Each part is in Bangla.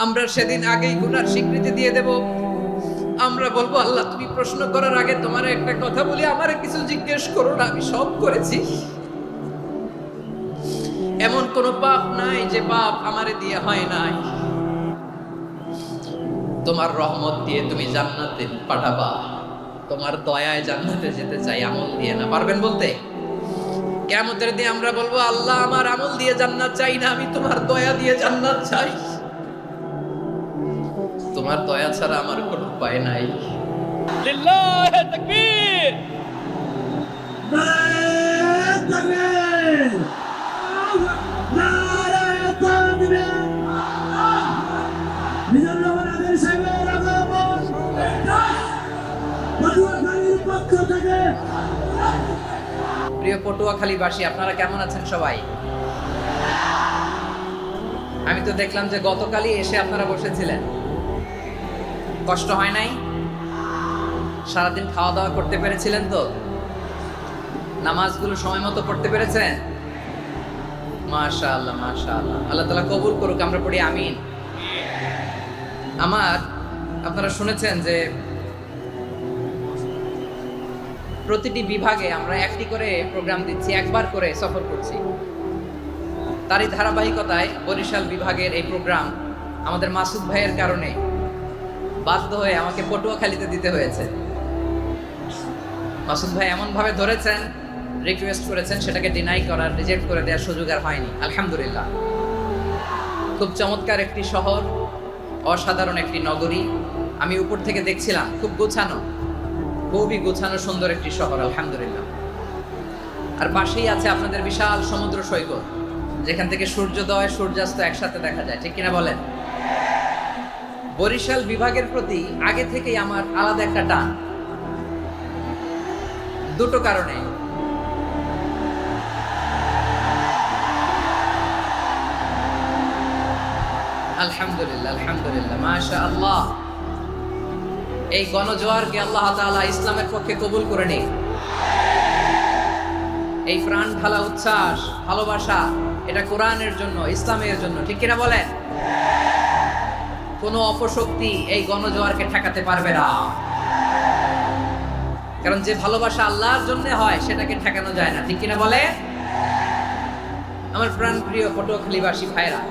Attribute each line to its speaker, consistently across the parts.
Speaker 1: আমরা সেদিন আগেই গুনার স্বীকৃতি দিয়ে দেব। আমরা বলবো, আল্লাহ তুমি প্রশ্ন করার আগে তোমার একটা কথা বলি, আমারে কিছু জিজ্ঞেস করো না, আমি সব করেছি। এমন কোন পাপ নাই যে পাপ আমারে দিয়ে হয় নাই। তোমার রহমত দিয়ে তুমি জান্নাতে পাঠাবা, তোমার দয়ায় জান্নাতে যেতে চাই, আমল দিয়ে না। পারবেন বলতে? কিয়ামতের দিন আমরা বলবো, আল্লাহ আমার আমল দিয়ে জান্নাত চাই না, আমি তোমার দয়া দিয়ে জান্নাত চাই। তোমার দয়া ছাড়া আমার কোনো উপায় নাই।
Speaker 2: লিল্লাহি তাকবীর।
Speaker 3: নারায়ে তাকবীর, নারায়ে তাকবীর। মিজানুর রহমান আদের সাহেবের আগমন পটুয়াখালীর পক্ষ থেকে।
Speaker 1: প্রিয় পটুয়াখালীবাসী, আপনারা কেমন আছেন সবাই? আমি তো দেখলাম যে গতকালই এসে আপনারা বসেছিলেন। কষ্ট হয় নাই? সারাদিন খাওয়া দাওয়া করতে পেরেছিলেন তো? নামাজগুলো সময় মতো পড়তে পেরেছেন? মাশাআল্লাহ মাশাআল্লাহ, আল্লাহ তাআলা কবুল করুক, আমরা পড়ি আমিন। আপনারা শুনেছেন যে প্রতিটি বিভাগে আমরা একটি করে প্রোগ্রাম দিচ্ছি, একবার করে সফর করছি। তারই ধারাবাহিকতায় বরিশাল বিভাগের এই প্রোগ্রাম আমাদের মাসুদ ভাইয়ের কারণে বাধ্য হয়ে আমাকে পটুয়াখালীতে দিতে হয়েছে। মাসুদ ভাই এমনভাবে ধরেছেন, রিকোয়েস্ট করেছেন, সেটাকে ডিনাই করার, রিজেক্ট করে দেওয়ার সুযোগ আর হয়নি। আলহামদুলিল্লাহ, খুব চমৎকার একটি শহর, অসাধারণ একটি নগরী। আমি উপর থেকে দেখছিলাম, খুব গোছানো, খুবই গোছানো সুন্দর একটি শহর, আলহামদুলিল্লাহ। আর পাশেই আছে আপনাদের বিশাল সমুদ্র সৈকত, যেখান থেকে সূর্যোদয় সূর্যাস্ত একসাথে দেখা যায়, ঠিক কিনা বলেন? বরিশাল বিভাগের প্রতি আগে থেকেই আমার আলাদা একটা টান, দুটো কারণে। আলহামদুলিল্লাহ আলহামদুলিল্লাহ, মাশাআল্লাহ। এই গণজোয়ারকে আল্লাহ তাআলা ইসলামের পক্ষে কবুল করে নিন। এই প্রাণ ঢালা উচ্ছ্বাস, ভালোবাসা, এটা কোরআনের জন্য, ইসলামের জন্য, ঠিক কিনা বলেন? কোনো অপশক্তি এই গণজোয়ারকে ঠেকাতে পারবে না, কারণ যে ভালোবাসা আল্লাহর জন্য হয় সেটাকে ঠেকানো যায় না, ঠিক কিনা বলে? আমার প্রাণ প্রিয় পটুয়াখালীবাসী ভাইরা,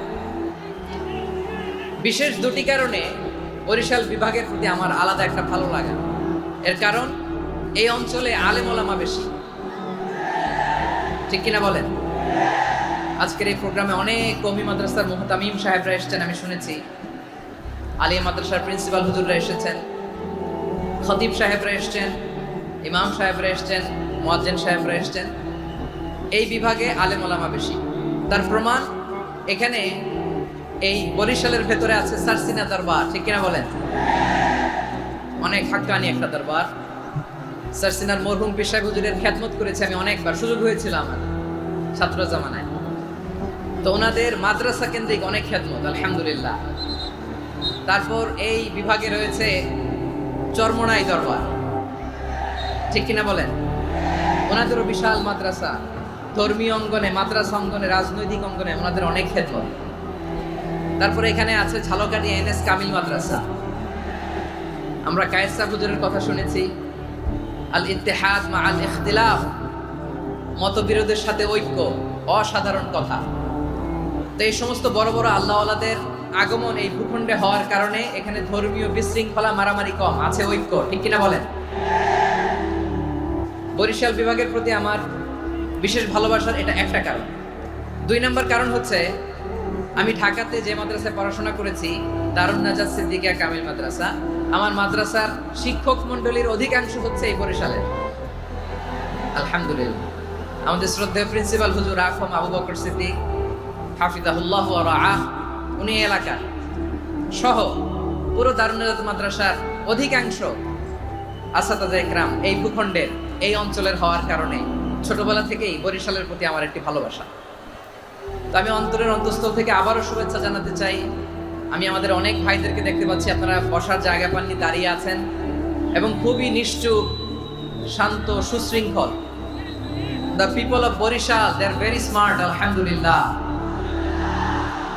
Speaker 1: বিশেষ দুটি কারণে বরিশাল বিভাগের প্রতি আমার আলাদা একটা ভালো লাগা। এর কারণ, এই অঞ্চলে আলেম ওলামা বেশি, ঠিক কিনা বলেন? আজকের এই প্রোগ্রামে অনেক কওমি মাদ্রাসার মুহতামিম সাহেবরা এসেছেন, আমি শুনেছি। আলিয়া মাদ্রাসার প্রিন্সিপাল হুজুররা এসেছেন, খতিব সাহেবরা এসেছেন, ইমাম সাহেবরা এসেছেন, মুয়াজ্জিন সাহেবরা এসেছেন। এই বিভাগে আলেম ওলামা বেশি। তার প্রমাণ, এখানে এই বরিশালের ভেতরে আছে সারসিনা দরবার, ঠিক কিনা বলেন? অনেক হাক্কানি একটা দরবার। সারসিনার মরহুম পীর সাহেব হুজুরের খেদমত করেছি আমি অনেকবার, সুযোগ হয়েছিল আমার ছাত্র জামানায়। তো ওনাদের মাদ্রাসা কেন্দ্রিক অনেক খেদমত, আলহামদুলিল্লাহ। তারপর এই বিভাগে রয়েছে চরমোনাই দরবার, ঠিক কিনা বলেন? ওনাদেরও বিশাল মাদ্রাসা, ধর্মীয় অঙ্গনে, মাদ্রাসা অঙ্গনে, রাজনৈতিক অঙ্গনে ওনাদের অনেক খেদমত। তারপরে এখানে আছে ঝালকাঠি এনএস কামিল মাদ্রাসা। আমরা কায়েস সাহেব হুজুরের কথা শুনেছি, আল ইত্তেহাদ মা আল ইখতিলাফ, মতবিরোধের সাথে ঐক্য, অসাধারণ কথা। তো এই সমস্ত বড় বড় আল্লাহওয়ালাদের আগমন এই ভূখণ্ডে হওয়ার কারণে এখানে ধর্মীয় বিশৃঙ্খলা, মারামারি কম, আছে ঐক্য, ঠিক কিনা বলেন? বরিশাল বিভাগের প্রতি আমার বিশেষ ভালোবাসার এটা একটা কারণ। দুই নম্বর কারণ হচ্ছে, আমি ঢাকাতে যে মাদ্রাসায় পড়াশোনা করেছি, দারুন নাজাত সিদ্দিকিয়া কামিল মাদ্রাসা, আমার মাদ্রাসার শিক্ষক মন্ডলীর অধিকাংশ হচ্ছে এই বরিশালের, আলহামদুলিল্লাহ। আমাদের শ্রদ্ধেয় প্রিন্সিপাল হুজুর আখম আবু বকর সিদ্দিক হাফিজাহুল্লাহ ওয়া রাআহ, উনি এলাকার সহ পুরো দারুন নাজাত মাদ্রাসার অধিকাংশ আসাতাজে ইকরাম এই ভূখণ্ডের, এই অঞ্চলের হওয়ার কারণে ছোটবেলা থেকেই বরিশালের প্রতি আমার একটি ভালোবাসা। তো আমি অন্তরের অন্তঃস্থল থেকে আবারও শুভেচ্ছা জানাতে চাই। আমি আমাদের অনেক ভাইদেরকে দেখতে পাচ্ছি, আপনারা বসার জায়গা পাননি, দাঁড়িয়ে আছেন এবং খুবই নিশ্চুপ, শান্ত, সুশৃঙ্খল। The people of Barishal, they are very smart, আলহামদুলিল্লাহ,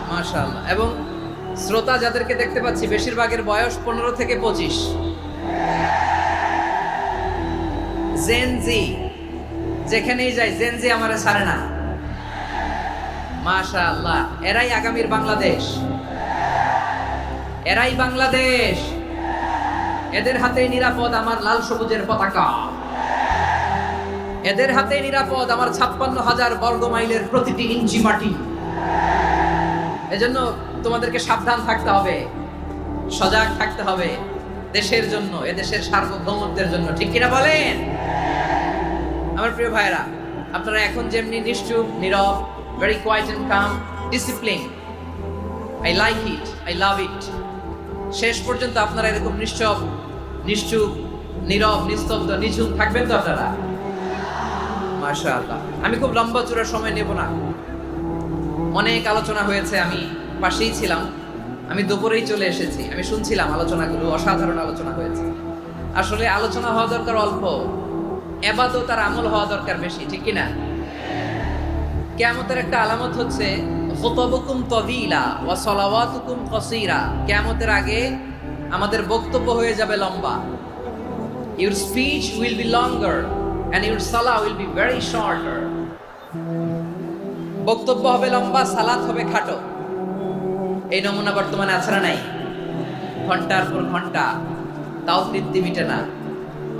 Speaker 1: মাশাআল্লাহ। এবং শ্রোতা যাদেরকে দেখতে পাচ্ছি বেশিরভাগের বয়স 15 থেকে 25। জেনজি, যেখানেই যাই জেনজি আমারে ছাড়ে না। মাশাআল্লাহ, এরাই আগামীর বাংলাদেশ, এরাই বাংলাদেশ। এদের হাতেই নিরাপদ আমার লাল সবুজের পতাকা, এদের হাতেই নিরাপদ আমার 56,000 বর্গ মাইলের প্রতিটি ইঞ্চি মাটি। এজন্য তোমাদেরকে সাবধান থাকতে হবে, সজাগ থাকতে হবে দেশের জন্য, এদেশের সার্বভৌমত্বের জন্য, ঠিক কিনা বলেন? আমার প্রিয় ভাইরা, আপনারা এখন যেমনি নিশ্চুপ, নীরব, very quiet and calm, discipline, I like it, I love it. শেষ পর্যন্ত আপনারা এরকম নিশ্চুপ, নীরব, নিস্তব্ধ, নিঝুম থাকবেন তো আপনারা? মাশাআল্লাহ। আমি খুব লম্বা চূড়ার সময় নেব না, অনেক আলোচনা হয়েছে, আমি পাশেই ছিলাম, আমি দুপুরেই চলে এসেছি, আমি শুনছিলাম আলোচনাগুলো, অসাধারণ আলোচনা হয়েছে। আসলে আলোচনা হওয়া দরকার অল্প, ইবাদত আর আমল হওয়া দরকার বেশি, ঠিক কিনা? কিয়ামতের একটা আলামত হচ্ছে খুতুবুকুম তাওয়িলা ওয়া সালাওয়াতুকুম কাসীরা। কিয়ামতের আগে আমাদের বক্তব্য হয়ে যাবে লম্বা। Your speech will be longer and your salah will be very shorter. বক্তব্য হবে লম্বা, সালাত হবে খাটো। এই নমুনা বর্তমানে আছে না নাই? ঘন্টার পর ঘন্টা, তাও তৃপ্তি মিটে না।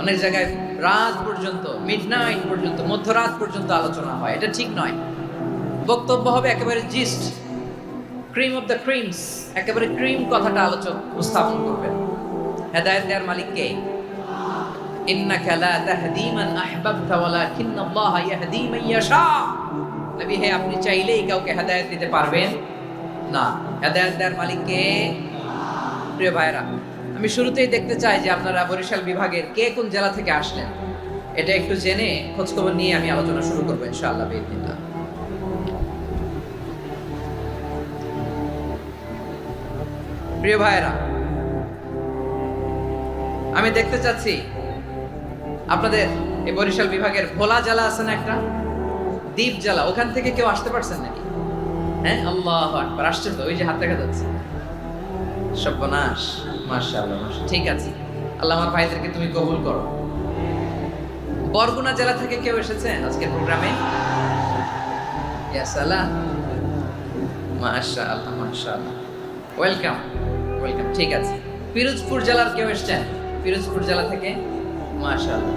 Speaker 1: অনেক জায়গায় রাত পর্যন্ত, মিডনাইট পর্যন্ত, মধ্যরাত পর্যন্ত আলোচনা হয়, এটা ঠিক নয়। বক্তব্য হবে একেবারে gist, cream of the creams, একেবারে ক্রিম কথাটা আলোচক উপস্থাপন করবেন। হেদায়েত দেওয়ার মালিক কে? ইন্নাকা লা তাহদি মান আহবাবতা ওয়ালাকিন্নাল্লাহা ইয়াহদি মান ইয়াশা। নবী হে, আপনি চাইলেই কাউকে হেদায়েত দিতে পারবেন না, হেদায়েত দেওয়ার মালিক কে? প্রিয় ভাইরা, আমি শুরুতেই দেখতে চাই যে আপনারা বরিশাল বিভাগের কে কোন জেলা থেকে আসলেন, এটা একটু জেনে খোঁজখবর নিয়ে আমি আলোচনা শুরু করবো ইনশাআল্লাহ বিইذنিল্লাহ। প্রিয় ভাইরা, আমি দেখতে চাচ্ছি আপনাদের এই বরিশাল বিভাগের ভোলা জেলা আছে না একটা, দ্বীপ জেলা, ওখান থেকে কেউ আসতে পারছেন নাকি? হ্যাঁ, আল্লাহু আকবার, আসছেন তো? ওই যে হাত দেখা যাচ্ছে। সর্বনাশ, মাশাআল্লাহ, মাশাআল্লাহ, ঠিক আছে। আল্লাহ আমার ভাইদেরকে তুমি কবুল করো। বরগুনা জেলা থেকে কেউ এসেছেন আজকের প্রোগ্রামে? ইয়া সালাম, মাশাআল্লাহ, মাশাআল্লাহ, ওয়েলকাম, ওয়েলকাম, ঠিক আছে। পিরোজপুর জেলার কেউ এসেছেন? পিরোজপুর জেলা থেকে মাশাআল্লাহ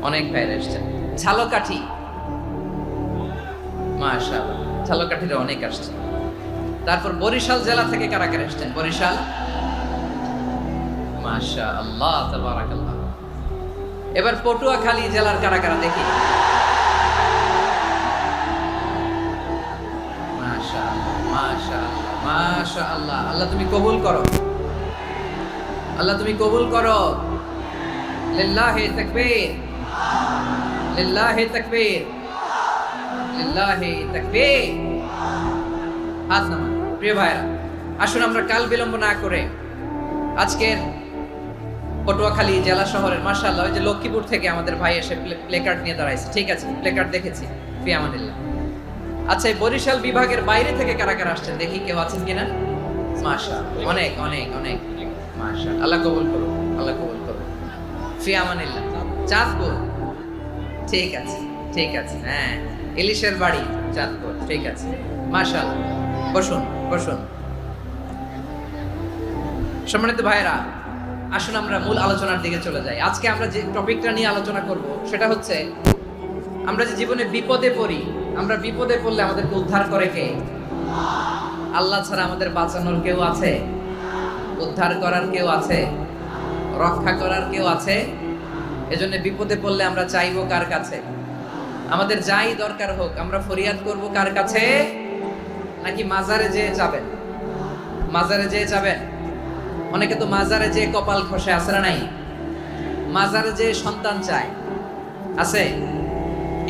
Speaker 1: অনেক ভাইরা এসেছেন। ঝালকাঠি, মাশাআল্লাহ, ঝালকাঠিতে অনেক আসছে। তারপর বরিশাল জেলা থেকে কারা কারা এসেছেন? বরিশাল, মাশাআল্লাহ, তাবারাকাল্লাহ। এবার পটুয়াখালী জেলার কারা কারা দেখি? মাশাআল্লাহ, মাশাআল্লাহ, মাশাআল্লাহ। আল্লাহ তুমি কবুল করো, আল্লাহ তুমি কবুল করো। লিল্লাহি তাকবীর, লিল্লাহি তাকবীর, লিল্লাহি তাকবীর। হাত নামান। প্রিয় ভাইরা, আসুন আমরা কাল বিলম্ব না করে আজকের পটুয়াখালী জেলা শহরের, মাশাআল্লাহ, ওই যে লক্ষ্মীপুর থেকে আমাদের ভাই এসে প্লেকার্ড নিয়ে দাঁড়াইছে, ঠিক আছে, প্লেকার্ড দেখেছি, ফি আমানিল্লাহ। আচ্ছা, এই বরিশাল বিভাগের বাইরে থেকে কারা কারা আসছেন দেখি, কেউ আছেন কিনা? মাশাআল্লাহ, অনেক অনেক অনেক, মাশাআল্লাহ, আল্লাহ কবুল করুন, আল্লাহ কবুল করুন, ফি আমানিল্লাহ। চাঁদপুর, ঠিক আছে, ঠিক আছে, হ্যাঁ, ইলিশের বাড়ি, চাঁদপুর, ঠিক আছে, মাশাআল্লাহ। বসুন, বসুন। সম্মানিত ভাইরা, আসুন আমরা মূল আলোচনার দিকে চলে যাই। আজকে আমরা যে টপিকটা নিয়ে আলোচনা করব সেটা হচ্ছে, আমরা যে জীবনে বিপদে পড়ি, আমরা বিপদে পড়লে আমাদেরকে উদ্ধার করে কে? আল্লাহ ছাড়া আমাদের বাঁচানোর কেউ আছে? উদ্ধার করার কেউ আছে? রক্ষা করার কেউ আছে? এজন্য বিপদে পড়লে আমরা চাইবো কার কাছে? আমাদের যাই দরকার হোক আমরা ফরিয়াদ করব কার কাছে? নাকি মাজারে যেয়ে যাবেন? মাজারে যেয়ে যাবেন? অনেকে তো মাজারে যেয়ে কপাল খসে, আছে না নাই? মাজারে যেয়ে সন্তান চায়, আছে?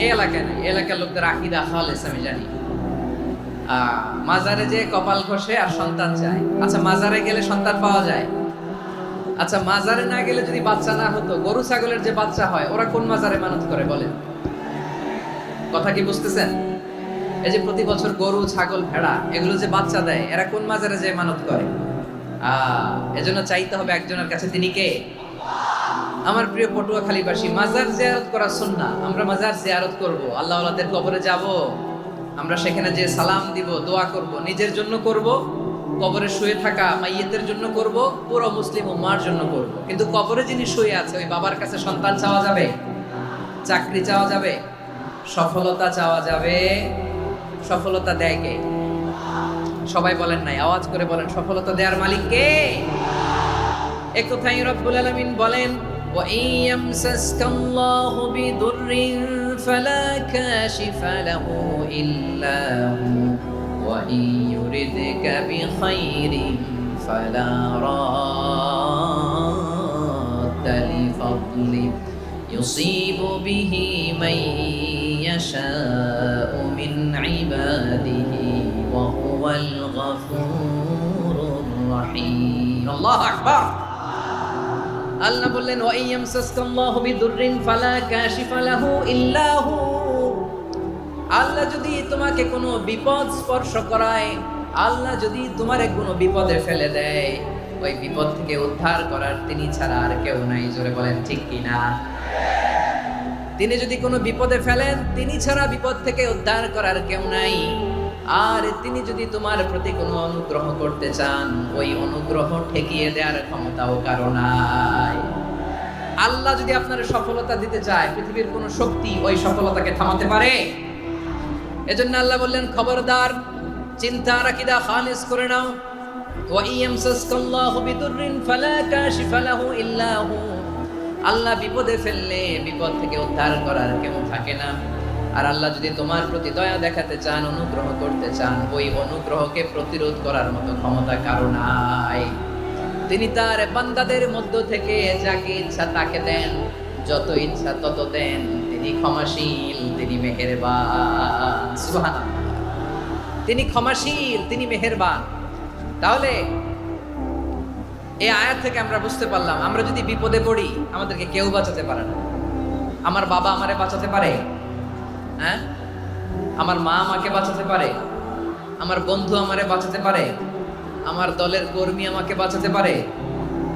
Speaker 1: এই এলাকায় নাই, এলাকার লোকদের আকীদা খালেস আমি জানি। মাজারে যেয়ে কপাল খসে আর সন্তান চায়। আচ্ছা, মাজারে গেলে সন্তান পাওয়া যায়? আচ্ছা, মাজারে না গেলে যদি বাচ্চা না হতো, গরু ছাগলের যে বাচ্চা হয় ওরা কোন মাজারে মানত করে বলেন? কথা কি বুঝতেছেন? এই যে প্রতি বছর গরু ছাগল ভেড়া এগুলো যে বাচ্চা দেয়, এরা কোন মাজারে যে মানত করে? এজন্য চাইতে হবে একজনের কাছে, তিনি কে? আমার প্রিয় পটুয়াখালীবাসী, মাজার জিয়ারত করা সুন্নাহ। আমরা মাজার জিয়ারত করব, আল্লাহ ওয়ালাদের কবরে যাব, আমরা সেখানে যে সালাম দিব, দোয়া করব, নিজের জন্য করব, কবরে শুয়ে থাকা মাইয়েতের জন্য করব, পুরো মুসলিম উম্মার জন্য করব। কিন্তু কবরে যিনি শুয়ে আছে ওই বাবার কাছে সন্তান চাওয়া যাবে, চাকরি চাওয়া যাবে, সফলতা চাওয়া যাবে? সফলতা দেয় কে? সবাই বলেন নাই, আওয়াজ করে বলেন, সফলতা দেওয়ার মালিক কে? এক কথাই রব্বুল আলামিন বলেন, ওয়া ইয়ামসাসকাল্লাহু বিদুররিন ফালা কাশিফা লাহু ইল্লা হু ওয়া ইয়ুরিদকা বিখাইরিন ফালা রাদ্দা লিফাদলি ইউসিবু বিহি মান ইয়াশাউ মিন ইবাদিহি ওয়া হুয়াল গফুরুর রহিম। আল্লাহু আকবার। আল্লাহ বললেন, ওয়া ইয়ামসাসকাল্লাহু বিদুররিন ফালা কাশিফা লাহু ইল্লা হু। আল্লাহ যদি তোমাকে কোনো বিপদ স্পর্শ করায়, আল্লাহ যদি তোমারে কোনো বিপদে ফেলে দেয়, ওই বিপদ থেকে উদ্ধার করার তিনি ছাড়া আর কেউ নাই। জোরে বলেন ঠিক কিনা? তিনি যদি কোনো বিপদে ফেলেন, তিনি ছাড়া বিপদ থেকে উদ্ধার করার কেউ নাই। আর তিনি যদি তোমার প্রতি কোনো অনুগ্রহ করতে চান, ওই অনুগ্রহ ঠেকিয়ে দেওয়ার ক্ষমতাও কারো নাই। আল্লাহ যদি আপনার সফলতা দিতে চায়, পৃথিবীর কোনো শক্তি ওই সফলতাকে থামাতে পারে? এজন্য আল্লাহ বললেন, খবরদার, চিন্তার আকীদা খালিস করে নাও। ওয়া ইয়ামসাসকাল্লাহু বিদুররিন ফালা কাশিফা লাহু ইল্লা হু। আল্লাহ বিপদে ফেললে বিপদ থেকে উদ্ধার করার কেউ থাকে না। আর আল্লাহ যদি তোমার প্রতি দয়া দেখাতে চান, অনুগ্রহ করতে চান, ওই অনুগ্রহকে প্রতিরোধ করার মতো ক্ষমতা কারো নাই। তিনি তার বান্দাদের মধ্য থেকে যাকে ইচ্ছা তাকে দেন, যত ইচ্ছা তত দেন। তিনি ক্ষমাশীল, তিনি মেহেরবান। সুবহানাল্লাহ। তিনি ক্ষমাশীল, তিনি মেহেরবান। তাহলে এই আয়াত থেকে আমরা বুঝতে পারলাম, আমরা যদি বিপদে পড়ি আমাদেরকে কেউ বাঁচাতে পারে না। আমার বাবা আমারে বাঁচাতে পারে? হ্যাঁ? আমার মা আমাকে বাঁচাতে পারে? আমার বন্ধু আমারে বাঁচাতে পারে? আমার দলের কর্মী আমাকে বাঁচাতে পারে?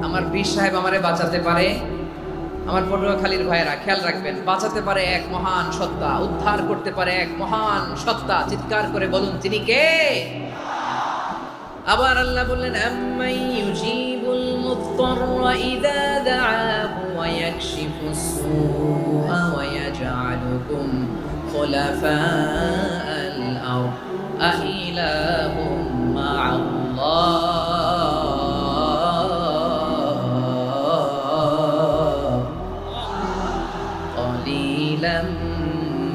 Speaker 1: আমার পীর সাহেব আমারে বাঁচাতে পারে? আমার পটুয়াখালীর ভাইয়েরা খেয়াল রাখবেন, বাঁচাতে পারে এক মহান সত্তা, উদ্ধার করতে পারে এক মহান সত্তা। চিৎকার করে বলুন, তিনি কে? আবার আল্লাহ বললেন, আম্মাই ইউজিবুল মুত্তাররা ইযা দাআহু ওয়া ইয়াকশিফুস সুআ ওয়া ইয়াজআলুকুম খুলাফাআল আরদ আইলাহুম মা'আল্লাহ ক্বালিলাম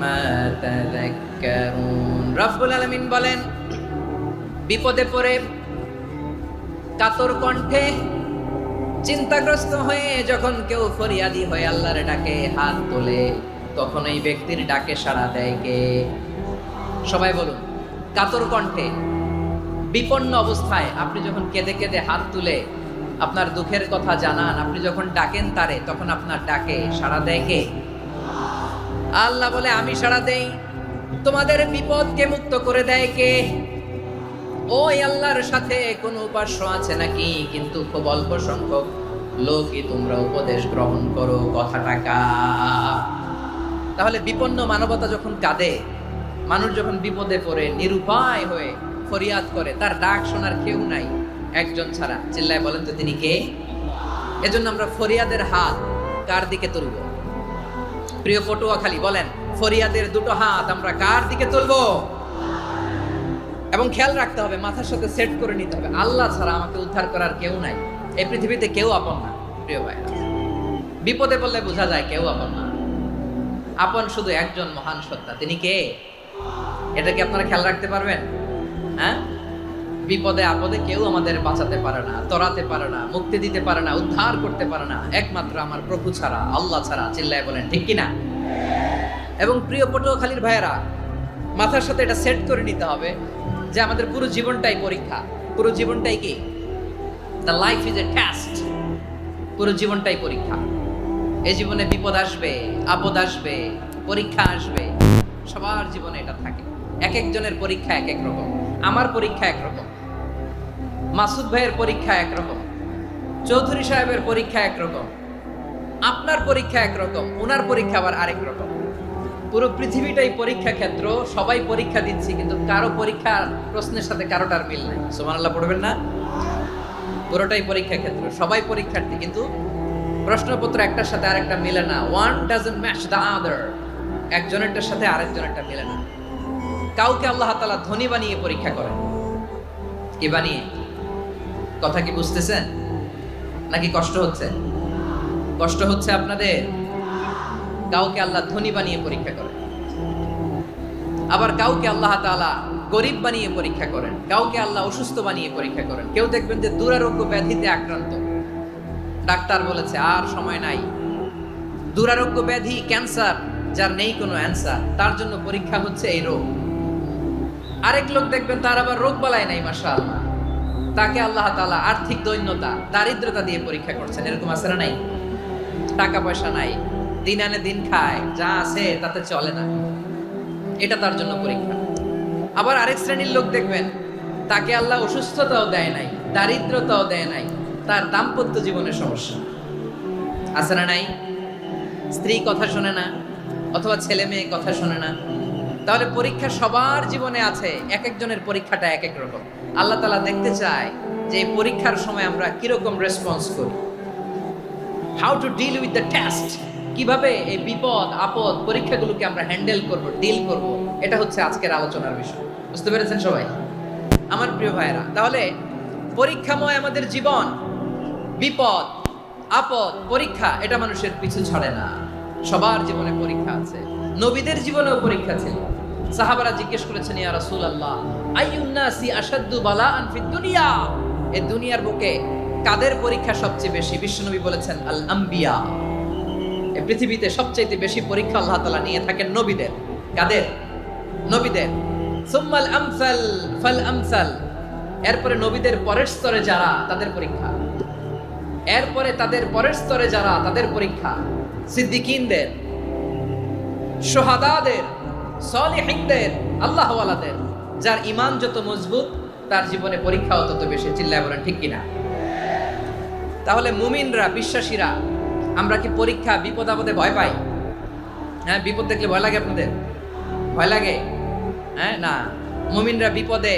Speaker 1: মা তাযাক্কারুন। রব্বুল আলামিন বলেন, বিপদে পড়ে কাতর কণ্ঠে চিন্তাগ্রস্ত হয়ে যখন কেউ ফরিয়াদি হয়ে আল্লাহর ডাকে হাত তোলে, তখন এই ব্যক্তির ডাকে সাড়া দেয় কে? সবাই বলুন, কাতর কণ্ঠে বিপন্ন অবস্থায় আপনি যখন কেঁদে কেঁদে হাত তুলে আপনার দুঃখের কথা জানান, আপনি যখন ডাকেন তারে, তখন আপনার ডাকে সাড়া দেয় কে? আল্লাহ বলে, আমি সাড়া দেই। তোমাদের বিপদকে মুক্ত করে দেয় কে? ওই আল্লাহর সাথে কোনো উপাস্য আছে নাকি? কিন্তু খুব অল্প সংখ্যক লোকই তোমরা উপদেশ গ্রহণ করো। কথাটা কার? তাহলে বিপন্ন মানবতা যখন কাঁদে, মানুষ যখন বিপদে পড়ে নিরুপায় হয়ে ফরিয়াদ করে, তার ডাক শোনার কেউ নাই একজন ছাড়া। চিল্লায় বলেন তো, তিনি কে? এজন্য আমরা ফরিয়াদের হাত কার দিকে তুলব? প্রিয় পটুয়াখালী বলেন, ফরিয়াদের দুটো হাত আমরা কার দিকে তুলবো? এবং খেয়াল রাখতে হবে, মাথার সাথে সেট করে নিতে হবে, আল্লাহ ছাড়া আমাকে উদ্ধার করার কেউ নাই। এই পৃথিবীতে কেউ আপন না। প্রিয় ভাইরা, বিপদে পড়লে বোঝা যায় কেউ আপন না। আপন শুধু একজন মহান সত্তা, তিনি কে? এটা কি আপনারা খেয়াল রাখতে পারবেন? হ্যাঁ, বিপদে আপদে কেউ আমাদের বাঁচাতে পারে না, তরাতে পারে না, মুক্তি দিতে পারে না, উদ্ধার করতে পারে না, একমাত্র আমার প্রভু ছাড়া, আল্লাহ ছাড়া। চিল্লায় বলেন ঠিক কিনা? এবং প্রিয় পটুয়াখালীর ভাইয়েরা, মাথার সাথে এটা সেট করে নিতে হবে যে আমাদের পুরো জীবনটাই পরীক্ষা। পুরো জীবনটাই কি? The life is a test. পুরো জীবনটাই পরীক্ষা। এই জীবনে বিপদ আসবে, আপদ আসবে, পরীক্ষা আসবে, সবার জীবনে এটা থাকে। এক একজনের পরীক্ষা এক এক রকম। আমার পরীক্ষা একরকম, মাসুদ ভাইয়ের পরীক্ষা একরকম, চৌধুরী সাহেবের পরীক্ষা একরকম, আপনার পরীক্ষা একরকম, ওনার পরীক্ষা আবার আরেক রকম। পুরো পৃথিবীটাই পরীক্ষা ক্ষেত্র, সবাই পরীক্ষা দিচ্ছি, কিন্তু কারো পরীক্ষার প্রশ্নের সাথে কারোটার মিল নাই। সুবহানাল্লাহ পড়বেন না? পুরোটাই পরীক্ষা ক্ষেত্র, সবাই পরীক্ষার্থী, কিন্তু প্রশ্নপত্র একটার সাথে আরেকটা মিলে না। One doesn't match the other, একজনেরটার সাথে আরেকজনেরটা মিলে না। কাউকে আল্লাহ তাআলা ধনী বানিয়ে পরীক্ষা করেন। কি বানিয়ে? কথা কি বুঝতেছেন নাকি কষ্ট হচ্ছে? কষ্ট হচ্ছে আপনাদের? কাউকে আল্লাহ ধনী বানিয়ে পরীক্ষা করেন, আবার কাউকে আল্লাহ তাআলা গরিব বানিয়ে পরীক্ষা করেন, কাউকে আল্লাহ অসুস্থ বানিয়ে পরীক্ষা করেন। কেউ দেখবেন যে দুরারোগ্য ব্যাধিতে আক্রান্ত, ডাক্তার বলেছে আর সময় নাই, দুরারোগ্য ব্যাধি, ক্যান্সার, যার নেই কোনো অ্যান্সার, তার জন্য পরীক্ষা হচ্ছে এই রোগ। আরেক লোক দেখবেন তার আবার রোগ বালাই নাই, মাশাআল্লাহ, তাকে আল্লাহ তাআলা আর্থিক দৈন্যতা, দারিদ্রতা দিয়ে পরীক্ষা করছেন। এরকম আছে না নাই? টাকা পয়সা নাই, দিন আনে দিন খায়, যা আছে তাতে চলে না, এটা তার জন্য পরীক্ষা। আবার আরেক শ্রেণীর লোক দেখবেন তাকে আল্লাহ অসুস্থতাও দেয় নাই, দারিদ্রতাও দেয় নাই, তার দাম্পত্য জীবনের সমস্যা আছে না নাই? স্ত্রী কথা শোনে না, অথবা ছেলে মেয়ে কথা শোনে না। তাহলে পরীক্ষা সবার জীবনে আছে, এক একজনের পরীক্ষাটা এক এক রকম। আল্লাহ তাআলা দেখতে চায় যে এই পরীক্ষার সময় আমরা কিরকম রেসপন্স করি, how to deal with the test, কিভাবে এই বিপদ আপদ পরীক্ষাগুলোকে আমরা হ্যান্ডেল করব, ডিল করব, এটা হচ্ছে আজকের আলোচনার বিষয়। বুঝতে পেরেছেন সবাই আমার প্রিয় ভাইয়েরা? তাহলে পরীক্ষাময় আমাদের জীবন, বিপদ আপদ পরীক্ষা, এটা মানুষের পিছু ছাড়ে না। সবার জীবনে পরীক্ষা আছে, নবীদের জীবনেও পরীক্ষা ছিল। সাহাবারা জিজ্ঞেস করেছেন, ইয়া রাসূলুল্লাহ, আইয়ুন নাসি আশাদ্দু বালাআন ফিদ দুনিয়া, এই দুনিয়ার বুকে কাদের পরীক্ষা সবচেয়ে বেশি? বিশ্বনবী বলেছেন, আল আম্বিয়া, এই পৃথিবীতে সবচেয়ে বেশি পরীক্ষা আল্লাহ তাআলা নিয়ে থাকেন নবীদের। কাদের? নবীদের। সুম্মাল আমসাল ফাল আমসাল, এরপরে নবীদের পরের স্তরে যারা, তাদের পরীক্ষা। এরপরে তাদের পরের স্তরে যারা, তাদের পরীক্ষা। সিদ্দিকিনদের, শুহাদাদের, সলিহিনদের, আল্লাহওয়ালাদের, যার ঈমান যত মজবুত তার জীবনে পরীক্ষাও তত বেশি। চিল্লায় বলেন ঠিক কিনা? তাহলে মুমিনরা, বিশ্বাসীরা, আমরা কি পরীক্ষা বিপদ আপদে ভয় পাই? হ্যাঁ, বিপদ দেখলে ভয় লাগে আপনাদের? ভয় লাগে? হ্যাঁ, না, মুমিনরা বিপদে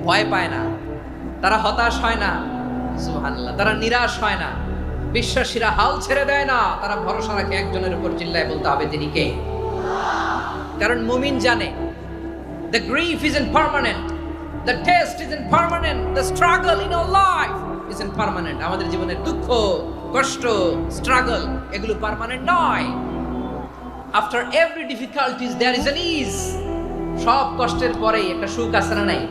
Speaker 1: ভয় পায় না, তারা হতাশ হয় না, সুবহানাল্লাহ, তারা নিরাশ হয় না, বিশ্বাসীরা হাল ছেড়ে দেয় না, তারা ভরসা রাখে একজনের উপর। চিল্লায় বলতে হবে তিনি কে? কারণ মুমিন জানে the grief isn't permanent, the test isn't permanent, the struggle in our life isn't permanent. আমাদের জীবনের দুঃখ, কষ্ট, স্ট্রাগল, এগুলো পার্মানেন্ট নয়। after every difficulties there is an ease, সব কষ্টের পরেই একটা সুখ আছে না নাই?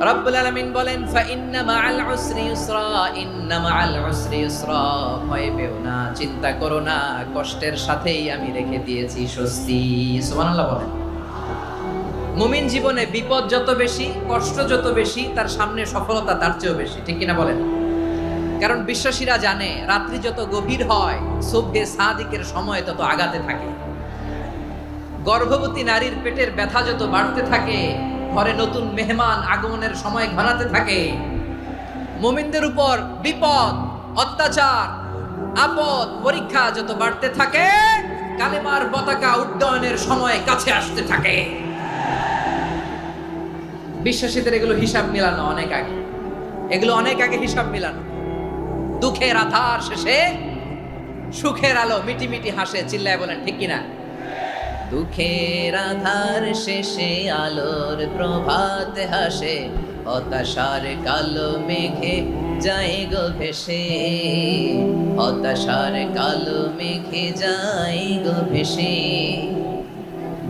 Speaker 1: রব্বুল আলামিন বলেন, ফা ইন্না মাআল উসরি ইউসরা, ইন্না মাআল উসরি ইউসরা, ভয় পেও না, চিন্তা করো না, কষ্টের সাথেই আমি রেখে দিয়েছি স্বস্তি। সুবহানাল্লাহ বলেন। মুমিন জীবনে বিপদ যত বেশি, কষ্ট যত বেশি, তার সামনে সফলতা তার চেয়েও বেশি। ঠিক কিনা বলেন? কারণ বিশ্বাসীরা জানে রাত্রি যত গভীর হয়, সুবহে সাদিকের সময় তত আগাতে থাকে। গর্ভবতী নারীর পেটের ব্যথা যত বাড়তে থাকে, ঘরে নতুন মেহমান আগমনের সময় ঘনাতে থাকে। মুমিনদের উপর বিপদ, অত্যাচার, আপদ, পরীক্ষা যত বাড়তে থাকে, কালেমার পতাকা উড্ডয়নের সময় কাছে আসতে থাকে। বিশ্বাসীদের এগুলো হিসাব মিলানো অনেক আগে, এগুলো অনেক আগে হিসাব মিলানো। দুঃখের আধার শেষে সুখের আলো মিটি মিটি হাসে। চিল্লায় বলেন ঠিক কিনা? দুঃখের আধার শেষে আলোর প্রভাত হাসে, হতাশার কালো মেঘে যায় গো ভেসে, হতাশার কালো মেঘে যায় গো ভেসে।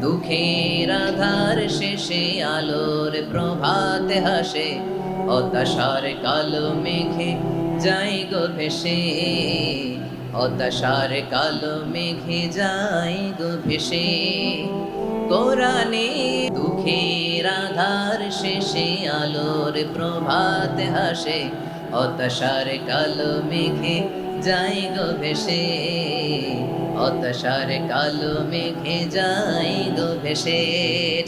Speaker 1: দুঃখের আধার শেষে আলোর প্রভাত হাসে, হতাশার কালো মেঘে যায় গো ভেসে, হতাশার কালো মেঘে যায় গো ভেসে। কোরআনে দুঃখের আধার শেষে আলোর প্রভাত হাসে, হতাশার কালো মেঘে যাই গো ভেসে, হতাশার কালো মেঘে যাই গো ভেসে।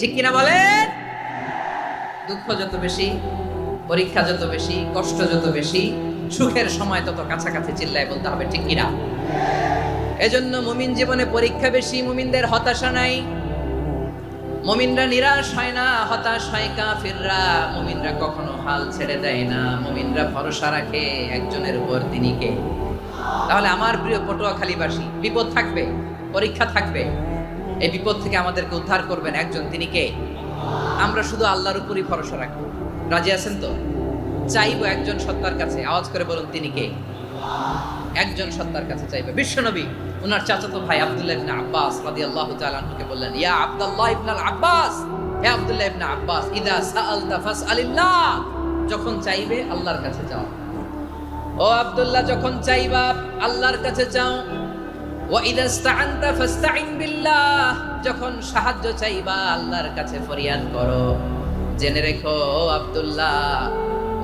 Speaker 1: ঠিক কিনা বলেন? দুঃখ যত বেশি, পরীক্ষা যত বেশি, কষ্ট যত বেশি, সুখের সময় তত কাছাকাছি চিল্লায় বলতে হবে, ঠিক কিনা? এজন্য মুমিন জীবনে পরীক্ষা বেশি, মুমিনদের হতাশা নাই। মুমিনরা নিরাশ হয় না, হতাশ হয় কাফিররা। মুমিনরা কখনো হাল ছেড়ে দেয় না, মুমিনরা ভরসা রাখে একজনের উপর, তিনি কে? তাহলে আমার প্রিয় পটুয়াখালীবাসী, বিপদ থাকবে, পরীক্ষা থাকবে, এই বিপদ থেকে আমাদেরকে উদ্ধার করবেন একজন, তিনি কে? আমরা শুধু আল্লাহর উপরই ভরসা রাখবো। রাজি আছেন তো? চাইবো একজন সত্তার কাছে, আওয়াজ করে বলুন তিনি কে? একজন সত্তার কাছে চাইবে। বিশ্বনবী ওনার চাচাতো ভাই আব্দুল্লাহ ইবনে আব্বাস রাদিয়াল্লাহু তাআলা আনহুকে বললেন, ইয়া আব্দুল্লাহ ইবনে আব্বাস, হে আব্দুল্লাহ ইবনে আব্বাস, ইদা সাআলতা ফাসআলিল্লাহ, যখন চাইবে আল্লাহর কাছে চাও। ও আব্দুল্লাহ, যখন চাইবা আল্লাহর কাছে চাও। ওয়া ইদা ইসতাআনতা ফাসতাইন বিল্লাহ, যখন সাহায্য চাইবা আল্লাহর কাছে ফরিয়াদ করো। জেনে রেখো ও আব্দুল্লাহ,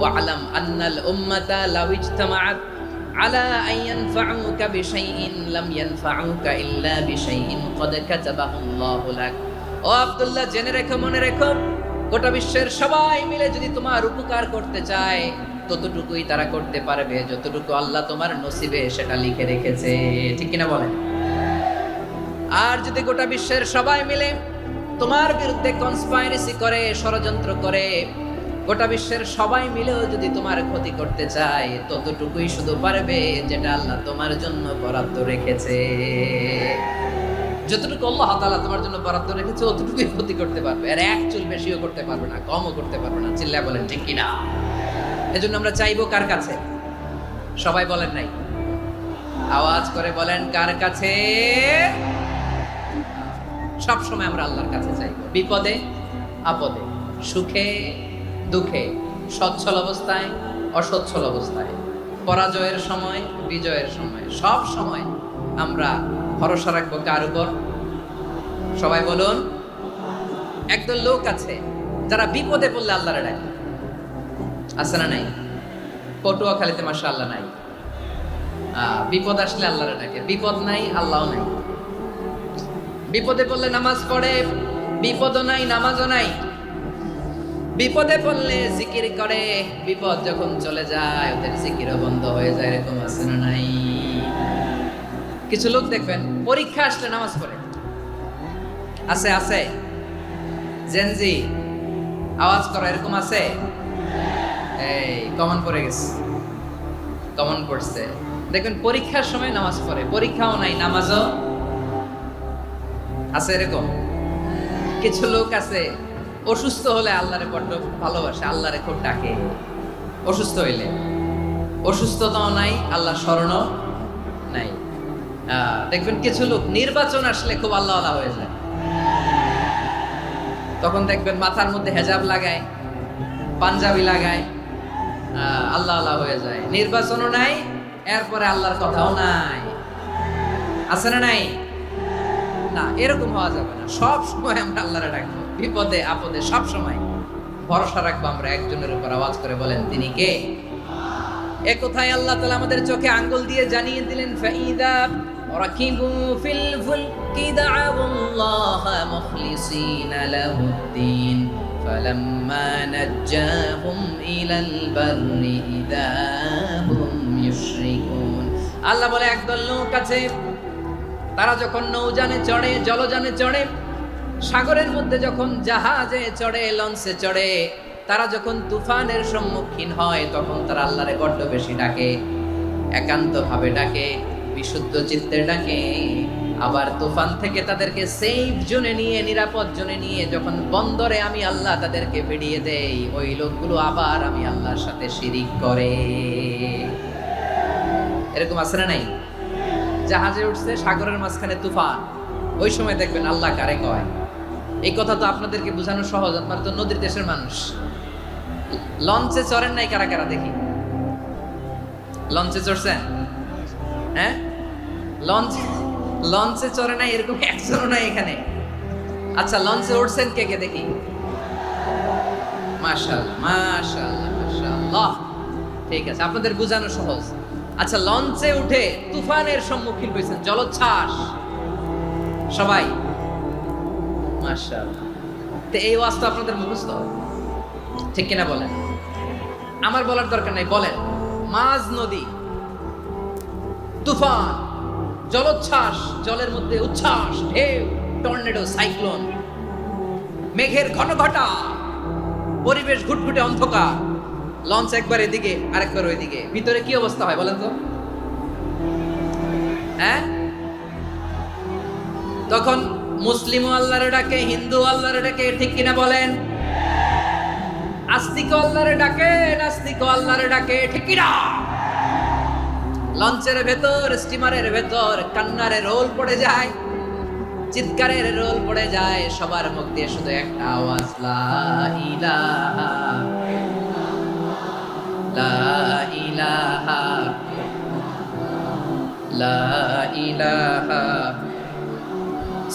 Speaker 1: ওয়া'লাম আন্নাল উম্মাতা লাউ ইজতামাআত আলা আন ইয়ানফাউকা বিশাইইন লাম ইয়ানফাউকা ইল্লা বিশাইইন ক্বাদ কাতাবাহু আল্লাহু লাক। ও আব্দুল্লাহ, জেনে রেখো, মনে রেখো, গোটা বিশ্বের সবাই মিলে যদি তোমার উপকার করতে চায় ততটুকুই তারা করতে পারবে যতটুকু আল্লাহ তোমার নসিবে সেটা লিখে রেখেছে। ঠিক কিনা বলেন? আর যদি গোটা বিশ্বের সবাই মিলে তোমার বিরুদ্ধে কনস্পাইরেসি করে, ষড়যন্ত্র করে, গোটা বিশ্বের সবাই মিলেও যদি তোমার ক্ষতি করতে চায় ততটুকুই শুধু পারবে যেটা আল্লাহ তোমার জন্য বরাদ্দ রেখেছে। যতটুকু আল্লাহ তাআলা তোমার জন্য বরাদ্দ রেখেছে অতটুকুই ক্ষতি করতে পারবে, আর এক চুল বেশিও করতে পারবে না, কমও করতে পারবে না। চিল্লায় বলেন ঠিক কিনা? এজন্য আমরা চাইবো কার কাছে? সবাই বলেন নাই, আওয়াজ করে বলেন কার কাছে? সব সময় আমরা আল্লাহর কাছে চাইবো, বিপদে আপদে, সুখে দুঃখে, সচ্ছল অবস্থায় অসচ্ছল অবস্থায়, পরাজয়ের সময় বিজয়ের সময়, সব সময় আমরা ভরসা রাখবো কার উপর? সবাই বলুন। একদল লোক আছে যারা বিপদে পড়লে আল্লাহরে ডাকে, আছে না নাই? পটুয়াখালীতে মাশাআল্লাহ নাই। বিপদ আসলে আল্লাহরে ডাকে, বিপদ নাই আল্লাহও নাই। বিপদে পড়লে নামাজ পড়ে, বিপদও নাই নামাজও নাই। বিপদে পড়লে জিকির করে, বিপদ যখন চলে যায় ওদের জিকিরও বন্ধ হয়ে যায়। এরকম আছে না নাই? কিছু লোক দেখবেন পরীক্ষা আসলে নামাজ পড়ে, আছে আছে। জেনজি আওয়াজ করো, এরকম আছে? এই কমন পড়ে গেছে, কমন পড়ছে। দেখবেন পরীক্ষার সময় নামাজ পড়ে, পরীক্ষাও নাই নামাজও আছে। এরকম কিছু লোক আছে অসুস্থ হলে আল্লাহরে বড্ড ভালোবাসে, আল্লাহরে খুব ডাকে। অসুস্থ হইলে অসুস্থতাও নাই, আল্লাহ স্মরণও নাই। দেখবেন কিছু লোক নির্বাচন আসলে খুব আল্লাহওয়ালা হয়ে যায়, তখন দেখবেন মাথার মধ্যে হেজাব লাগায়, পাঞ্জাবি লাগায়, আল্লাহওয়ালা হয়ে যায়। নির্বাচনও নাই, এরপরে আল্লাহর কথাও নাই। আছে না নাই? না, এরকম হওয়া যাবে না। সব সময় আমরা আল্লাহরে ডাকবো, বিপদে আপদে সব সময় ভরসা রাখবো আমরা একজনের উপর। আওয়াজ করে বলেন তিনি কে? এ কথায় আল্লাহ তাআলা আমাদের চোখে আঙ্গুল দিয়ে জানিয়ে দিলেন, ফাইদা রাকিবু ফিল ফুলকি দাআউল্লাহ মুখলিসিনা লাহুদ্দিন ফালাম্মা নাজ্জাহুম ইলাল বাররি ইযা হুম ইউশরিকুন। আল্লাহ বলে একদল লোক আছে, তারা যখন নৌযানে চড়ে, জলযানে চড়ে, সাগরের মধ্যে যখন জাহাজে চড়ে, লঞ্চে চড়ে, তারা যখন তুফানের সম্মুখীন হয় তখন তারা আল্লাহরে বড্ড বেশি ডাকে, একান্তভাবে ডাকে, বিশুদ্ধ চিত্তে ডাকে। আবার তুফান থেকে তাদেরকে সেফ জোনে নিয়ে, নিরাপদ জোনে নিয়ে যখন বন্দরে আমি আল্লাহ তাদেরকে ফিরিয়ে দেই, ওই লোকগুলো আবার আমি আল্লাহর সাথে শিরিক করে। এরকম আছে না নাই? জাহাজে উঠছে, সাগরের মাঝখানে তুফান, ওই সময় দেখবেন আল্লাহ কারে কয়। এই কথা তো আপনাদেরকে বোঝানো সহজ, আপনারা তো নদীর দেশের মানুষ। লঞ্চে চড়েন নাই কারা কারা? দেখি, লঞ্চে চড়ছেন? হ্যাঁ, লঞ্চে চড়ে নাই এরকম একজনও নাই এখানে। আচ্ছা, লঞ্চে উঠছেন কে কে? দেখি। মাশাআল্লাহ মাশাআল্লাহ মাশাআল্লাহ, ঠিক আছে, আপনাদের বোঝানো সহজ। আচ্ছা, লঞ্চে উঠে তুফানের সম্মুখীন হয়েছেন, জলোচ্ছ্বাস, সবাই মাশাআল্লাহ। তো এই ওয়াজ তো আপনাদের মুখস্থ, ঠিক কিনা বলেন? আমার বলার দরকার নাই, বলেন। মাঝ নদী, তুফান, জলোচ্ছ্বাস, জলের মধ্যে উচ্ছ্বাস, ঢেউ, টর্নেডো, সাইক্লোন, মেঘের ঘনঘটা, পরিবেশ ঘুটঘুটে অন্ধকার, লঞ্চ একবার এদিকে আরেকবার ওইদিকে, ভিতরে কি অবস্থা হয় বলেন তো? হ্যাঁ, তখন মুসলিম আল্লাহর ডাকে, হিন্দু আল্লাহর ডাকে, ঠিক কিনা বলেন? আস্তিক আল্লাহর ডাকে, নাস্তিক আল্লাহর ডাকে, ঠিক কিনা? লঞ্চের ভেতর, স্টিমারের ভেতর কান্নারের রোল পড়ে যায়, চিৎকারের রোল পড়ে যায়, সবার মুখ দিয়ে শুধু একটা আওয়াজ, লা ইলাহা লা ইলাহা লা ইলাহা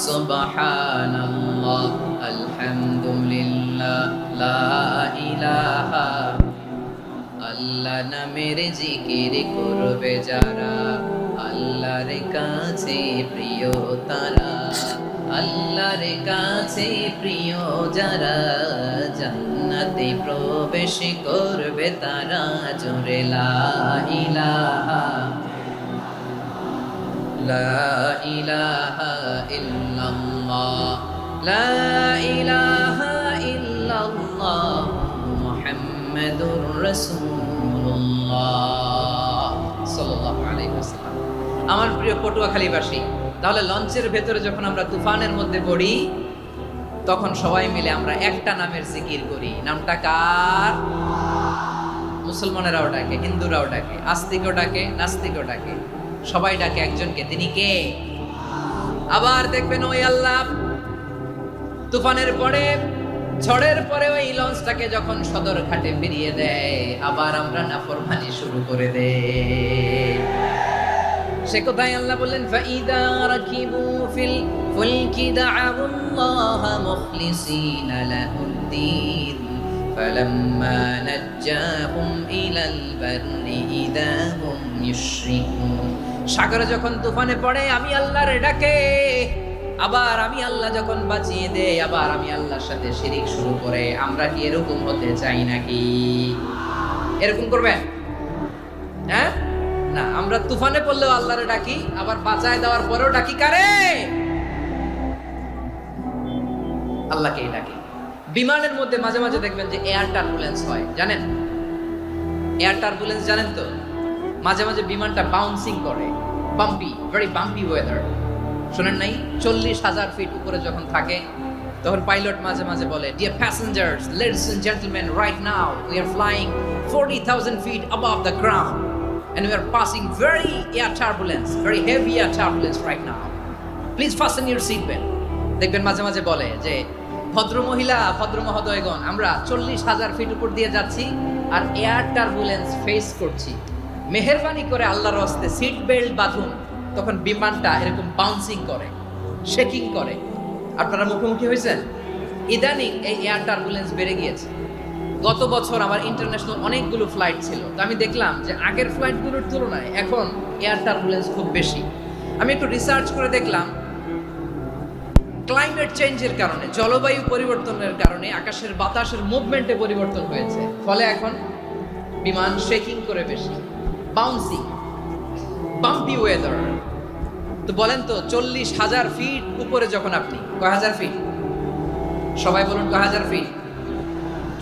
Speaker 1: সুবহানাল্লাহ আলহামদুলিল্লাহ লা ইলাহা। আল্লাহ নামের জিকির করবে যারা, আল্লাহর কাছে প্রিয় তারা, আল্লাহর কাছে প্রিয় যারা, জান্নাতে প্রবেশ করবে তারা, জোরে লা ইলাহা লা ইলাহা ইল্লাল্লাহ লা ইলাহা ইল্লাল্লাহ মুহাম্মাদুর রাসূলুল্লাহ সাল্লাল্লাহু আলাইহি ওয়াসাল্লাম। আমার প্রিয় পটুয়াখালীবাসী, তাহলে লঞ্চের ভেতরে যখন আমরা তুফানের মধ্যে পড়ি, তখন সবাই মিলে আমরা একটা নামের জিকির করি। নামটা কার? মুসলমানেরাও ডাকে, হিন্দুরাও ডাকে, আস্তিকও ডাকে, নাস্তিকও ডাকে, সবাই ডাকে একজনকে, তিনি কে? আবার দেখবেন ওই আল্লাহ তুফানের পরে, ঝড়ের পরে ওই লঞ্চটাকে যখন সদর ঘাটে ফিরিয়ে দেয়, আবার আমরা নাফরমানি শুরু করে দেই। সে কোথায় আল্লাহ বললেন, ফাইদা রাকিবু ফিল ফুলকি দা'আউল্লাহ মুখলিসিনা লাহুদ্দিন ফালাম্মা নাজ্জাহুম ইলাল বাররি ইযা হুম ইউশরিকুন। সাগরে যখন তুফানে পড়ে আমি আল্লাহর ডাকে, আবার আমি আল্লাহ যখন বাঁচিয়ে দেই, আবার আমি আল্লাহর সাথে শিরিক শুরু করে। আমরা কি এরকম হতে চাই নাকি? এরকম করবেন? হ্যাঁ না, আমরা তুফানে পড়লেও আল্লাহরে ডাকি, আবার বাঁচায় দেওয়ার পরেও ডাকি কারে? আল্লাহকেই ডাকি। বিমানের মধ্যে মাঝে মাঝে দেখবেন যে এয়ার টার্বুলেন্স হয়, জানেন? এয়ার টার্বুলেন্স জানেন তো? মাঝে মাঝে বিমানটা বাউন্সিং করে, বাম্পি, ভেরি বাম্পি ওয়েদার। শোনেন নাই? 40,000 ফিট উপরে যখন থাকে, তখন পাইলট মাঝে মাঝে বলে, dear passengers, ladies and gentleman, right now we are flying 40,000 feet above the ground and we are passing very air turbulence, very heavy air turbulence right now. Please fasten your seat belt. দেখবেন মাঝে মাঝে বলে যে, ভদ্র মহিলা, ভদ্র মহোদয়গণ, আমরা 40,000 ফিট উপর দিয়ে যাচ্ছি আর এয়ার টার্বুলেন্স ফেস করছি, মেহেরবানি করে আল্লাহর হস্তে সিট বেল্ট বাঁধুন। তখন বিমানটা এরকম বাউন্সিং করে, শেকিং করে। আপনারা মুখোমুখি হয়েছেন? ইদানিং এই এয়ার টার্বুলেন্স বেড়ে গিয়েছে। গত বছর আমার ইন্টারন্যাশনাল অনেকগুলো ফ্লাইট ছিল, তো আমি দেখলাম যে আগের ফ্লাইটগুলোর তুলনায় এখন এয়ার টার্বুলেন্স খুব বেশি। আমি একটু রিসার্চ করে দেখলাম, ক্লাইমেট চেঞ্জের কারণে, জলবায়ু পরিবর্তনের কারণে আকাশের বাতাসের মুভমেন্টে পরিবর্তন হয়েছে, ফলে এখন বিমান শেকিং করে বেশি, বাউন্সিং, বাম্পি ওয়েদার। তো বলেন তো, 40,000 ফিট উপরে যখন আপনি, কয় হাজার ফিট? সবাই বলুন, কয় হাজার ফিট?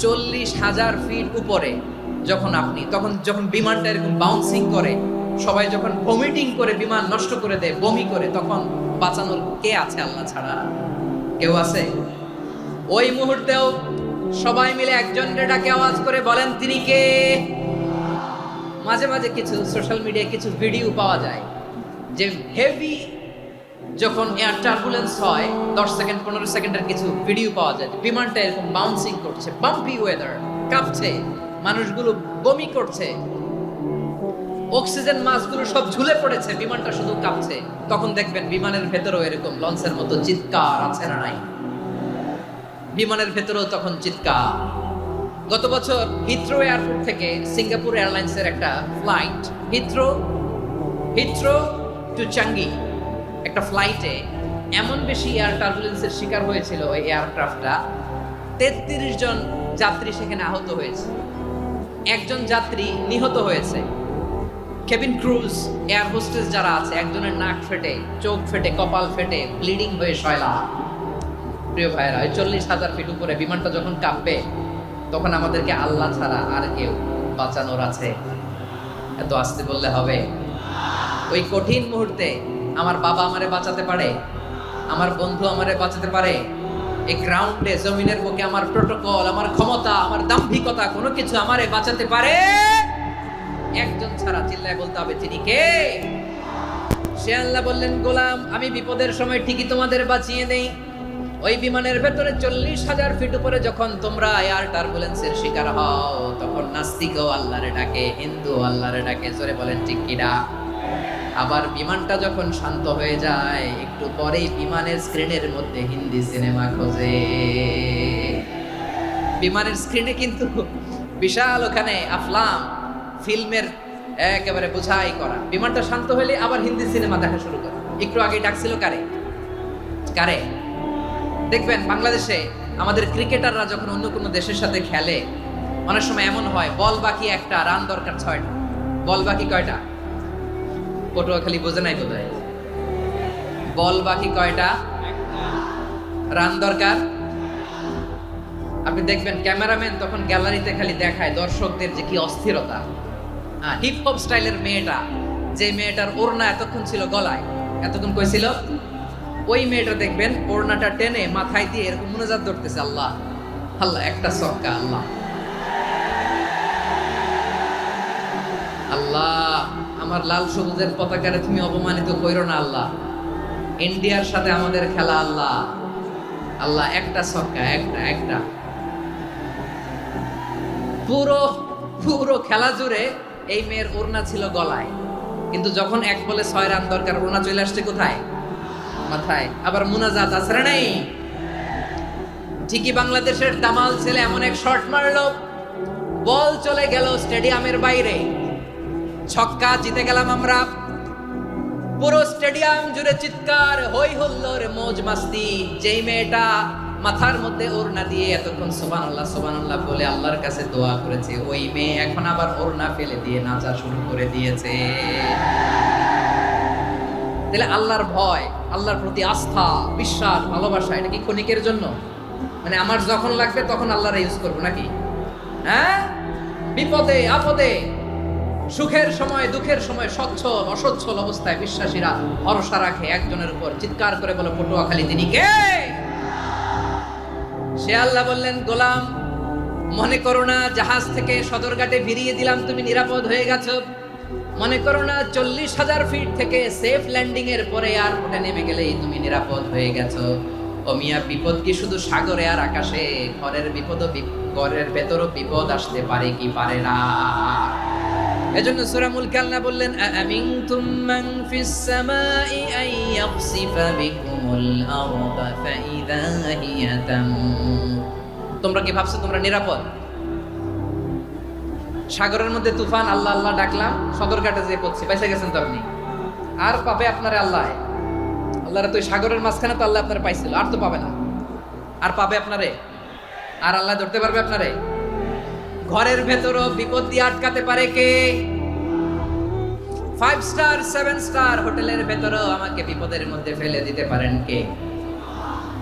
Speaker 1: 40,000 ফিট উপরে যখন আপনি, তখন যখন বিমানটা এরকম বাউন্সিং করে, সবাই যখন ভমিটিং করে বিমান নষ্ট করে দেয়, বমি করে, তখন বাঁচানোর কে আছে আল্লাহ ছাড়া? কেউ আছে? ওই মুহূর্তেও সবাই মিলে একজনের ডাকে আওয়াজ করে বলেন, তিনি কে? মাঝে মাঝে কিছু সোশ্যাল মিডিয়ায় কিছু ভিডিও পাওয়া যায় যে হেভি যখন এয়ার টার্বুলেন্স হয়, 10 সেকেন্ড 15 সেকেন্ডের কিছু ভিডিও পাওয়া যায়, বিমানটা এরকম বাউন্সিং করছে, বাম্পি ওয়েদার, কাঁপছে, মানুষগুলো বমি করছে, অক্সিজেন মাস্কগুলো সব ঝুলে পড়েছে, বিমানটা শুধু কাঁপছে। তখন দেখবেন বিমানের ভেতরেও এরকম লঞ্চের মতো চিৎকার আছে না নাই? বিমানের ভেতরেও তখন চিৎকার, গত বছর হিথ্রো এয়ারপোর্ট থেকে সিঙ্গাপুর এয়ারলাইন্সের একটা ফ্লাইট হিথ্রো টু চাঙ্গি একটা ফ্লাইটে এমন বেশি এয়ার টার্বুলেন্সের শিকার হয়েছিল ওই এয়ারক্রাফটটা 33 জন যাত্রী সেখানে আহত হয়েছে, একজন যাত্রী নিহত হয়েছে। কেবিন ক্রুজ এয়ার হোস্টেস যারা আছে একজনের নাক ফেটে, চোখ ফেটে, কপাল ফেটে ব্লিডিং হয়ে শয়লা। প্রিয় ভাইরা, ওই 40,000 ফিট উপরে বিমানটা যখন কাঁপবে তখন আমাদেরকে আল্লাহ ছাড়া আর কেউ বাঁচানোর আছে? এত আসতে বললে হবে? ওই কঠিন মুহূর্তে আমার বাবা আমারে বাঁচাতে পারে, আমার বন্ধু আমারে বাঁচাতে পারে। এই গ্রাউন্ডে জমিনের বুকে আমার প্রোটোকল, আমার ক্ষমতা, আমার দাম্ভিকতা কোনো কিছু আমারে বাঁচাতে পারে? একজন ছাড়া, চিল্লায় বলতে হবে তিনি কে? সে আল্লাহ বললেন, গোলাম আমি বিপদের সময় ঠিকই তোমাদের বাঁচিয়ে দেই। ওই বিমানের ভেতরে 40,000 ফিট উপরে যখন তোমরা এয়ার টার্বুলেন্সের শিকার হও তখন নাস্তিকও আল্লাহরে ডাকে, হিন্দু আল্লাহরে ডাকে। জোরে বলেন ঠিক কিনা? আবার বিমানটা যখন শান্ত হয়ে যায় একটু পরেই বিমানের স্ক্রিনের মধ্যে হিন্দি সিনেমা খোঁজে। বিমানের স্ক্রিনে কিন্তু বিশাল ওখানে আফলাম ফিল্মের একেবারে বোঝাই করা। বিমানটা শান্ত হলে আবার হিন্দি সিনেমা দেখা শুরু করে। একটু আগে ডাকছিল কারে? দেখবেন বাংলাদেশে আমাদের ক্রিকেটাররা যখন অন্য কোনো দেশের সাথে খেলে অনেক সময় এমন হয় বল বাকি একটা, রান দরকার 6টা। বল বাকি কয়টা? পটুয়াখালী বোঝে নাই বোধহয়। বল বাকি কয়টা, রান দরকার। আপনি দেখবেন ক্যামেরাম্যান তখন গ্যালারিতে খালি দেখায় দর্শকদের যে কি অস্থিরতা। হিপ হপ স্টাইলের মেয়েটা, যে মেয়েটার ওড়না এতক্ষণ ছিল গলায়, এতক্ষণ কই ছিল, ওই মেয়েটা দেখবেন ওড়নাটা টেনে মাথায় দিয়ে এরকম মুনাজাত ধরতেছে, আল্লাহ আল্লাহ একটা সক্কা, আল্লাহ আল্লাহ আমার লাল সবুজের পতাকারে তুমি অপমানিত কইরো না আল্লাহ। ইন্ডিয়ার সাথে আমাদের খেলা, আল্লাহ আল্লাহ একটা সক্কা, একটা পুরো খেলা জুড়ে এই মেয়ের ওড়না ছিল গলায়, কিন্তু যখন 1 বলে 6 রান দরকার ওড়না চলে আসছে কোথায়? মাথায়। আবার মুনাজাত আসরে নাই। ঠিকই বাংলাদেশের দামাল ছেলে এমন এক শট মারলো, বল চলে গেল স্টেডিয়ামের বাইরে, ছক্কা, জিতে গেলাম আমরা। পুরো স্টেডিয়াম জুড়ে চিৎকার, হই হুল্লোড়, মৌজ মাস্তি। যেই মেয়েটা মাথার মধ্যে ওড়না দিয়ে এতক্ষণ সুবহানাল্লাহ সুবহানাল্লাহ বলে আল্লাহর কাছে দোয়া করেছে, ওই মেয়ে এখন আবার ওড়না ফেলে দিয়ে নাচা শুরু করে দিয়েছে। তাহলে আল্লাহর ভয়, আল্লাহর প্রতি আস্থা, বিশ্বাস, ভালোবাসা, এটা কি ক্ষণিকের জন্য? মানে আমার যখন লাগবে তখন আল্লাহর ইউজ করবো নাকি? হ্যাঁ, বিপদে আপদে, সুখের সময় দুঃখের সময় সচ্ছল অসচ্ছল অবস্থায় বিশ্বাসীরা ভরসা রাখে একজনের উপর। চিৎকার করে বলে পটুয়াখালী তিনি কে? সে আল্লাহ বললেন, গোলাম মনে করো না জাহাজ থেকে সদরঘাটে ভিড়িয়ে দিলাম তুমি নিরাপদ হয়ে গেছো। মনে করো না 40,000 ফিট থেকে সেফ ল্যান্ডিং এর পরে এয়ারপোর্টে নেমে গেলেই তুমি নিরাপদ হয়ে গেছো। ও মিয়া, বিপদ কি শুধু সাগরে আর আকাশে? ঘরের ভেতরও বিপদ আসতে পারে কি পারে না? এজন্য সূরা মুলক আল্লাহ বললেন, আমিনতুম মান ফিস সামাই আন ইয়াখসিফা বিকুমুল আরদা ফাইযা হিয়া তামুর। তোমরা কি ভাবছো তোমরা নিরাপদ? সাগরের মধ্যে তুফান, আল্লাহ আল্লাহ ডাকলাম, সদরঘাটে যেয়ে পড়ছি, পয়সা গেছেন তো আপনি। আর পাবে আপনারে আল্লাহ? আল্লাহরে তো সাগরের মাঝখানে তো আল্লাহ আপনারে পাইছিল, আর তো পাবে না। আর পাবে আপনারে? আর আল্লাহ ধরতে পারবে আপনারে? ঘরের ভেতরও বিপদ দিয়ে আটকাতে পারে কে? 5 স্টার 7 স্টার হোটেলের ভেতরও আমাকে বিপদের মধ্যে ফেলে দিতে পারেন কে?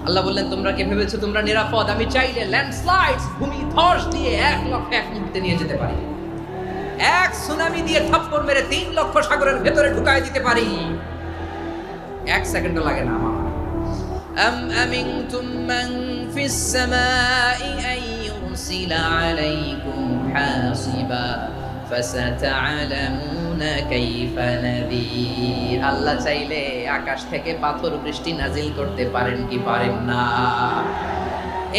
Speaker 1: আল্লাহ বললেন, তোমরা কি ভেবেছো তোমরা নিরাপদ? আমি চাইলে ল্যান্ডস্লাইডস, ভূমি ধস দিয়ে 1 লক্ষ 1 মুহূর্তে নিয়ে যেতে পারি। 1 সুনামি দিয়ে থাপ্পড় মেরে 3 লক্ষ সাগরের ভেতরে ঢুকায় দিতে পারি। 1 সেকেন্ডও লাগে না আমার। আম আমিনতুম মান ফিস সামাই আন ইউরসিলা আলাইকুম হাসিবা ফাসাতা'লামুনা কাইফা নাযীর। আল্লাহ চাইলে আকাশ থেকে পাথর বৃষ্টি নাজিল করতে পারেন কি পারেন না?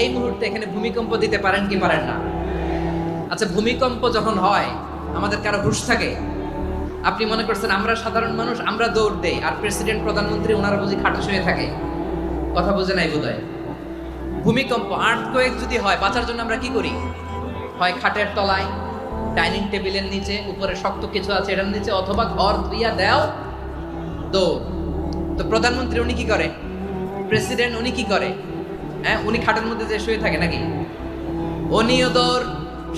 Speaker 1: এই মুহূর্তে এখানে ভূমিকম্প দিতে পারেন কি পারেন না? আচ্ছা, ভূমিকম্প যখন হয় আমাদের কারো হুঁশ থাকে? আপনি মনে করছেন আমরা সাধারণ মানুষ, আমরা দৌড় দেই, আর প্রেসিডেন্ট প্রধানমন্ত্রী ওনারা বুঝি খাটে শুয়ে থাকে? কথা বুঝে নাই বোধহয়। ভূমিকম্প, আর্থকোয়েক যদি হয় বাঁচার জন্য আমরা কি করি? হয় খাটের তলায়, ডাইনিং টেবিলের নিচে, উপরে শক্ত কিছু আছে এটার নিচে, অথবা ঘর ধুইয়া দেও দৌড়। তো প্রধানমন্ত্রী উনি কি করে, প্রেসিডেন্ট উনি কি করে? হ্যাঁ, উনি খাটের মধ্যে যে শুয়ে থাকে নাকি? উনিও দৌড়,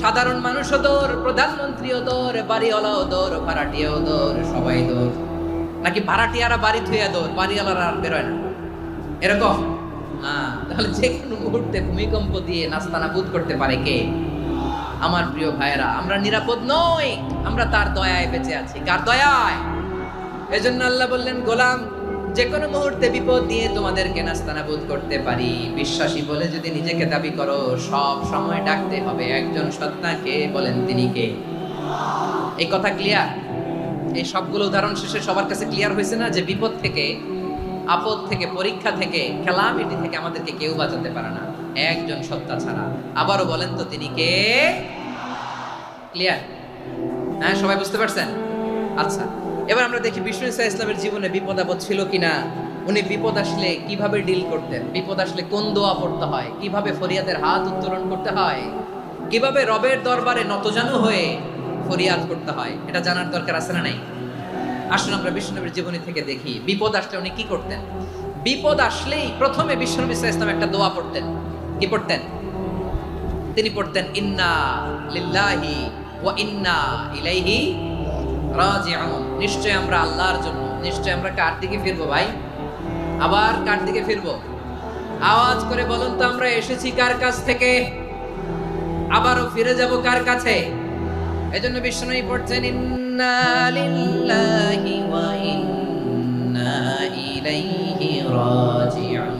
Speaker 1: সাধারণ মানুষও দৌড়, প্রধানমন্ত্রীও দৌড়, বাড়িওয়ালাও দৌড়, ভাড়াটিয়াও দৌড়, সবাই দৌড়। নাকি ভাড়াটিয়ারা বাড়ি ধুইয়া দৌড়, বাড়িওয়ালারা আর বেরোয় না, এরকম? তাহলে যে কোনো মুহূর্তে ভূমিকম্প দিয়ে নাস্তানাবুদ করতে পারে কে? আমার প্রিয় ভাইয়েরা, আমরা নিরাপদ নই, আমরা তার দয়ায় বেঁচে আছি। কার দয়ায়? এজন্য আল্লাহ বললেন, গোলাম, যে কোনো মুহূর্তে বিপদ দিয়ে তোমাদেরকে নাস্তানাবুদ করতে পারি। বিশ্বাসী বলে যদি নিজেকে দাবি করো, সব সময় ডাকতে হবে একজন সত্তাকে। বলেন তিনি কে? এই কথা ক্লিয়ার? এই সবগুলো উদাহরণ শেষে সবার কাছে ক্লিয়ার হয়েছে না যে বিপদ থেকে, আপদ থেকে, পরীক্ষা থেকে, ক্যালামিটি থেকে আমাদেরকে কেউ বাঁচাতে পারে না একজন সত্তা ছাড়া। আবারও বলেন তো তিনি কে? ক্লিয়ার? হ্যাঁ, সবাই বুঝতে পারছেন? আচ্ছা, এবার আমরা দেখি বিষ্ণু ইসা ইসলামের জীবনে বিপদ আপদ ছিল কিনা। উনি বিপদ আসলে কিভাবে ডিল করতেন, বিপদ আসলে কোন দোয়া পড়তে হয়, কিভাবে ফরিয়াদের হাত উত্তোলন করতে হয়, কিভাবে রবের দরবারে নতজানু হয়ে ফরিয়াদ করতে হয়, এটা জানার দরকার আছে না নাই? আসুন আমরা বিষ্ণুনবীর জীবনী থেকে দেখি বিপদ আসলে উনি কি করতেন। বিপদ আসলেই প্রথমে বিষ্ণুনবী সাল্লাল্লাহু আলাইহি ওয়াসাল্লাম একটা দোয়া পড়তেন। কি পড়তেন? তিনি পড়তেন, ইন্না লিল্লাহি ওয়া ইন্না ইলাইহি রাজিউন। নিশ্চয় আমরা আল্লাহর জন্য, নিশ্চয় আমরা কার দিকে ফিরবো ভাই? আবার কার দিকে ফিরবো? আওয়াজ করে বলুন তো, আমরা এসেছি কার কাছ থেকে, আবারও ফিরে যাব কার কাছে? এজন্য বিষ্ণুই পড়ছেন, ইন্না লিল্লাহি ওয়া ইন্না ইলাইহি রাজিউন।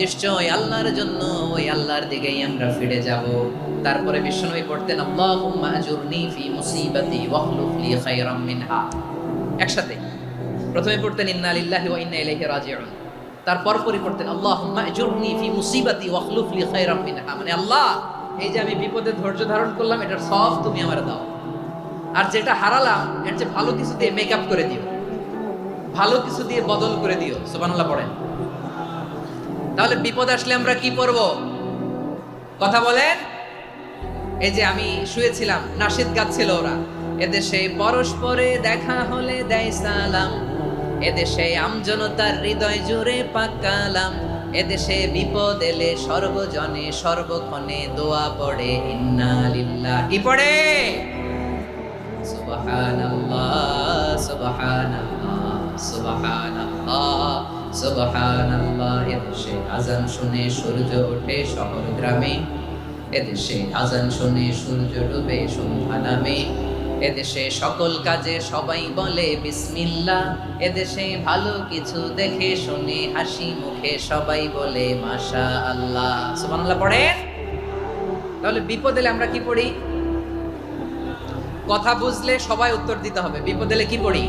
Speaker 1: নিশ্চয় আল্লাহর জন্য, ওই আল্লাহর দিকেই আমরা ফিরে যাব। তারপরে বিষ্ণুই পড়তেন, আল্লাহুম্মা আজুরনি ফি মুসিবাতি ওয়াখলুফ লি খায়রাম মিনহা। একসাথে প্রথমে পড়তেন ইন্না লিল্লাহি ওয়া ইন্না ইলাইহি রাজিউন, তারপর পড়তেন আল্লাহুম্মা আজুরনি ফি মুসিবাতি ওয়াখলুফ লি খায়রাম মিনহা। মানে আল্লাহ, এই যে আমি বিপদে ধৈর্য ধারণ করলাম, এটার সব তুমি আমারে দাও, আর যেটা হারালাম এর চেয়ে ভালো কিছু দিয়ে মেকআপ করে দিও, ভালো কিছু দিয়ে বদল করে দিও। সুবহানাল্লাহ পড়েন। তাহলে বিপদ আসলে আমরা কি পড়ব? কথা বলেন। এই যে আমি শুয়েছিলাম, নাশিদ গাচ্ছিল ওরা, এদেশে পরস্পরে দেখা হলে দেয় সালাম, এদেশে আমজনতার হৃদয় জুড়ে পাকালাম, এদেশে বিপদ এলে সর্বজনে সর্বক্ষণে দোয়া পড়ে ইন্না লিল্লাহি। কি পড়ে? সুবহানাল্লাহ সুবহানাল্লাহ সুবহানাল্লাহ সুবহানাল্লাহ। এদেশে আজান শুনে সূর্য ওঠে শহর গ্রামে, এদেশে আজান শুনে সূর্য ডুবে সন্ধ্যা নামে, এদেশে সকল কাজে সবাই বলে বিসমিল্লাহ, এদেশে ভালো কিছু দেখে শুনে হাসি মুখে সবাই বলে মাশাআল্লাহ। সুবহানাল্লাহ পড়েন। তাহলে বিপদ এলে আমরা কি পড়ি? কথা বুঝলে সবাই উত্তর দিতে হবে। বিপদ এলে কি পড়ি?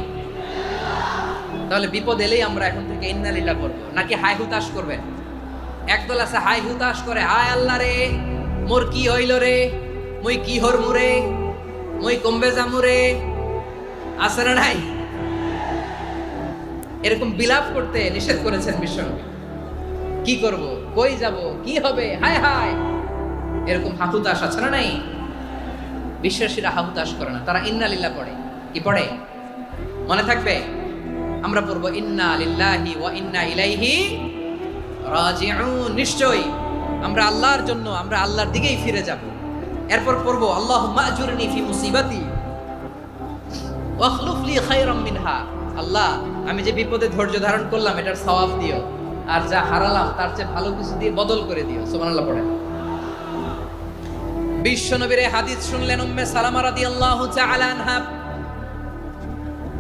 Speaker 1: তাহলে বিপদ এলেই আমরা এখন থেকে ইন্না লিল্লাহ পড়বো, নাকি হাই হুতাশ করবেন? একদল আছে হাই হুতাশ করে, হায় আল্লাহ রে, মোর কি হইল রে, মুই কি হরমু রে, মুই কমবে যামু রে। আছে না নাই? এরকম বিলাপ করতে নিষেধ করেছেন বিশ্বনবী। কি করব, কই যাব, কি হবে, হায় হায়, এরকম হাহুতাশ আছে না নাই? বিশ্বাসীরা হাহুতাশ করে না, তারা ইন্না লিল্লাহ পড়ে। কি পড়ে? মনে থাকবে? আমরা পড়বো ইন্না লিল্লাহি ওয়া ইন্না ইলাইহি রাজিউন। নিশ্চয়ই আমরা আল্লাহর জন্য, আমরা আল্লাহর দিকেই ফিরে যাব। এরপর পড়বো আল্লাহুম্মা আজুরনি ফি মুসিবাতি ওয়াখলুফ লি খায়রাম মিনহা। আল্লাহ, আমি যে বিপদে ধৈর্য ধারণ করলাম এটার সওয়াব দিও, আর যা হারালাম তার চেয়ে ভালো কিছু দিয়ে বদল করে দিও। সুবহানাল্লাহ পড়েন। বিশ্বনবীর হাদিস শুনলেন উম্মে সালামা রাদিয়াল্লাহু তাআলা আনহা।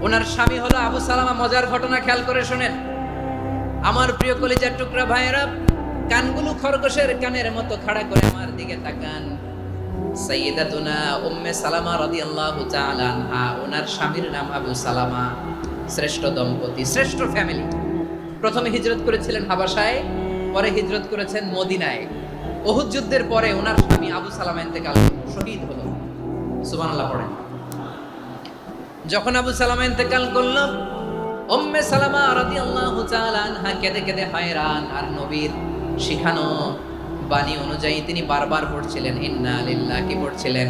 Speaker 1: ওনার স্বামী হলো আবু সালামা। মজার ঘটনা খেয়াল করে শুনেন আমার প্রিয় কলিজার টুকরা ভাইয়েরা। কানগুলো খরগোশের কানের মতো খাড়া করে আমার দিকে তাকান। সাইয়্যিদাতুনা উম্মে সালামা রাদিয়াল্লাহু তাআলা আনহা, ওনার স্বামীর নাম আবু সালামা। শ্রেষ্ঠ দম্পতি, শ্রেষ্ঠ ফ্যামিলি। প্রথমে হিজরত করেছিলেন হাবাসায়, পরে হিজরত করেছেন মদিনায়। উহুদ যুদ্ধের পরে ওনার স্বামী আবু সালামা ইন্তেকাল করলেন, শহীদ হলো। সুবহানাল্লাহ পড়েন। যখন আবু সালামা ইন্তেকাল করল, উম্মে সালামা রাদিয়াল্লাহু তাআলা আনহা কেঁদে কেঁদে হয়রান। আর নবীর শিখানো বাণী অনুযায়ী তিনি বারবার পড়ছিলেন ইন্না লিল্লাহ। কি পড়ছিলেন?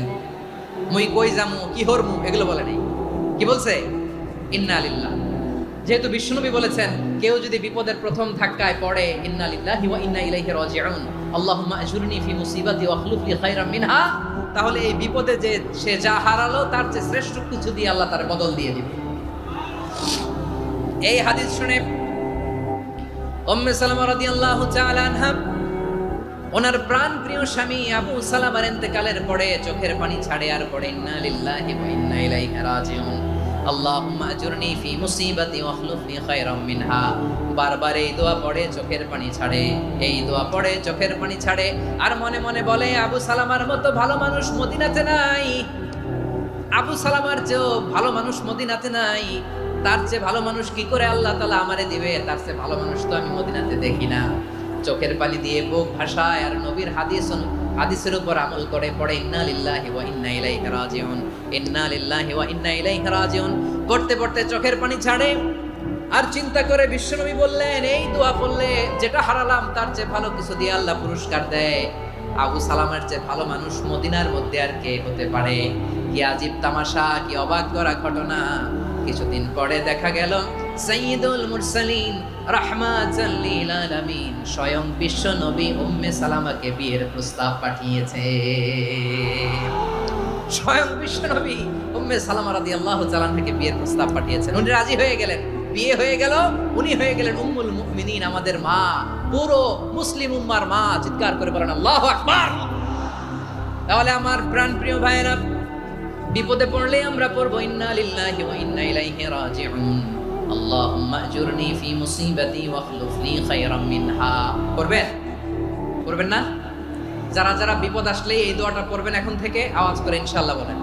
Speaker 1: মুই কই যামু, কি হরমু, এগুলো বলে নাই। কি বলছে? ইন্না লিল্লাহ। যেহেতু বিশ্বনবী বলেছেন কেউ যদি বিপদের প্রথম ধাক্কায় পড়ে ইন্না লিল্লাহি ওয়া ইন্না ইলাইহি রাজিউন, আল্লাহুম্মা আজুরনি ফি মুসিবাতি ওয়া আখলুফ লি খায়রাম মিনহা, তাহলে এই বিপদে যে সে যা হারালো তার চেয়ে শ্রেষ্ঠ কিছু দিয়ে আল্লাহ তার বদল দিয়ে দিবে। এই হাদিস শুনে উম্মে সালামা রাদিয়াল্লাহু তাআলা আনহা ওনার প্রাণ প্রিয় স্বামী আবু সালামার ইন্তেকালের পরে চোখের পানি ছাড়ে আর পড়ে ইন্না লিল্লাহি ওয়া ইন্না ইলাইহি রাজিউন, আল্লাহুম্মা আজুরনি ফি মুসিবাতি ওয়া আখলুফ লি খায়রাম মিনহা। বারবার এই দোয়া পড়ে চোখের পানি ছাড়ে, এই দোয়া পড়ে চোখের পানি ছাড়ে, আর মনে মনে বলে আবু সালামার মতো ভালো মানুষ মদিনাতে নাই, আবু সালামার চেয়েও ভালো মানুষ মদিনাতে নাই, তার চেয়ে ভালো মানুষ কি করে আল্লাহ তাআলা আমারে দিবে, তার চেয়ে ভালো মানুষ তো আমি মদিনাতে দেখি না। চোখের পানি দিয়ে বুক ভাসায় আর নবীর হাদিসের উপর আমল করে পড়ে ইন্না লিল্লাহি ওয়া ইন্না ইলাইহি রাজিউন, ইন্না লিল্লাহি ওয়া ইন্না ইলাইহি রাজিউন। পড়তে পড়তে চোখের পানি ছাড়ে আর চিন্তা করে বিশ্বনবী বললেন এই দোয়া পড়লে যেটা হারালাম তার চেয়ে ভালো কিছু দিয়ে আল্লাহ পুরস্কার দেয়। আবু সালামের চেয়ে ভালো মানুষ মদিনার মধ্যে আর কে হতে পারে? কি আজীব তামাশা, কি অবাক করা ঘটনা। কিছুদিন পরে দেখা গেল সাইয়্যিদুল মুরসালিন রাহমাতাল লিল আলামিন স্বয়ং বিশ্ব নবী উম্মে সালামাকে বিয়ের প্রস্তাব পাঠিয়েছে। স্বয়ং বিশ্ব নবী উম্মে সালামা রাদিয়াল্লাহু তাআলা থেকে বিয়ের প্রস্তাব পাঠিয়েছেন। উনি রাজি হয়ে গেলেন, বিয়ে হয়ে গেল, উনি হয়ে গেলেন উম্মুল মুমিনিন, আমাদের মা, পুরো মুসলিম উম্মার মা। চিৎকার করে বলেন আল্লাহু আকবার। তাহলে আমার প্রাণপ্রিয় ভাইয়েরা, বিপদে পড়লে আমরা পড়বো ইন্না লিল্লাহি ওয়া ইন্না ইলাইহি রাজিউন, আল্লাহুম্মা আজুরনি ফি মুসিবাতি ওয়া আখলুফ লি খায়রাম মিনহা। পড়বেন? পড়বেন না? যারা যারা বিপদ আসলে এই দোয়াটা পড়বেন এখন থেকে আওয়াজ করে ইনশাআল্লাহ বলেন।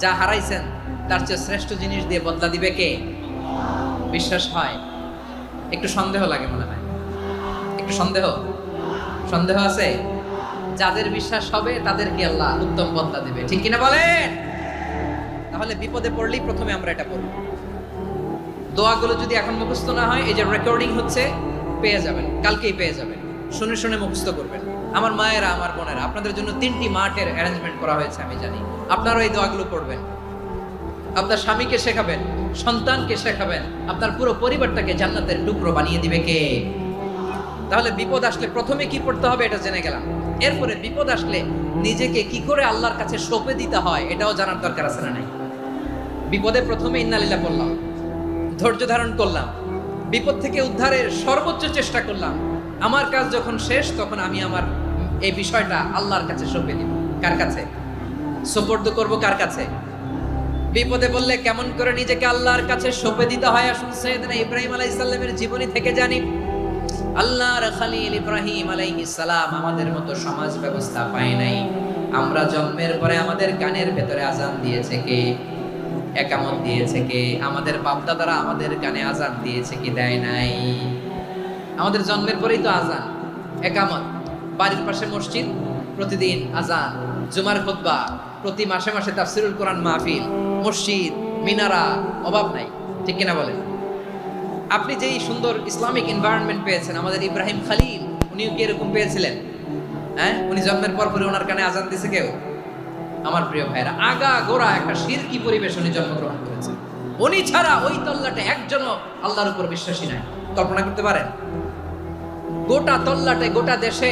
Speaker 1: যা হারাইছেন তার চেয়ে শ্রেষ্ঠ জিনিস দিয়ে বদলা দিবে কে? বিশ্বাস হয়? একটু সন্দেহ লাগে মনে হয়, একটু সন্দেহ আছে? যাদের বিশ্বাস হবে তাদেরকে আল্লাহ উত্তম বদলা দিবে, ঠিক কিনা বলেন? তাহলে বিপদে পড়লেই প্রথমে আমরা এটা পড়ব। দোয়াগুলো যদি এখন মুখস্থ না হয়, এই যে রেকর্ডিং হচ্ছে, পেয়ে যাবেন, কালকেই পেয়ে যাবেন, শুনে শুনে মুখস্থ করবেন। আমার মায়েরা, আমার বোনেরা, আপনাদের জন্য 3টি মাঠের অ্যারেঞ্জমেন্ট করা হয়েছে, আমি জানি। আপনারাও এই দোয়াগুলো পড়বেন, আপনার স্বামীকে শেখাবেন, সন্তানকে শেখাবেন, আপনার পুরো পরিবারটাকে জান্নাতের টুকরো বানিয়ে দিবে কে? তাহলে বিপদ আসলে প্রথমে কি পড়তে হবে এটা জেনে গেলাম। এরপরে বিপদ আসলে নিজেকে কি করে আল্লাহর কাছে সঁপে দিতে হয় এটাও জানার দরকার আছে না নাই? বিপদে প্রথমে ইন্না লিল্লাহ বললাম, ধৈর্য ধারণ করলাম, বিপদ থেকে উদ্ধারের সর্বোচ্চ চেষ্টা করলাম। আমার কাজ যখন শেষ তখন আমি আমার এই বিষয়টা আল্লাহর কাছে সঁপে দিব। কার কাছে সুপর্দ করব? কার কাছে? বিপদে বললে কেমন করে নিজেকে আল্লাহর কাছে সঁপে দিতে হয় আসুন সাইয়েদনা ইব্রাহিম আলাইহিস সালামের জীবনী থেকে জানি। আল্লাহর খলিল ইব্রাহিম আলাইহিস সালাম আমাদের মতো সমাজ ব্যবস্থা পায় নাই। আমরা জন্মের পরে আমাদের কানের ভেতরে আজান দিয়েছে কে? একামত দিয়েছে কে? আমাদের বাপদাদারা আমাদের কানে আজান দিয়েছে কি? দেয় নাই। আমাদের জন্মের পরেই তো আজান, একামত, বাড়ির পাশে মসজিদ, প্রতিদিন আজান, জুমার খুতবা, প্রতি মাসে মাসে তাফসিরুল কোরআন মাহফিল, মসজিদ, মিনারা, অভাব নাই, ঠিক কিনা বলেন? আপনি যেই সুন্দর ইসলামিক এনভায়রনমেন্ট পেয়েছেন, আমাদের ইব্রাহিম খলিল উনিও কি এরকম পেয়েছিলেন? হ্যাঁ, উনি জন্মের পর পরে ওনার কানে আজান দিছে কেউ? আমার প্রিয় ভাইরা, আগা গোড়া একটা শিরকি পরিবেশ উনি জন্মগ্রহণ করেছেন। উনি ছাড়া ওই তল্লাটে একজনও আল্লাহর উপর বিশ্বাসী নাই। কল্পনা করতে পারেন? গোটা তল্লাটে, গোটা দেশে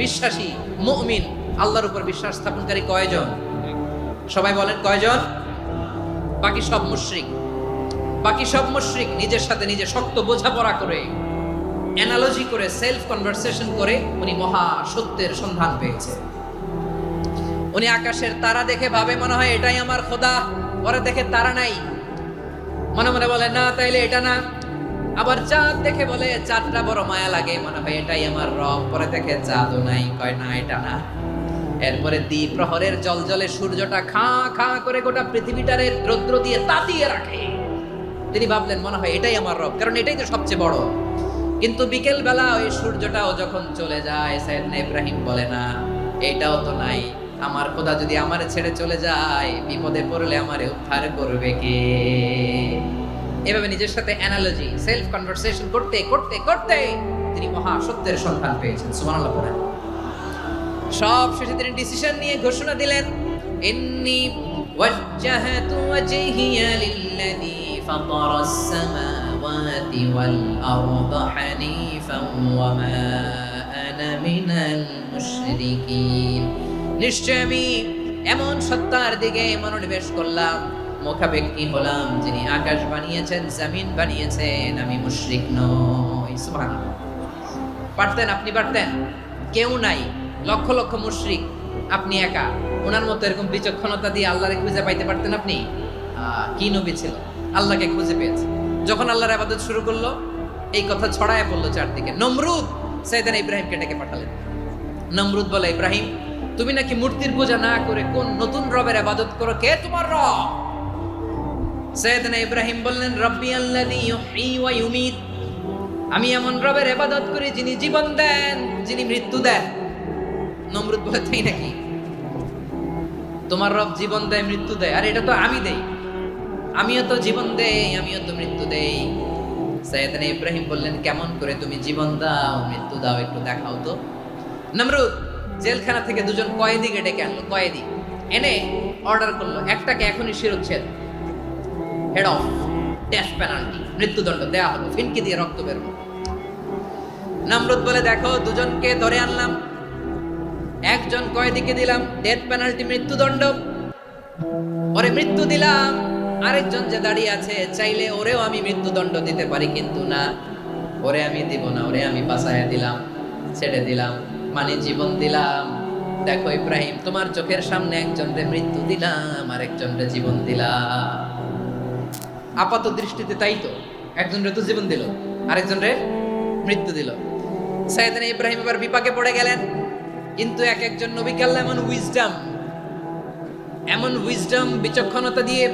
Speaker 1: বিশ্বাসী মুমিন, আল্লাহর উপর বিশ্বাস স্থাপনকারী কয়জন? সবাই বলেন কয়জন? বাকি সব মুশরিক। বাকি সব মুশরিক নিজের সাথে নিজে শক্ত বোঝাপড়া করে, অ্যানালজি করে, সেলফ কনভারসেশন করে উনি মহা সত্যের সন্ধান পেয়েছে। উনি আকাশের তারা দেখে ভাবে মনে হয় এটাই আমার খোদা, পরে দেখে তারা নাই, মনে মনে বলে না তাইলে এটা না। আবার চাঁদ দেখে বলে চাঁদটা বড় মায়া লাগে, মনে হয় এটাই আমার রব, পরে দেখে চাঁদও নাই, কয় না এটা না। এরপরে দ্বীপ প্রহরের জলজলে সূর্যটা খাঁ খাঁ করে গোটা পৃথিবীটারে রৌদ্র দিয়ে তাতিয়ে রাখে। তিনি ভাবলেন মনে হয় এটাই আমার রব, কারণ এটাই তো সবচেয়ে বড়। কিন্তু বিকেল বেলা ওই সূর্যটাও যখন চলে যায়, সাইয়েদনা ইব্রাহিম বলে না এটাও তো নাই, আমার খোদা যদি আমারে ছেড়ে চলে যায়, বিপদে পড়লে আমারে উদ্ধার করবে কে? এভাবে নিজের সাথে অ্যানালজি, সেলফ কনভারসেশন করতে করতে করতে তিনি মহা সত্যের সন্ধান পেয়েছেন। সুবহানাল্লাহ পড়েন। সব শেষে তিনি ডিসিশন নিয়ে ঘোষণা দিলেন, ইন্নী ওয়াজ্জাহাতু ওয়াজহিয়া লিল্লাযী ফাতারাস সামাওয়াতি ওয়াল আরদা হানিফান ওয়া মা আনা মিনাল মুশরিকিন। নিশ্চয় আমি এমন সত্তার দিকে মনোনিবেশ করলাম, মুখাপেক্ষী হলাম, যিনি আকাশ বানিয়েছেন, জমিন বানিয়েছেন, আমি মুশরিক নই। সুবহানাল্লাহ। পারতেন, আপনি পারতেন? কেউ নাই, লক্ষ লক্ষ মুশরিক, আপনি একা। ওনার মতো এরকম বিচক্ষণতা দিয়ে আল্লাহরে খুঁজে পাইতে পারতেন আপনি? কি নবী ছিল, আল্লাহকে খুঁজে পেয়েছে। যখন আল্লাহর ইবাদত শুরু করলো, এই কথা ছড়ায় পড়লো চারদিকে। নমরুদ সাইয়েদনা ইব্রাহিমকে ডেকে পাঠালেন। নমরুদ বলে, ইব্রাহিম, তুমি নাকি মূর্তির পূজা না করে কোন নতুন রবের ইবাদত করো, কে তোমার রব? সাইয়েদনা ইব্রাহিম বললেন, রব্বি আল্লাযী ইউহয়ী ওয়া ইউমীত, আমি এমন রবের ইবাদত করি যিনি জীবন দেন, যিনি মৃত্যু দেন। নমরুদ বলে, তাই নাকি? তোমার রব জীবন দেয়, মৃত্যু দেয়, আর এটা তো আমি দেই। আমিও তো জীবন দেই, আমিও তো মৃত্যু দেই। সাইয়েদনা ইব্রাহিম বললেন, কেমন করে তুমি জীবন দাও, মৃত্যু দাও, একটু দেখাও তো। নমরুদ জেলখানা থেকে দুজন কয়েদিকে ডেকে আনলো। কয়েদি এনে অর্ডার করলো, একটাকে এখনই শিরোচ্ছেদ, হেড অফ, ডেথ পেনাল্টি, মৃত্যুদণ্ড দেয়া হলো, ফিনকি দিয়ে রক্ত বের হলো। নমরুদ বলে, দেখো, দুজনকে ধরে আনলাম, একজন কয়েদিকে দিলাম ডেথ পেনাল্টি, মৃত্যুদণ্ড, ওরে মৃত্যু দিলাম। আরেকজন যে দাঁড়িয়ে আছে, চাইলে ওরেও আমি মৃত্যুদণ্ড দিতে পারি, কিন্তু না, ওরে আমি দিব না, ওরে আমি বাঁচাইয়া দিলাম, ছেড়ে দিলাম, মানে জীবন দিলাম। দেখো ইব্রাহিম, তোমার চোখের সামনে একজনরে মৃত্যু দিলাম, আরেকজনরে জীবন দিলাম। আপাত দৃষ্টিতে তাই তো, একজনরে তো জীবন দিল, আরেকজনরে মৃত্যু দিল। সাইয়েদনা ইব্রাহিম এবার বিপাকে পড়ে গেলেন। কিন্তু এক একজন নবীকে আল্লাহ এমন উইজডম, বিচক্ষণতা দিয়ে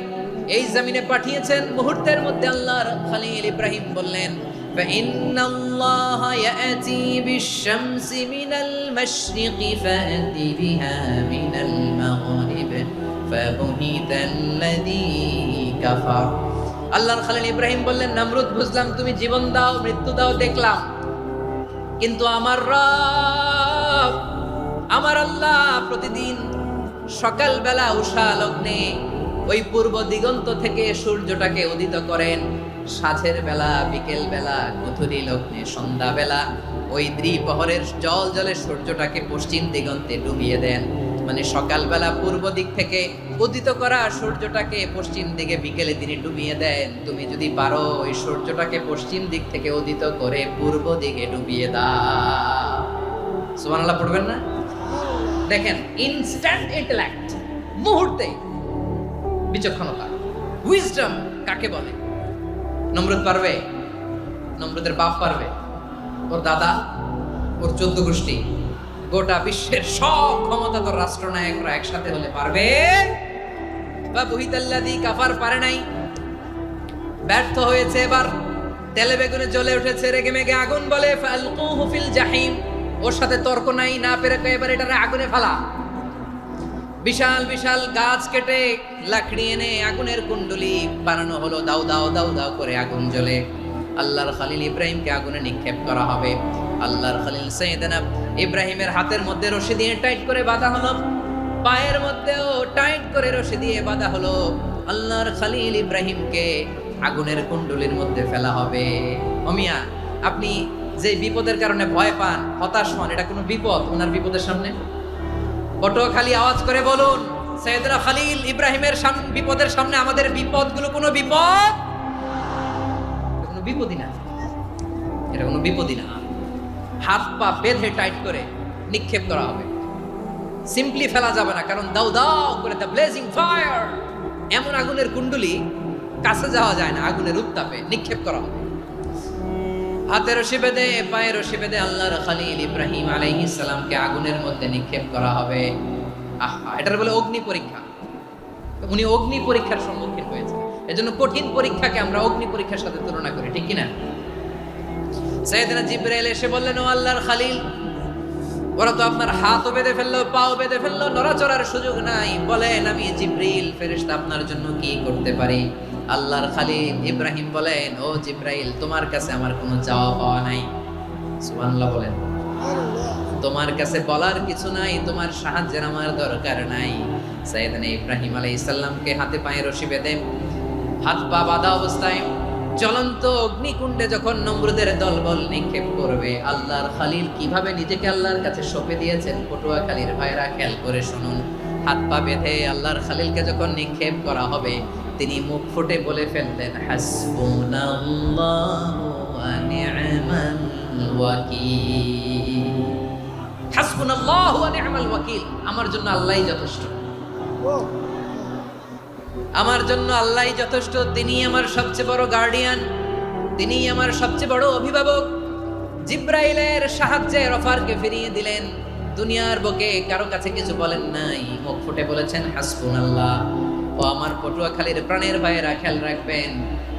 Speaker 1: এই জমিনে পাঠিয়েছেন। মুহূর্তের মধ্যে আল্লাহর খলিল ইব্রাহিম বললেন, ফাইন্নাল্লাহা ইয়াতি বিশ-শামসি মিনাল মাশরিকি ফাতি বিহা মিনাল মাগরিব ফাবুহিতাল্লাযী কাফার। আল্লাহর খলিল ইব্রাহিম বললেন, নমরুদ, বুঝলাম তুমি জীবন দাও, মৃত্যু দাও, দেখলাম, কিন্তু আমার রব, আমার আল্লাহ প্রতিদিন সকালবেলা উষা লগ্নে ওই পূর্ব দিগন্ত থেকে সূর্যটাকে উদিত করেন, সাঁঝের বেলা, বিকেল বেলা, গধূলি লগ্নে, সন্ধ্যা বেলা ওই দ্বিপ্রহরের জল জলে সূর্যটাকে পশ্চিম দিগন্তে ডুবিয়ে দেন। মানে সকালবেলা পূর্ব দিক থেকে উদিত করা সূর্যটাকে পশ্চিম দিকে বিকেলে তিনি ডুবিয়ে দেন। তুমি যদি পারো ওই সূর্যটাকে পশ্চিম দিক থেকে উদিত করে পূর্ব দিকে ডুবিয়ে দাও। সুবহানাল্লাহ পড়বেন না? দেখেন, ইনস্ট্যান্ট ইন্টেলেক্ট, মুহূর্তে বিচক্ষণতা, উইজডম কাকে বলে? নমরুদ পারবে? নমরুদের বাপ পারবে? ওর দাদা, ওর 14 গোষ্ঠী, গোটা বিশ্বের সব ক্ষমতাধর রাষ্ট্রনায়করা একসাথে হলে পারবে? বা বুহিতাল্লাযী কাফার পারে নাই, ব্যর্থ হয়েছে। এবার তেলে বেগুনে জ্বলে উঠেছে, রেগে মেগে আগুন বলে, ফালকুহু ফিল জাহিম। ওর সাথে তর্ক নাই, না পেরে এবার এটারে আগুনে ফেলা। বিশাল বিশাল গাছ কেটে লাকড়ি এনে আগুনের কুণ্ডলি বানানো হলো, দাও দাও দাও দাও করে আগুন জ্বলে। আল্লাহর খলিল ইব্রাহিমকে আগুনে নিক্ষেপ করা হবে। আল্লাহর খলিল সাইয়েদনা ইব্রাহিমের হাতের মধ্যে রশি দিয়ে টাইট করে বাঁধা হলো, পায়ের মধ্যেও টাইট করে রশি দিয়ে বাঁধা হলো। আল্লাহর খলিল ইব্রাহিমকে আগুনের কুণ্ডলির মধ্যে ফেলা হবে। ওমিয়া, আপনি যে বিপদের কারণে ভয় পান, হতাশ হন, এটা কোনো বিপদ ওনার বিপদের সামনে? পটুয়াখালী আওয়াজ করে বলুন, সাইয়েদনা খলিল ইব্রাহিমের বিপদের সামনে আমাদের বিপদগুলো কোনো বিপদ? কোনো বিপদই না, এটা কোনো বিপদই না। হাত পা বেঁধে টাইট করে নিক্ষেপ করা হবে, সিম্পলি ফেলা যাবে না, কারণ দাও দাও করে দ্য ব্লেজিং ফায়ার, এমন আগুনের কুণ্ডলি, কাছে যাওয়া যায় না, আগুনের উত্তাপে নিক্ষেপ করা হবে। হাতে রশি বেঁধে, পায়ে রশি বেঁধে আল্লাহর খলিল ইব্রাহিম আলাইহিস সালামকে আগুনের মধ্যে নিক্ষেপ করা হবে। আহা, এটার বলে অগ্নি পরীক্ষা। উনি অগ্নি পরীক্ষার সম্মুখীন হয়েছে। এজন্য কঠিন পরীক্ষাকে আমরা অগ্নি পরীক্ষার সাথে তুলনা করি, ঠিক কি না? সাইয়েদনা জিবরাইল এসে বললেন, ও আল্লাহর খলিল, ওরা তো আপনার হাতও বেঁধে ফেললো, পাও বেঁধে ফেললো, নড়াচড়ার সুযোগ নাই, বলেন আমি জিবরিল ফেরেশতা আপনার জন্য কি করতে পারি? আল্লাহর খলিল ইব্রাহিম বলেন, ও জিবরাইল, তোমার কাছে আমার কোনো চাওয়া পাওয়া নাই, সুবহানাল্লাহ বলেন। তোমার কাছে বলার কিছু নাই, তোমার সাহায্যের আমার দরকার নাই। সাইয়েদনা ইব্রাহিম আলাইহিস সালামকে হাতে পায়ে রশি বেঁধে হাত পা বাঁধা অবস্থায় জ্বলন্ত অগ্নিকুণ্ডে যখন নমরুদের দলবল নিক্ষেপ করবে, আল্লাহর খালিল কিভাবে নিজেকে আল্লাহর কাছে সঁপে দিয়েছেন পটুয়াখালীর ভাইরা খেয়াল করে শুনুন। হাত পা বেঁধে আল্লাহর খালিলকে যখন নিক্ষেপ করা হবে, তিনি মুখ ফুটে বলে ফেলতেন, হাসবুনাল্লাহু ওয়া নি'মাল ওয়াকিল। হাসবুনাল্লাহু ওয়া নি'মাল ওয়াকিল, আমার জন্য আল্লাহই যথেষ্ট, আমার জন্য আল্লাহই যথেষ্ট। তিনি আমার সবচেয়ে বড় গার্ডিয়ান, তিনি আমার সবচেয়ে বড় অভিভাবক। জিব্রাইলের সাহায্যে রফারকে ফিরিয়ে দিলেন। দুনিয়ার বুকে কারো কাছে কিছু বলেন নাই, মুখ ফুটে বলেছেন হাসবুনাল্লাহ। ও আমার পটুয়াখালীর প্রাণের ভাইয়েরা খেয়াল রাখবেন,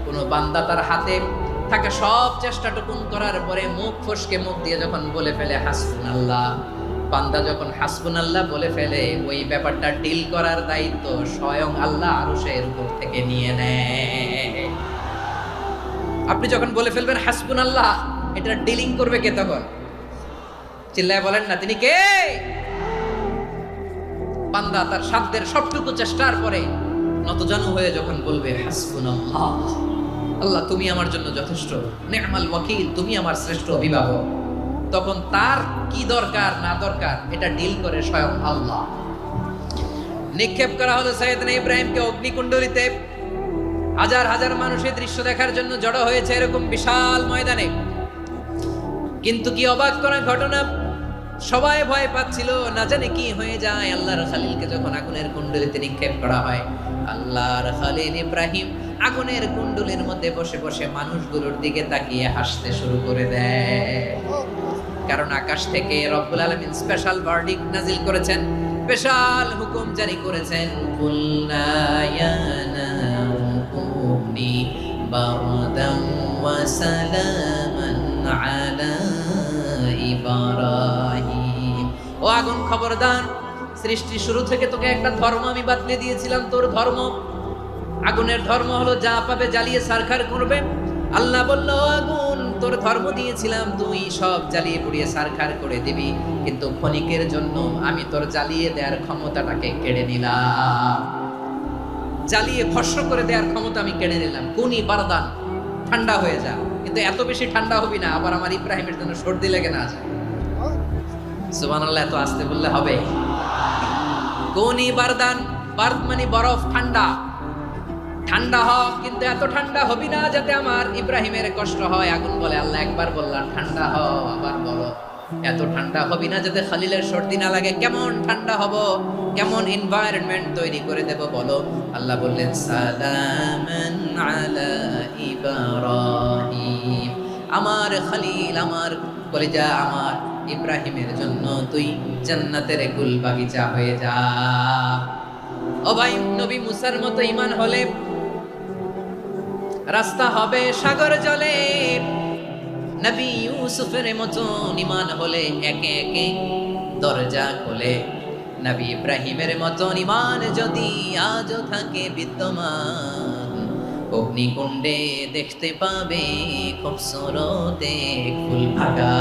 Speaker 1: কোন বান্দা তার হাতে থাকা সব চেষ্টাটুকুন করার পরে মুখ ফসকে মুখ দিয়ে যখন বলে ফেলে হাসবুনাল্লাহ, বান্দা যখন হাসবুনাল্লাহ বলে ফেলে, ওই ব্যাপারটা ডিল করার দায়িত্ব স্বয়ং আল্লাহ আরশের উপর থেকে নিয়ে নেয়। আপনি যখন বলে ফেলবেন হাসবুনাল্লাহ, এটা ডিলিং করবে কে তখন? চিল্লায় বলেন না, তিনি কে? বান্দা তার সাধ্যের সবটুকু চেষ্টার পরে নতজানু হয়ে যখন বলবে হাসবুনাল্লাহ, আল্লাহ তুমি আমার জন্য যথেষ্ট, নি'মাল ওয়াকিল, তুমি আমার শ্রেষ্ঠ অভিভাবক, তখন তার কি দরকার না দরকার এটা ডিল করে স্বয়ং আল্লাহ। নিক্ষেপ করা হলো সাইয়েদনা ইব্রাহিমকে অগ্নিকুণ্ডলিতে। হাজার হাজার মানুষের দৃশ্য দেখার জন্য জড়ো হয়েছে এরকম বিশাল ময়দানে। কিন্তু কি অবাক করা ঘটনা, সবাই ভয় পাচ্ছিল, না জানে কি হয়ে যায়। আল্লাহর খালিলকে যখন আগুনের কুণ্ডলিতে নিক্ষেপ করা হয়, আল্লাহর খালিল ইব্রাহিম আগুনের কুণ্ডলীর মধ্যে বসে বসে মানুষগুলোর দিকে তাকিয়ে হাসতে শুরু করে দেয়। কারণ আকাশ থেকে রব্বুল আলামিন স্পেশাল ভার্ডিক্ট নাজিল করেছেন, স্পেশাল হুকুম জারি করেছেন, কুলনা ইয়া নারু কুনি বারদান ওয়া সালামান আলা ইব্রাহিম। ও আগুন খবরদার, সৃষ্টি শুরু থেকে তোকে একটা ধর্ম আমি বাতলে দিয়েছিলাম, তোর ধর্ম আগুনের ধর্ম হলো যা পাবে জ্বালিয়ে সারখার করবে। আল্লাহ বলল, আগুন তোর ধর্ম দিয়েছিলাম, তুই সব জ্বালিয়ে পুড়িয়ে সারখার করে দিবি, কিন্তু ক্ষণিকের জন্য আমি তোর জ্বালিয়ে দেওয়ার ক্ষমতাটাকে কেড়ে নিলাম, জ্বালিয়ে ভস্ম করে দেওয়ার ক্ষমতা আমি কেড়ে নিলাম। কুনি বারদান, ঠান্ডা হয়ে যা, কিন্তু এত বেশি ঠান্ডা হবি না আবার আমার ইব্রাহিমের জন্য সর্দি লেগে না যায়। সুবহানাল্লাহ, এত আস্তে বললে হবে? কুনি বারদান, বারদ মানে বরফ, ঠান্ডা, ঠান্ডা হ, কিন্তু এত ঠান্ডা হবি না যাতে আমার ইব্রাহিমের কষ্ট হয়। আগুন বলে, আল্লাহ একবার বললাম ঠান্ডা হ, আবার বলো এত ঠান্ডা হবি না যাতে খালিলের সর্দি না লাগে। কেমন ঠান্ডা হব, কেমন এনভায়রনমেন্ট তৈরি করে দেব বলো? আল্লাহ বললেন, সালামান আলা ইব্রাহিম, আমার খালিল, আমার কলিজা, আমার ইব্রাহিমের জন্য তুই জান্নাতের গুল বাগিচা হয়ে যা। ও ভাই, নবী মুসার মতো ঈমান হলে রাস্তা হবে সাগর জলে, নবী ইউসুফের মতো ঈমান হলে একে একে দরজা খোলে, নবী ইব্রাহিমের মতো ঈমান যদি আজও থাকে বিদ্যমান, অগ্নিকুণ্ডে দেখতে পাবে খুবসুরত এক ফুল ভাগা।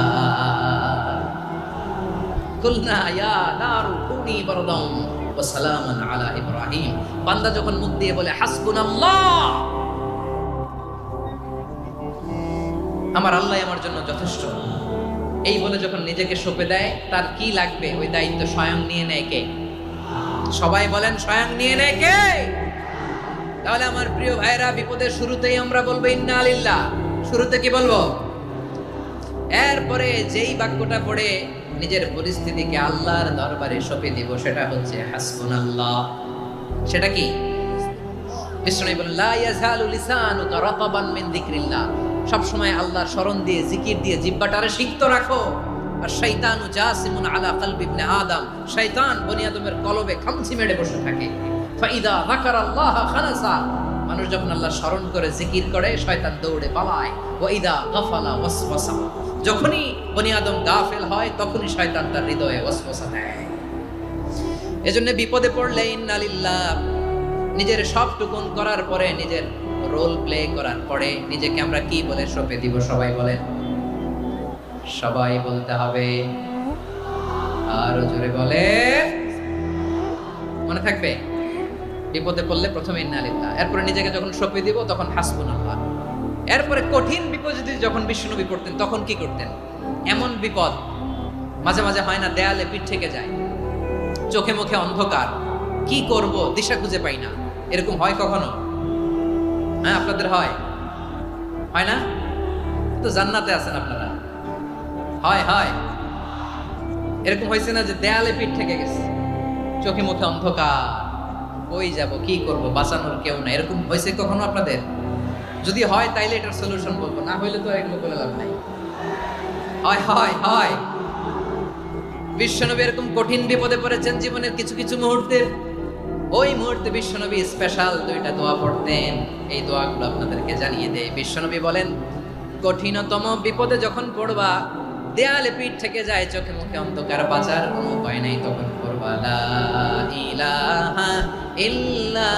Speaker 1: কুলনা ইয়া নারু কুনি বারদান ওয়া সালামান আলা ইব্রাহিম। বান্দা যখন মুখ দিয়ে বলে হাসবুনাল্লাহ, আমার আল্লাহ আমার জন্য যথেষ্ট, এই বলে যখন নিজেকে সঁপে দেয়, তার কি লাগবে ওই দায়িত্ব স্বয়ং নিয়ে নেয় কে? সবাই বলেন, স্বয়ং নিয়ে নেয় কে? তাহলে আমার প্রিয় ভাইরা, বিপদের শুরুতেই আমরা বলবো ইন্না লিল্লাহ। শুরুতে কি বলবো? এরপরে যেই বাক্যটা পড়ে নিজের পরিস্থিতিকে আল্লাহর দরবারে সঁপে দিব, সেটা হচ্ছে হাসবুনাল্লাহ। সেটা কি? বিষ্ণু বলেন, লা ইয়াজালু লিসানুকা রাতাবান মিন যিকরিল্লাহ, সব সময় আল্লাহর স্মরণ দিয়ে, জিকির দিয়ে জিহ্বাটারে সিক্ত রাখো। আর শয়তানু জাসিমুন আলা কলবি ইবনে আদম, শয়তান বনি আদমের কলবে খামচি মেরে বসে থাকে। ফাইদা যাকারাল্লাহ খানাসা, মানুষ যখন আল্লাহর স্মরণ করে জিকির করে, শয়তান দৌড়ে পালায়। ওয়া ইদা গাফালা ওয়াসওয়াসা, যখনই বনি আদম গাফেল হয়, তখনই শয়তান তার হৃদয়ে ওয়াসওয়াসা দেয়। এজন্য বিপদে পড়লে ইন্না লিল্লাহ, নিজের সবটুকুন করার পরে, নিজের রোল প্লে করার পরে নিজেকে আমরা কি বলে সঁপে দিব? সবাই বলেন, সবাই বলতে হবে, আরো জোরে বলে, মনে থাকবে। বিপদে পড়লে প্রথমে ইন্না লিল্লাহ, এরপরে নিজেকে যখন সঁপে দিব তখন হাসবুনাল্লাহ। এরপরে কঠিন বিপদ যদি যখন বিশ্বনবী পড়তেন তখন কি করতেন? এমন বিপদ মাঝে মাঝে হয় না, দেয়ালে পিঠ থেকে যায়, চোখে মুখে অন্ধকার, কি করব দিশা খুঁজে পাই না, এরকম হয় কখনো? হ্যাঁ, আপনাদের হয় না? তো জান্নাতে আছেন আপনারা। হয় হয়, এরকম হয়েছে না যে দেয়ালে পিঠ থেকে গেছে, চোখে মুখে অন্ধকার, কই যাব, কি করব, বাঁচানোর কেউ না, এরকম হয়েছে কখনো আপনাদের? যদি হয় তাইলে এটার সলিউশন বলবো, না হইলে তো এগুলো বলে লাভ নাই। হয় হয় হয়, বিশ্বনবী এরকম কঠিন বিপদে পড়েছেন জীবনের কিছু কিছু মুহূর্তে। ওই মুহূর্তে বিশ্বনবী স্পেশাল 2টা দোয়া পড়তেন। এই দোয়াগুলো আপনাদেরকে জানিয়ে দেয়। বিশ্বনবী বলেন, কঠিনতম বিপদে যখন পড়বা, দেয়ালে পিঠ থেকে যায়, চোখে মুখে অন্ধকার, বাঁচার কোনো উপায় নাই, তখন পড়বা লা ইলাহা ইল্লা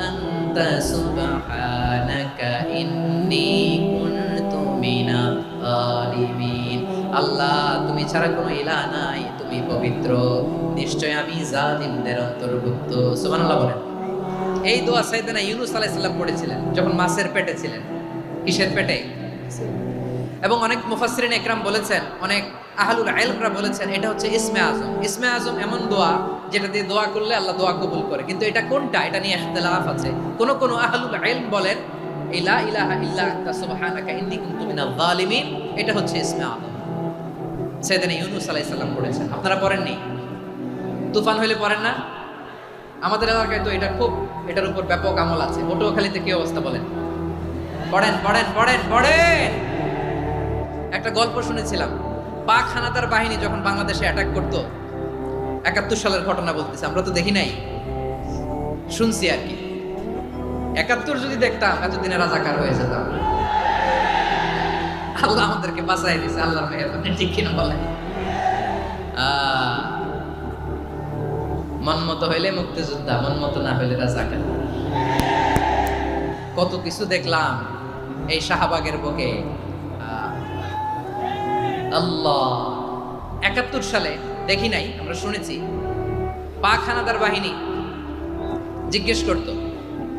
Speaker 1: আনতা সুবহানাকা ইন্নী কুনতু মিনাজ জালিমিন। আল্লাহ, তুমি ছাড়া কোনো ইলাহ নাই, তুমি পবিত্র, নিশ্চয় আমি জালিমদের অন্তর্ভুক্ত। সুবহানাল্লাহ বলেন। এই দোয়া সাইয়েদনা ইউনূস আলাইহিস সালাম পড়েছিলেন যখন মাছের পেটে ছিলেন। কিসের পেটে? এবং অনেক মুফাসসিরিন ইকরাম বলেছেন, অনেক আহলুল ইলমরা বলেছেন, এটা হচ্ছে ইসমে আজম। ইসমে আজম এমন দোয়া যেটা দিয়ে দোয়া করলে আল্লাহ দোয়া কবুল করে, কিন্তু এটা কোনটা, এটা নিয়ে ইখতিলাফ আছে। কোন আহলুল ইলম বলেন লা ইলাহা ইল্লা আনতা সুবহানাকা ইন্নী কুনতু মিনাজ জালিমিন, এটা হচ্ছে ইসমে আজম। সাইয়েদনা ইউনূস আলাইহিস সালাম পড়েছেন। আপনারা পড়েননি? তুফান হইলে পড়েন না? আমাদের এলাকায় তো এটার উপর ব্যাপক আমল আছে। পটুয়াখালীতে কি অবস্থা বলেন? পড়েন পড়েন পড়েন পড়েন। একটা গল্প শুনেছিলাম, পাক হানাদার বাহিনী যখন বাংলাদেশে অ্যাটাক করত, 71 সালের ঘটনা বলতেছে, আমরা তো দেখি নাই, শুনছি আর কি। 71 যদি দেখতাম এতদিনে রাজাকার হয়ে যেতাম। আল্লাহ আমাদেরকে বাঁচাই দিয়েছে, আল্লাহর মেহেরবানি, ঠিক কিনা বলে? মন মতো হইলে মুক্তিযোদ্ধা, মন মতো না হইলে রাজাকার। কত কিছু দেখলাম এই শাহবাগের বুকে। আল্লাহ, 71 সালে দেখি নাই, আমরা শুনেছি, পাক হানাদার বাহিনী জিজ্ঞেস করত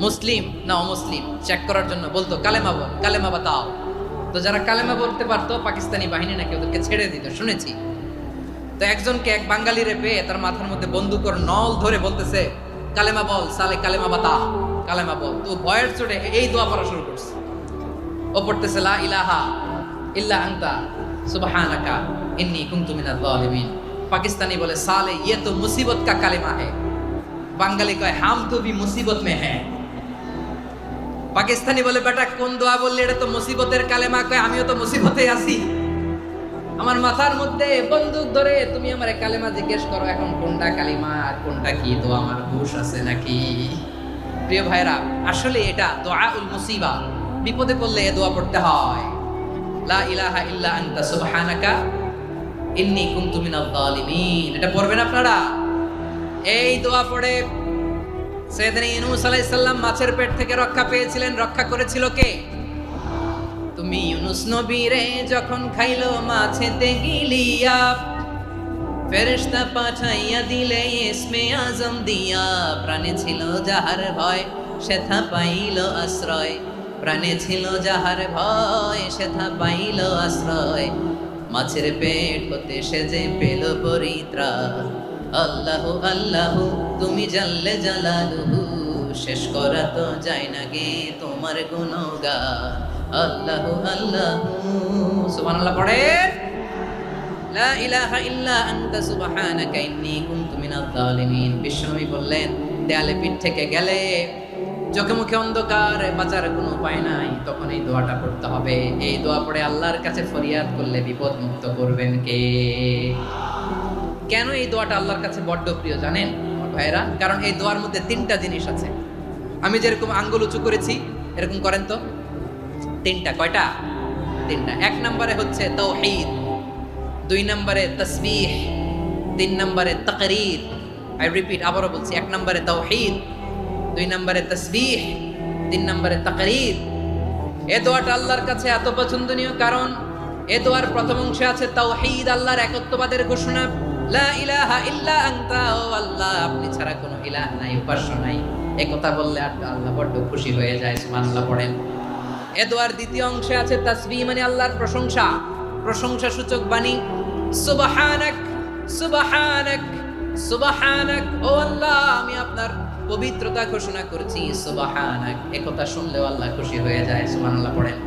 Speaker 1: মুসলিম না অমুসলিম চেক করার জন্য, বলতো কালেমা বল, কালেমা বাতাও। তো যারা কালেমা বলতে পারতো পাকিস্তানি বাহিনী নাকি ওদেরকে ছেড়ে দিত, শুনেছি। তো একজনকে, এক বাঙালিরে পেয়ে তার মাথার মধ্যে বন্দুকের নল ধরে বলতেছে, কালেমা বল সালে, কালেমা বাতা, কালেমা বল। তো ভয়ের চোটে এই দোয়া পড়া শুরু করছে। ও পড়তেছে লা ইলাহা ইল্লা আনতা সুবহানাকা ইন্নী কুনতু মিনাজ জালিমিন। পাকিস্তানি বলে সালে ये तो मुसीबत का কালেমা है। বাঙালি কয় হাম তো ভি মুসিবত মে হ্যাঁ। পাকিস্তানি বলে বেটা কোন দোয়া বললে, এটা তো মুসিবতের কালেমা। কয় আমিও তো মুসিবতে আছি, আমার মাথার মধ্যে বন্দুক ধরে তুমি আমারে কালেমা জিজ্ঞেস করো, এখন কোনটা কালিমা আর কোনটা কি দোয়া, আমার হুঁশ আছে নাকি? প্রিয় ভাইরা, আসলে এটা দুআউল মুসিবা, বিপদে পড়লে এই দোয়া পড়তে হয়, লা ইলাহা ইল্লা আনতা সুবহানাকা ইন্নী কুনতু মিনাজ জালিমিন। এটা পড়বেন আপনারা। এই দোয়া পড়ে সাইয়েদনা ইউনূস আলাইহিস সালাম মাছের পেট থেকে রক্ষা পেয়েছিলেন। রক্ষা করেছিল কে? তুমি ইউনূস নবী রে যখন খাইলো মাছেতে গিলিয়া, ফেরেশতা পাঠাইয়া দিলে ইসমে আজম দিয়া। প্রাণে ছিল যাহার ভয় সেথা পাইল আশ্রয়, প্রাণে ছিল যাহার ভয় সেথা পাইল আশ্রয়। মাছের পেট হতে সে যে পেল পরিত্রাণ। আল্লাহু আল্লাহু তুমি জাল্লে জালালুহু, শেষ করা তো যায় না গে তোমার গুণগান। আল্লাহু আল্লাহু, সুবহানাল্লাহ পড়েন। লা ইলাহা ইল্লা আনতা সুবহানাকা ইন্নী কুনতু মিনাজ জালিমিন। বিশ্বনবী বললেন, দেয়ালে পিঠ থেকে গেলে, চোখে মুখে অন্ধকার, বাঁচার কোনো উপায় নাই, তখন এই দোয়াটা পড়তে হবে। এই দোয়া পড়ে আল্লাহর কাছে ফরিয়াদ করলে বিপদ মুক্ত করবেন কে? কেন এই দোয়াটা আল্লাহর কাছে বড্ড প্রিয় জানেন আমার ভাইয়েরা? কারণ এই দোয়ার মধ্যে 3টা জিনিস আছে। আমি যেরকম আঙ্গুল উঁচু করেছি, এরকম করেন তো। 3টা, কয়টা? 3টা। 1 নম্বরে হচ্ছে তাওহীদ, 2 নম্বরে তাসবিহ, 3 নম্বরে তাকরীর। আই রিপিট, আবারও বলছি, 1 নম্বরে তাওহীদ, 2 নম্বরে তাসবিহ, 3 নম্বরে তাকরীর। এই দোয়াটা আল্লাহর কাছে এত পছন্দনীয় কারণ এ দোয়ার প্রথম অংশে আছে তাওহীদ, আল্লাহর একত্ববাদের ঘোষণা। লা ইলাহা ইল্লা আনতা, ও আল্লাহ আপনি ছাড়া কোনো ইলাহ নাই, উপাস্য নাই। এই কথা বললে আল্লাহ বড্ড খুশি হয়ে যায়। সুবহানাল্লাহ পড়েন। এ দোয়ার দ্বিতীয় অংশে আছে তাসবিহ, মানে আল্লাহর প্রশংসা, প্রশংসা সূচক বাণী। সুবহানাক সুবহানাক সুবহানাক, ও আল্লাহ আমি আপনার পবিত্রতা ঘোষণা করছি। সুবহানাক, এই কথা শুনলেও আল্লাহ খুশি হয়ে যায়। সুবহানাল্লাহ পড়েন।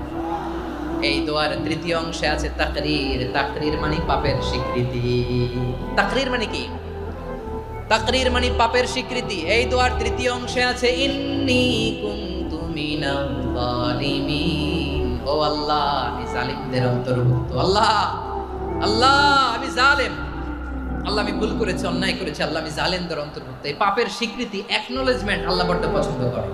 Speaker 1: এই দোয়ার তৃতীয় অংশে আছে তাকরীর, তাকরীর মানে পাপের স্বীকৃতি। তাকরীর মানে কি? তাকরীর মানে পাপের স্বীকৃতি। এই দোয়ার তৃতীয় অংশে আছে ইন্নী কুনতু মিনাল যালিমিন, ও আল্লাহ আমি জালিমদের অন্তর্ভুক্ত। আল্লাহ আল্লাহ আমি জালেম, আল্লাহ আমি ভুল করেছি, অন্যায় করেছি, আল্লাহ আমি জালেমদের অন্তর্ভুক্ত। এই পাপের স্বীকৃতি, অ্যাকনোলেজমেন্ট আল্লাহ বড্ড পছন্দ করে।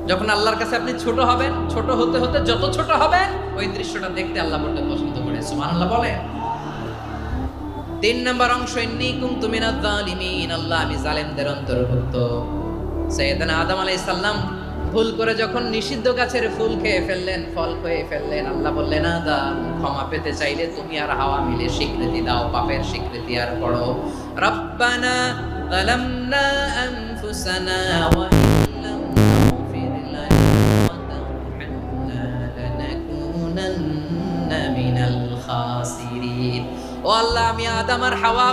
Speaker 1: যখন আল্লাহর কাছে আপনি ছোট হবেন, ছোট হতে হতে যত ছোট হবেন, ওই দৃশ্যটা দেখতে আল্লাহ বড্ড পছন্দ করে। সুবহানাল্লাহ বলে। 3 নম্বর অংশ ইন্নী কুনতু মিনাজ জালিমিন, আল্লাহ আমি জালেমদের অন্তর্ভুক্ত। সাইয়েদনা আদম আলাইহিস সালাম ভুল করে যখন নিষিদ্ধ গাছের ফুল খেয়ে ফেললেন, ফল খেয়ে ফেললেন, আল্লাহ বললেন আদম ক্ষমা পেতে চাইলে তুমি আর হাওয়া মিলে স্বীকৃতি দাও, পাপের স্বীকৃতি আর পড়ো। রব্বানা যালামনা আনফুসানা ওয়া ইল্লাম তাগফির লানা ওয়া তারহামনা লানাকুনান্না মিনাল খাসিরিন। ও আল্লাহ আমি আদম আর হাওয়া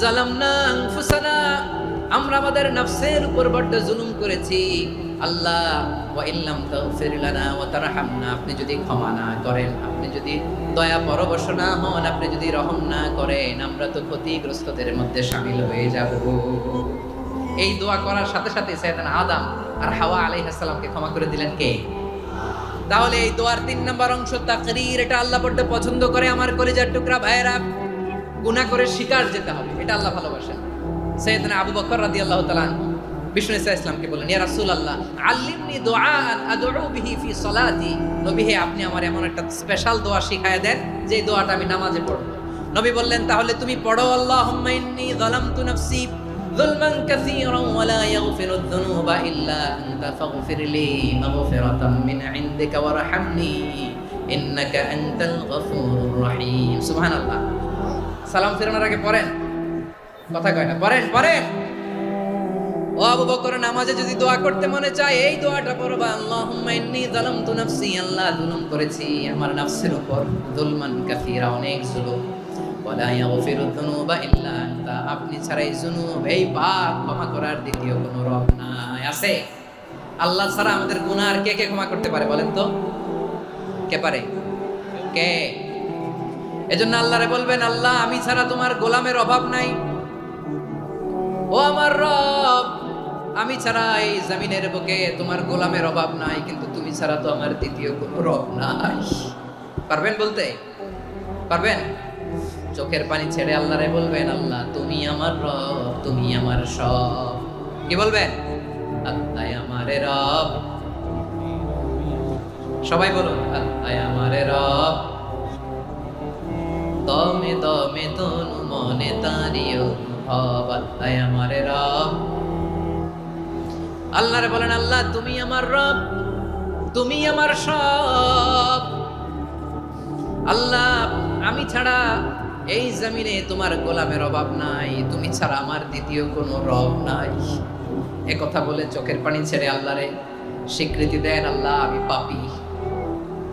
Speaker 1: যালামনা আনফুসানা, আমরা আমাদের নফসের উপর বড্ড জুলুম করেছি। আল্লাহ ওয়া ইল্লাম তাগফির লানা ওয়া তারহামনা, আপনি যদি ক্ষমা না করেন, আপনি যদি দয়া পরবশ না হন, আপনি যদি রহম না করেন, আমরা তো ক্ষতিগ্রস্তদের মধ্যে শামিল হয়ে যাব। এই দোয়া করার সাথে সাথে সাইয়েদনা আদম আর হাওয়া আলাইহিস সালামকে ক্ষমা করে দিলেন কে? তাহলে এই দোয়ার 3 নম্বর অংশ তাকরীর, এটা আল্লাহ বড্ড পছন্দ করে। আমার কলিজার টুকরা ভাইয়েরা, গুনাহ করে শিকার যেতে হবে, এটা আল্লাহ ভালোবাসেন। সাইয়েদনা আবু বকর রাদিয়াল্লাহু তাআলা আনহু বিষ্ণু ইসলামকে বলেন, ইয়া রাসূলুল্লাহ আল্লিমনি দুআআন আদউ বিহি ফি সালাতি, নবী হে আপনি আমার এমন একটা স্পেশাল দোয়া শিখায় দেন যে দোয়াটা আমি নামাজে পড়ব। নবী বললেন তাহলে তুমি পড়ো আল্লাহুম্মা ইন্নী যালামতু নাফসি যুলমান কাসীরান ওয়া লা ইয়াগফিরুদ যুনুবা ইল্লা আনতা ফাগফিরলি মাগফিরাতাম মিন ইনদিকা ওয়ারহামনি ইন্নাকা আনতাল গফুরুর রহিম। সুবহানাল্লাহ। সালাম ফিরানোর আগে পড়েন, কথা কয় না, পড়েন পড়েন। ও আবু বকর, নামাজে যদি দোয়া করতে মনে চায় এই দোয়াটা পড়বা, আল্লাহুম্মা ইন্নী যালামতু নাফসি, আল্লাহ জুলুম করেছি আমার নফসের উপর, যুলমান কাসীরা, অনেক জুলুম, ওয়া লা ইয়াগফিরুদ যুনুবা ইল্লা আনতা, আপনি ছাড়া এই জুনুব, এই পাপ ক্ষমা করার দ্বিতীয় কোনো রব নাই। আছে? আল্লাহ ছাড়া আমাদের গুনাহ আর কে কে ক্ষমা করতে পারে বলেন তো? কে পারে? কে? এজন্য আল্লাহরে বলবেন, আল্লাহ আমি ছাড়া তোমার গোলামের অভাব নাই। ও আমার রব, আমি ছাড়া এই জমিনের বুকে তোমার গোলামের অভাব নাই, কিন্তু তুমি ছাড়া তো আমার দ্বিতীয় কোনো রব নাই। পারবেন বলতে? পারবেন? চোখের পানি ছেড়ে আল্লাহরে বলবেন, আল্লাহ তুমি আমার রব, তুমি আমার সব। কি বলবেন? আল্লাহ আমারে রব। সবাই বলুন, আল্লাহ আমারে রব, দমে দমে তনু মনে তারিও অনুভব, আল্লাহ আমারে রব। আল্লাহরে বলেন, আল্লাহ তুমি আমার রব, তুমি আমার সব। আল্লাহ আমি ছাড়া এই জমিনে তোমার গোলামের অভাব নাই, তুমি ছাড়া আমার দ্বিতীয় কোনো রব নাই। একথা বলে চোখের পানি ছেড়ে আল্লাহরে স্বীকৃতি দেন, আল্লাহ আমি পাপী,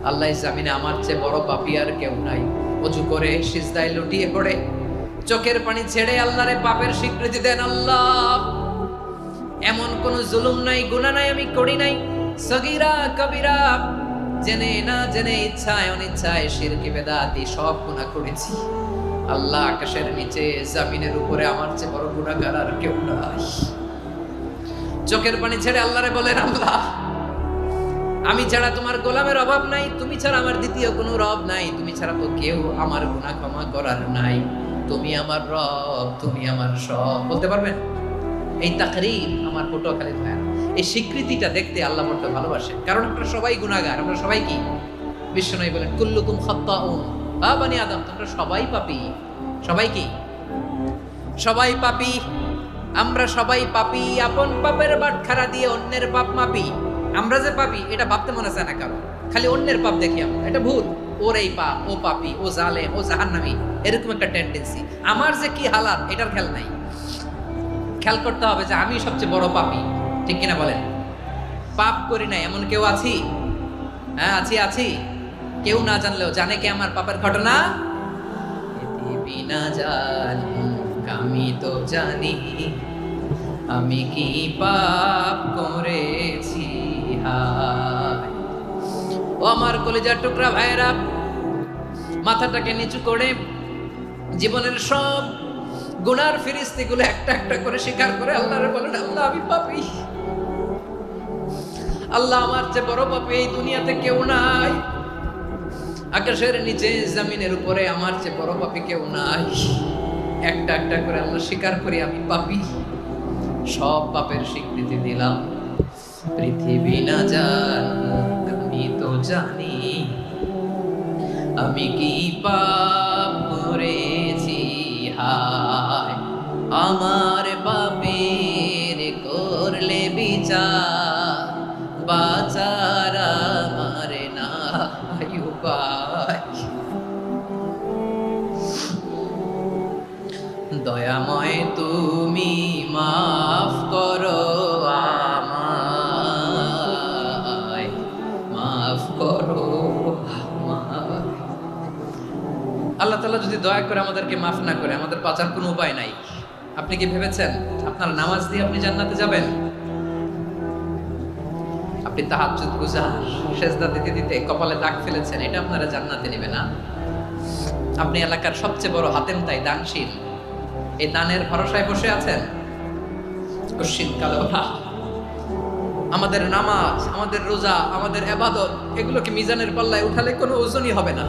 Speaker 1: আল্লাহ এই জমিনে আমার চেয়ে বড় পাপী আর কেউ নাই। অজু করে সিজদায় লুটিয়ে পড়ে চোখের পানি ছেড়ে আল্লাহরে পাপের স্বীকৃতি দেন, আল্লাহ এমন কোন জুলুম নাই, গুনাহ নাই আমি করি নাই, সগীরা কবিরা, জেনে না জেনে, ইচ্ছায় অনিচ্ছায়, শিরকি বেদাতি সব গুনাহ করেছি। আল্লাহ আকাশের নিচে জমিনের উপরে আমার চেয়ে বড় গুনাহগার আর কেউ নাই। চোখের পানি ছেড়ে আল্লাহরে বলেন, আল্লাহ আমি ছাড়া তোমার গোলামের অভাব নাই, তুমি ছাড়া আমার দ্বিতীয় কোনো রব নাই, তুমি ছাড়া তো কেউ আমার গুনাহ ক্ষমা করার নাই, তুমি আমার রব, তুমি আমার সব। বলতে পারবেন? এই তাকরীর আমার পটুয়াখালীর ভাইয়েরা, এই স্বীকৃতিটা দেখতে আল্লাহ বড় ভালোবাসেন, কারণ আমরা সবাই গুনাহগার। আমরা সবাই কি? বিশ্বনবী বলেন, কুল্লুকুম খাত্তাউন, আ বনি আদম তোমরা সবাই পাপী। সবাই কি? সবাই পাপী। আমরা সবাই পাপী। আপন পাপের বাটখারা দিয়ে অন্যের পাপ মাপি। আমরা যে পাপী এটা ভাবতে মনে চায় না কারো, খালি অন্যের পাপ দেখি আমরা, এটা ভুল। ওর এই পাপ, ও পাপী, ও জালেম, ও জাহান্নামী, এরকম একটা টেন্ডেন্সি। আমার যে কি হালাত এটার খেয়াল নাই। খেয়াল করতে হবে যে আমি সবচেয়ে বড় পাপী, ঠিক কিনা বলেন? পাপ করি নাই এমন কেউ আছি? হ্যাঁ আছি। কেউ না জানলেও জানে কে আমার পাপের ঘটনা? পৃথিবী না জানুক আমি তো জানি আমি কি পাপ করেছি। হায় ও আমার কলিজার টুকরা ভাইয়েরা, মাথাটাকে নিচু করে জীবনের সব গুনার ফিরিস্তিগুলো একটা একটা করে স্বীকার করে আল্লাহরে বলেন, আল্লাহ আমি পাপী। আল্লাহ আমার যে বড় পাপী এই দুনিয়াতে কেউ নাই। আকাশের নিচে জমিনের উপরে আমার যে বড় পাপী কেউ নাই। একটা একটা করে আল্লাহ স্বীকার করি আমি পাপী। সব পাপের স্বীকৃতি দিলাম। পৃথিবী না জানুক আমি তো জানি আমি কি পাপ করেছি। হায় আমার পাপের করলে বিচার, বাঁচার আমার নাই উপায়। দয়াময় তুমি মাফ করো আমায়, মাফ করো আমায়। আল্লাহ তাআলা যদি দয়া করে আমাদেরকে মাফ না করে, আমাদের বাঁচার কোনো উপায় নাই। আপনি কি ভেবেছেন আপনার নামাজ দিয়ে আপনি জান্নাতে যাবেন? আপনি তাহাজ্জুদ গুজার, সেজদা দিতে দিতে কপালে দাগ ফেলেছেন, এটা আপনারা জান্নাতে নেবে না। আপনি এলাকার সবচেয়ে বড় হাতেম তাই দানশীল, এই দানের ভরসায় বসে আছেন। কশিনকালে ওঠা আমাদের নামাজ, আমাদের রোজা, আমাদের ইবাদত, এগুলোকে মিজানের পাল্লায় উঠালে কোনো ওজনই হবে না।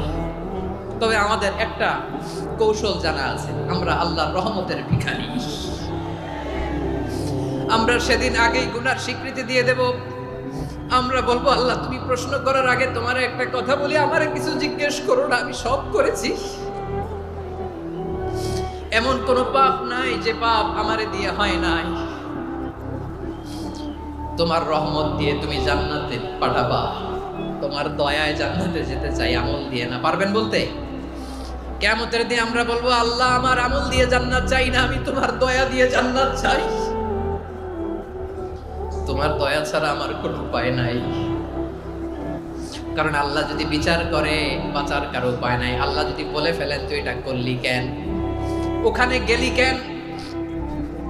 Speaker 1: তবে আমাদের একটা কৌশল জানা আছে, আমরা আল্লাহর রহমতের ভিখারি। আমরা সেদিন আগেই গুনার স্বীকৃতি দিয়ে দেব। আমরা বলবো, আল্লাহ তুমি প্রশ্ন করার আগে তোমার একটা কথা বলি, আমারে কিছু জিজ্ঞেস করো না, আমি সব করেছি। এমন কোন পাপ নাই যে পাপ আমারে দিয়ে হয় নাই। তোমার রহমত দিয়ে তুমি জান্নাতে পাঠাবা, তোমার দয়ায় জান্নাতে যেতে চাই, আমল দিয়ে না। পারবেন বলতে? কিয়ামতের দিন আমরা বলবো, আল্লাহ আমার আমল দিয়ে জান্নাত চাই না, আমি তোমার দয়া দিয়ে জান্নাত চাই। তোমার দয়া ছাড়া আমার কোনো উপায় নাই। কারণ আল্লাহ যদি বিচার করে বাঁচার কারো উপায় নাই। আল্লাহ যদি বলে ফেলেন তুই এটা করলি কেন, ওখানে গেলি কেন,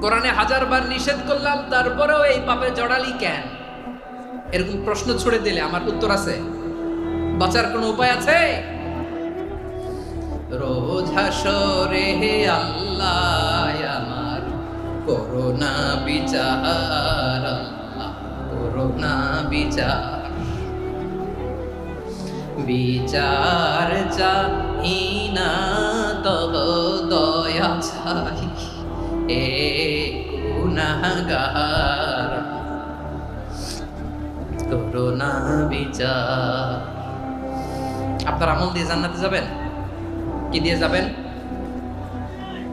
Speaker 1: কোরআনে 1000 বার নিষেধ করলাম তারপরেও এই পাপে জড়ালি কেন, এরকম প্রশ্ন ছুড়ে দিলে আমার উত্তর আছে? বাঁচার কোনো উপায় আছে? রোজ হাসরে হে আল্লাহ আমার করোনা বিচার, আল্লাহ করোনা বিচার। বিচার চাই না তব দয়া চাই, এ গুনাহগার করোনা বিচার। আপনার আমল দিয়ে জান্নাতে যাবেন? কি দিয়ে যাবেন?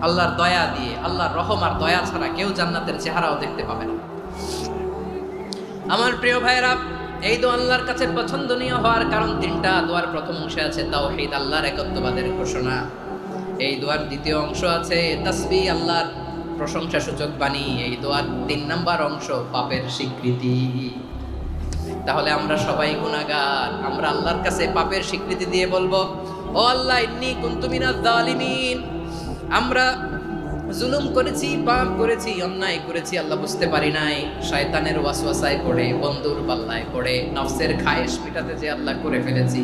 Speaker 1: আল্লাহর দয়া দিয়ে। আল্লাহর রহম আর দয়া ছাড়া কেউ জান্নাতের চেহারাও দেখতে পাবে না। আমার প্রিয় ভাইরা, এই দোয়া আল্লাহর কাছে পছন্দনীয় হওয়ার কারণ 3টা। দোয়ার প্রথম অংশে আছে তাওহীদ, আল্লাহর একত্ববাদের ঘোষণা। এই দোয়ার দ্বিতীয় অংশ আছে তাসবিহ, আল্লাহর প্রশংসা সূচক বাণী। এই দোয়ার 3 নাম্বার অংশ পাপের স্বীকৃতি। তাহলে আমরা সবাই গুনাহগার। আমরা আল্লাহর কাছে পাপের স্বীকৃতি দিয়ে বলবো, ও আল্লাহ ইন্নী কুনতু মিনাজ জালিমিন, আমরা জুলুম করেছি, পাপ করেছি, অন্যায় করেছি, আল্লাহ বুঝতে পারি নাই। শয়তানের ওয়াসওয়াসায় পড়ে, বন্ধুর পাল্লায় পড়ে, নফসের খায়েশ মেটাতে যে আল্লাহ করে ফেলেছি।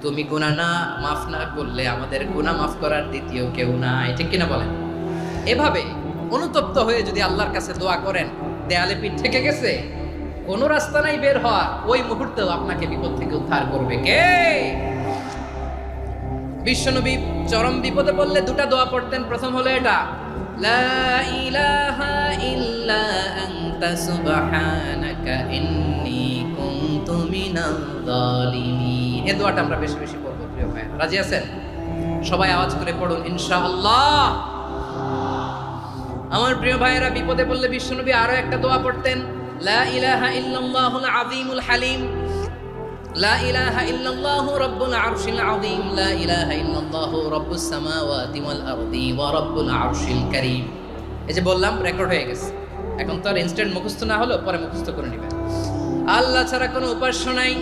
Speaker 1: তুমি গুনাহ না মাফ না করলে আমাদের গুনাহ মাফ করার দ্বিতীয় কেউ নাই, ঠিক কিনা বলেন? এভাবে অনুতপ্ত হয়ে যদি আল্লাহর কাছে দোয়া করেন, দেয়ালে পিঠ থেকে গেছে, কোনো রাস্তা নাই বের হওয়ার, ওই মুহূর্তেও আপনাকে বিপদ থেকে উদ্ধার করবে কে? বিশ্বনবী চরম বিপদে পড়লে 2টা দোয়া পড়তেন। প্রথম হলো এটা, লা ইলাহা ইল্লা আনতা সুবহানাকা ইন্নী কুনতু মিনাজ জালিমিন। এই দোয়াটা আমরা বেশি বেশি পড়ব প্রিয় ভাই। রাজি আছেন? সবাই আওয়াজ করে পড়ুন ইনশাআল্লাহ। আমার প্রিয় ভাইয়েরা, বিপদে পড়লে বিশ্বনবী আরো একটা দোয়া পড়তেন, লা ইলাহা ইল্লাল্লাহুল আযীমুল হালিম, লা ইলাহা ইল্লাল্লাহু রাব্বুল আরশিল আযীম, লা ইলাহা ইল্লাল্লাহু রাব্বুস সামাওয়াতি ওয়াল আরদি ওয়া রাব্বুল আরশিল কারীম। এই যে বললাম, রেকর্ড হয়ে গেছে। এখন তো আর ইনস্ট্যান্ট মুখস্থ না হলো, পরে মুখস্থ করে নেবেন। আল্লাহ ছাড়া কোনো উপাস্য নাই,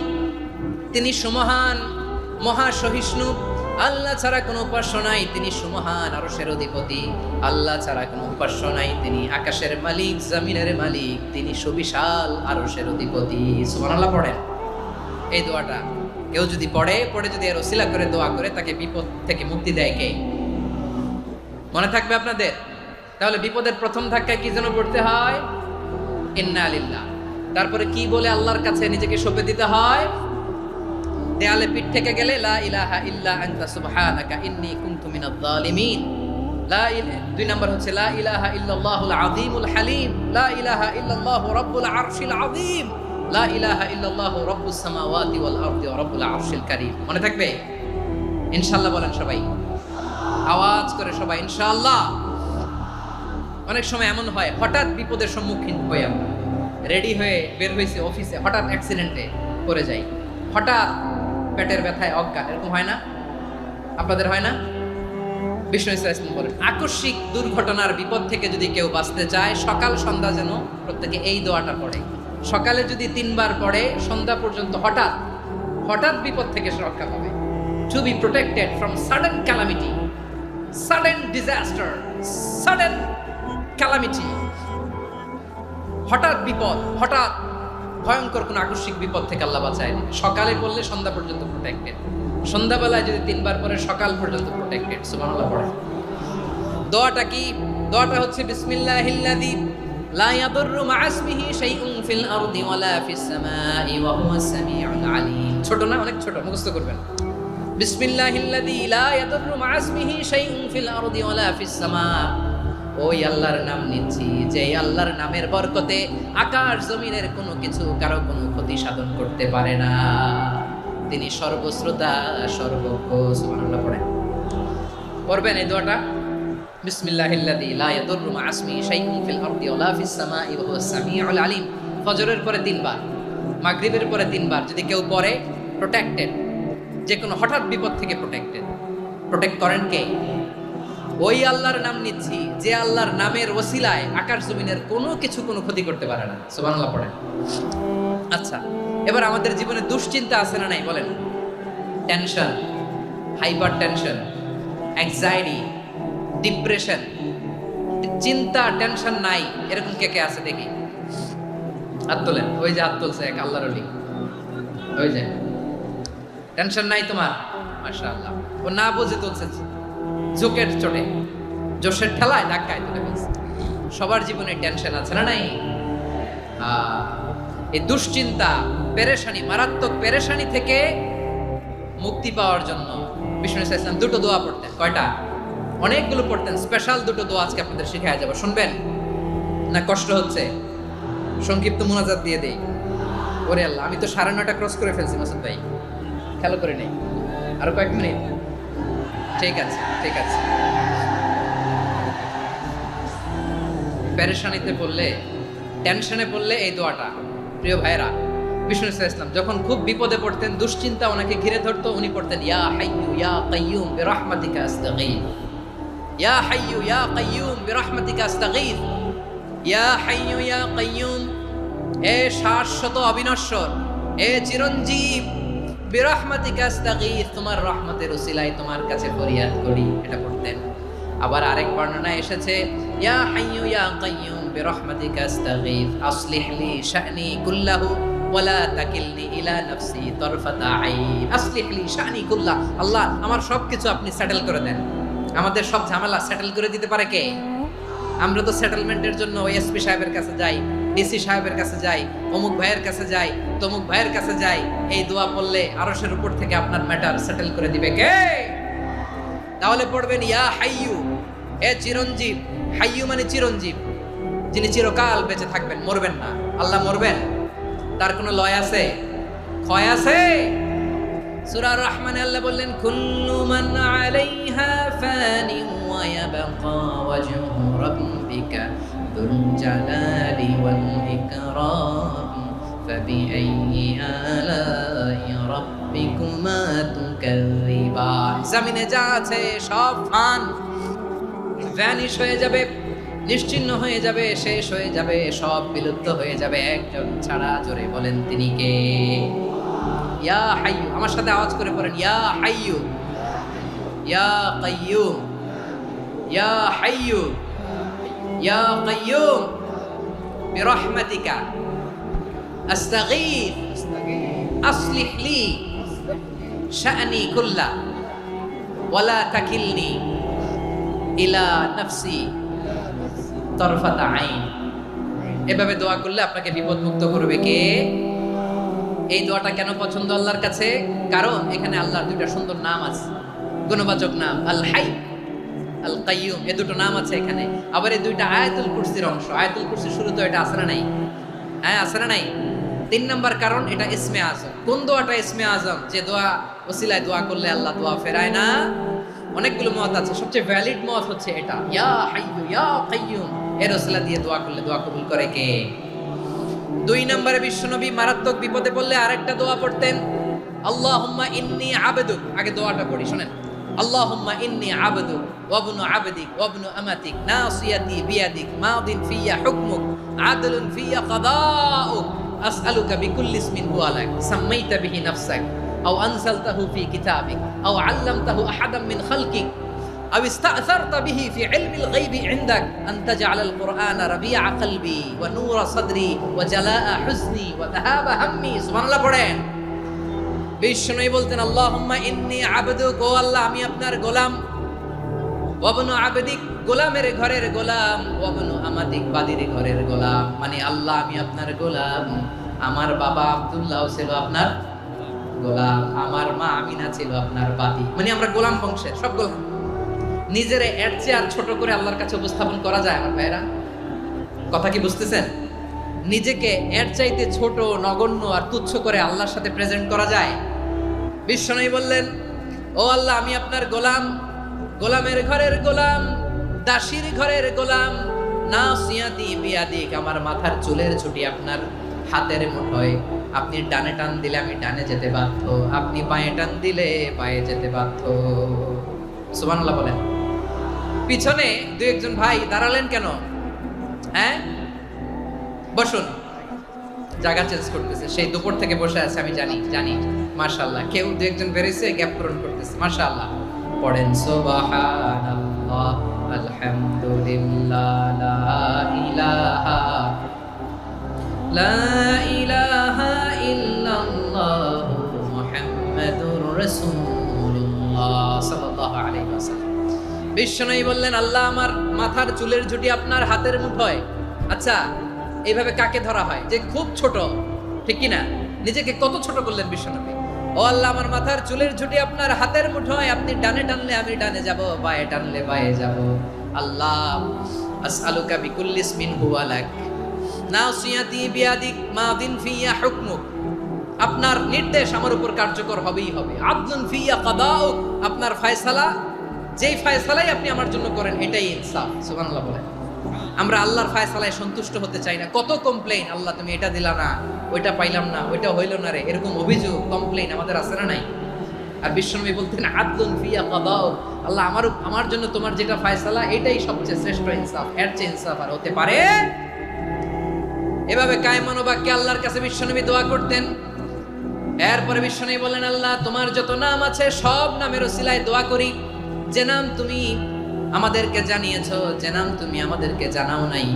Speaker 1: তিনি সুমহান, মহাসহিষ্ণু। আল্লাহ ছাড়া কোনো উপাস্য নাই, তিনি সুমহান, আরশের অধিপতি। আল্লাহ ছাড়া কোনো উপাস্য নাই, তিনি আকাশের মালিক, জমিনের মালিক, তিনি সুবিশাল, আরশের অধিপতি। সুবহানাল্লাহ পড়েন। এই দোয়াটা কেউ যদি পড়ে যদি এর ওসিলা করে দোয়া করে, তাকে বিপদ থেকে মুক্তি দেয় কে? মনে থাকবে আপনাদের? তাহলে বিপদের প্রথম ধাক্কায় কি যেন পড়তে হয়? ইন্না লিল্লাহ। তারপরে কি বলে আল্লাহর কাছে নিজেকে সঁপে দিতে হয়? দেয়ালে পিঠ থেকে গেলে লা ইলাহা ইল্লা আনতা সুবহানাকা ইন্নী কুনতু মিনাজ জালিমিন। দুই নাম্বার হচ্ছে লা ইলাহা ইল্লাল্লাহুল আযীমুল হালিম, লা ইলাহা ইল্লাল্লাহু রাব্বুল আরশিল আযীম, লা ইলাহা ইল্লাল্লাহু রাব্বুস সামাওয়াতি ওয়াল আরদি ওয়া রাব্বুল আরশিল কারীম। মনে থাকবে? ইনশাআল্লাহ বলেন সবাই, আওয়াজ করে সবাই ইনশাআল্লাহ। অনেক সময় এমন হয়, হঠাৎ বিপদের সম্মুখীন হয়ে আমরা রেডি হয়ে বের হয়েছি অফিসে, হঠাৎ অ্যাক্সিডেন্টে পড়ে যাই, হঠাৎ পেটের ব্যথায় অজ্ঞান, এরকম হয় না? আপনাদের হয় না? বিষ্ণু ইসলাম বলেন, আকস্মিক দুর্ঘটনার বিপদ থেকে যদি কেউ বাঁচতে চায়, সকাল সন্ধ্যা যেন প্রত্যেকে এই দোয়াটা পড়ে। সকালে যদি 3 বার পড়ে, সন্ধ্যা পর্যন্ত হঠাৎ বিপদ থেকে সে রক্ষা পাবে। To be protected from sudden calamity, sudden disaster, sudden calamity. হঠাৎ বিপদ, হঠাৎ ভয়ঙ্কর কোন আকস্মিক বিপদ থেকে আল্লাহ বাঁচায় দিবে। সকালে পড়লে সন্ধ্যা পর্যন্ত প্রোটেক্টেড, সন্ধ্যাবেলায় যদি 3 বার পরে সকাল পর্যন্ত প্রোটেক্টেড। সুবহানাল্লাহ পড়ে। দোয়াটা কি? দোয়াটা হচ্ছে বিসমিল্লাহিল্লাযী লা ইয়াদুররু মা ইসমিহি শাইউন ফিল আরদি ওয়ালা ফিস সামাই ওয়া হুয়াস সামিউল আলীম। ছোট না? অনেক ছোট, মুখস্থ করবেন। বিসমিল্লাহিল্লাযী লা ইয়াদুররু মা ইসমিহি শাইউন ফিল আরদি ওয়ালা ফিস সামা। ওই আল্লাহর নাম নিচ্ছি, যে আল্লাহর নামের বরকতে আকাশ জমিনের কোনো কিছু কারো কোনো ক্ষতি সাধন করতে পারে না। তিনি সর্বশ্রোতা, সর্বজ্ঞ। সুবহানাল্লাহ পড়েন। পড়বেন এই দোয়াটা, বিসমিল্লাহিল্লাযী লা ইয়াদুররু মা ইসমিহি শাইউন ফিল আরদি ওয়ালা ফিস সামাই ওয়া হুয়াস সামিউল আলীম। ফজরের পরে 3 বার, মাগরিবের পরে 3 বার যদি কেউ পড়ে, প্রোটেক্টেড, যে কোনো হঠাৎ বিপদ থেকে প্রোটেক্টেড। প্রোটেক্ট করেন কে? ওই আল্লাহর নাম নিচ্ছি, যে আল্লাহর নামের ওসিলায় আকাশ জমিনের কোনো কিছু কোনো ক্ষতি করতে পারে না। সুবহানাল্লাহ পড়েন। আচ্ছা, এবার আমাদের জীবনে দুশ্চিন্তা আছে না নাই বলেন? Tension, hyper tension, anxiety, depression, চিন্তা, টেনশন নাই, এরকম কে কে আছে দেখি? হাত তোলেন। ওই যে হাত তুলছে এক আল্লাহর ওলি, ওই যে। টেনশন নাই তোমার? মাশাআল্লাহ। ও না বুঝে তুলছে, জোকের চোটে, জোশের ঠেলায় ধাক্কায় তুলে ফেলছে। সবার জীবনে টেনশন আছে না নাই? এই দুশ্চিন্তা, পেরেশানি, মারাত্মক পেরেশানি থেকে মুক্তি পাওয়ার জন্য বিষ্ণু ইসলাম 2টো দোয়া পড়তেন। কয়টা? অনেকগুলো পড়তেন। স্পেশাল 2টো দোয়া আজকে আপনাদের শিখায়া যাবো। শুনবেন না? কষ্ট হচ্ছে? সংক্ষিপ্ত মুনাজাত দিয়ে দেই। ওরে আল্লাহ, আমি তো 9:30 ক্রস করে ফেলছি মাসুদ ভাই, খেয়াল করে নেই। আরো কয়েক মিনিট? ঠিক আছে, ঠিক আছে। পেরেশানিতে পড়লে, টেনশনে পড়লে এই দোয়াটা, প্রিয় ভাইরা, বিষ্ণু ইসলাম যখন খুব বিপদে পড়তেন, দুশ্চিন্তা ওনাকে ঘিরে ধরতো, উনি পড়তেন ইয়া হাইয়ু ইয়া কাইয়ুম বিরহমাতিকা আস্তাগীথ, ইয়া হাইয়ু ইয়া কাইয়ুম বিরহমাতিকা আস্তাগীথ, ইয়া হাইয়ু ইয়া কাইয়ুম, এ শাশ্বত অবিনশ্বর, এ চিরঞ্জীব, বিরহমাতিকা আস্তাগীথ, তোমার রহমতের উসিলায় তোমার কাছে ফরিয়াদ করি। এটা পড়তেন। আবার আরেক বর্ণনায় এসেছে ইয়া হাইয়ু ইয়া কাইয়ুম বিরহমাতিকা আস্তাগীথ আসলিহ লি শা'নি কুল্লাহু ওয়ালা তাকিলনি ইলা নাফসি তারফাতা আইন। আসলিহ লি শা'নি কুল্লাহ, আল্লাহ আমার সবকিছু আপনি সেটেল করে দেন। আমাদের সব ঝামেলা সেটেল করে দিতে পারে কে? আমরা তো সেটেলমেন্টের জন্য এসপি সাহেবের কাছে যাই, ডিসি সাহেবের কাছে যাই, অমুক ভাইয়ের কাছে যাই, তমুক ভাইয়ের কাছে যাই। এই দোয়া পড়লে আরশের উপর থেকে আপনার ম্যাটার সেটেল করে দিবে কে? তাহলে পড়বেন ইয়া হাইয়ু, এ চিরঞ্জীব। হাইয়ু মানে চিরঞ্জীব, যিনি চিরকাল বেঁচে থাকবেন, মরবেন না। আল্লাহ মরবেন? তার কোনো লয় আছে? ক্ষয় আছে? সূরা রহমানে আল্লাহ বললেন কুল্লু মান আলাইহা ফানি ওয়া ইয়াবকা ওয়াজহু রাব্বিকা যুল জালালি ওয়াল ইকরাম ফাবিআইয়ি আলাই মুতাকাল্লিবা। জমিনে যা আছে সব ফান, ভ্যানিশ হয়ে যাবে, নিশ্চিহ্ন হয়ে যাবে, শেষ হয়ে যাবে, সব বিলুপ্ত হয়ে যাবে, একজন ছাড়া। জোরে বলেন তিনি কে? ইয়া হাইয়ু। আমার সাথে আওয়াজ করে পড়েন, ইয়া হাইয়ু, ইয়া কাইয়ুম, ইয়া হাইয়ু, ইয়া কাইয়ুম বিরহমাতিকা আস্তাগীথ আসলিহ লি শা'নি কুল্লা ওয়ালা তাকিলনি ইলা নাফসি তরফাতা আইন। এভাবে দোয়া করলে আপনাকে বিপদ মুক্ত করবে কে? এই দোয়াটা কেন পছন্দ আল্লাহর কাছে? কারণ এখানে আল্লাহর দুইটা সুন্দর নাম আছে, গুণবাচক নাম, আল হাই, আল কাইয়ুম। এই দুটো নাম আছে এখানে। আবার এই দুইটা আয়াতুল কুরসির অংশ। আয়াতুল কুরসির শুরুতে এটা আছে না নাই? হ্যাঁ, আছে না নাই? 3 নাম্বার কারণ এটা ইসমে আজম। কোন দোয়াটা ইসমে আজম? যে দোয়া ওসিলায় দোয়া করলে আল্লাহ দোয়া ফেরায় না। অনেকগুলো মত আছে, সবচেয়ে ভ্যালিড মত হচ্ছে এটা, ইয়া হাইয়ু ইয়া কাইয়ুম। এর ওসিলা দিয়ে দোয়া করলে দোয়া কবুল করে কে? 2 নম্বরে বিশ্বনবী মারাত্মক বিপদে পড়লে আরেকটা দোয়া পড়তেন, আল্লাহুম্মা ইন্নী আবদুক। আগে দোয়াটা পড়ি, শুনেন। আল্লাহুম্মা ইন্নী আবদুক ওয়া ইবনু আবদিক ওয়া ইবনু আমাতিক নাসিয়াতি বিয়াদিক মাদিন ফিয়া হুকমুক আদলুন ফিয়া কাদাউক আসআলুকা বিকুল্লি ইসমিন হুয়া লাক সাম্মাইতা বিহি নাফসাক আও আনজালতাহু ফি কিতাবিক আও আল্লামতাহু আহাদাম মিন খালকিক أو استأثرت به في علم الغيب عندك أن تجعل القرآن ربيع قلبي ونور صدري وجلاء حزني وذهاب همي। سبحان الله পড়েন। বিষ্ণুই বলতেন, আল্লাহুম্মা ইন্নী আবদুক, ও আল্লাহ আমি আপনার গোলাম, ওয়া ইবনু আবদিক, গোলামের ঘরের গোলাম, ওয়া ইবনু আমাতিক, বাদীর ঘরের গোলাম। মানে আল্লাহ আমি আপনার গোলাম। আমার বাবা আব্দুল্লাহ ছিল আপনার গোলাম, আমার মা আমিনা ছিল আপনার বাদী। মানে আমরা গোলাম বংশের, সব গোলাম। নিজেরে এর চেয়ে আর ছোট করে আল্লাহর কাছে উপস্থাপন করা যায় আমার ভাইরা? কথা কি বুঝতেছেন? নিজেকে এর চাইতে ছোট, নগণ্য আর তুচ্ছ করে আল্লাহর সাথে প্রেজেন্ট করা যায়? বিশ্বনবী বললেন, ও আল্লাহ আমি আপনার গোলাম, গোলামের ঘরের গোলাম, দাসীর ঘরের গোলাম, নাসিয়াতি বিয়াদিক, আমার মাথার চুলের ছুটি আপনার হাতের মুঠোয়। আপনি ডানে টান দিলে আমি ডানে যেতে বাধ্য, আপনি বাঁয়ে টান দিলে বাঁয়ে যেতে বাধ্য। সুবহানাল্লাহ বলেন। পিছনে 2-1 ভাই দাঁড়ালেন কেন? হ্যাঁ, বসুন। জায়গা চেঞ্জ করতেছে, সেই দুপুর থেকে বসে আছে, আমি জানি। মাশাআল্লাহ, কেউ 2-1 বেরিয়েছে, গ্যাপ পূরণ করতেছে। মাশাআল্লাহ। পড়েন সুবহানাল্লাহ, আলহামদুলিল্লাহ, লা ইলাহা ইল্লাল্লাহ মুহাম্মাদুর রাসূলুল্লাহ সাল্লাল্লাহু আলাইহি ওয়াসাল্লাম। বিশ্বনবী বললেন, আল্লাহ আমার মাথার চুলের ঝুঁটি আপনার হাতের মুঠোয়। আচ্ছা, এইভাবে কাকে ধরা হয়? যে খুব ছোট, ঠিক কি না? নিজেকে কত ছোট করলেন বিশ্বনবী। ও আল্লাহ আমার মাথার চুলের ঝুঁটি আপনার হাতের মুঠোয়, আপনি ডানে টানলে আমি ডানে যাব, বাঁয়ে টানলে বাঁয়ে যাব। আল্লাহ আসআলুকা বিকুল্লি ইসমিন হুয়া লাক নাসিয়াতি বিয়াদিক মাদিন ফিয়া হুকমুক, আপনার নির্দেশ আমার উপর কার্যকর হবেই হবে। আদলুন ফিয়া কাদাউক, আপনার ফয়সালা, যেই ফয়সালাই আপনি আমার জন্য করেন এটাই ইনসাফ। সুবহানাল্লাহ বলেন। আমরা আল্লাহর ফয়সালায় সন্তুষ্ট হতে চাই না। কত কমপ্লেইন, আল্লাহ তুমি এটা দিলা না, ওইটা পাইলাম না, ওইটা হইল না রে, এরকম অভিযোগ, কমপ্লেইন আমাদের আছে না নাই? আর বিশ্বনবী বলতেন, আদলুন ফিয়া কাদাউক, আল্লাহ আমার জন্য তোমার যেটা ফয়সালা এটাই সবচেয়ে শ্রেষ্ঠ ইনসাফ, এর চেয়ে ইনসাফ আর হতে পারে? এভাবে কায়মান বাক্যে আল্লাহর কাছে বিশ্বনবী দোয়া করতেন। এরপরে বিশ্বনবী বলেন, আল্লাহ তোমার যত নাম আছে সব নামের ওসিলায় দোয়া করি, যে নাম তুমি আমাদেরকে জানিয়েছো, যে নাম তুমি আমাদেরকে জানাও নাই,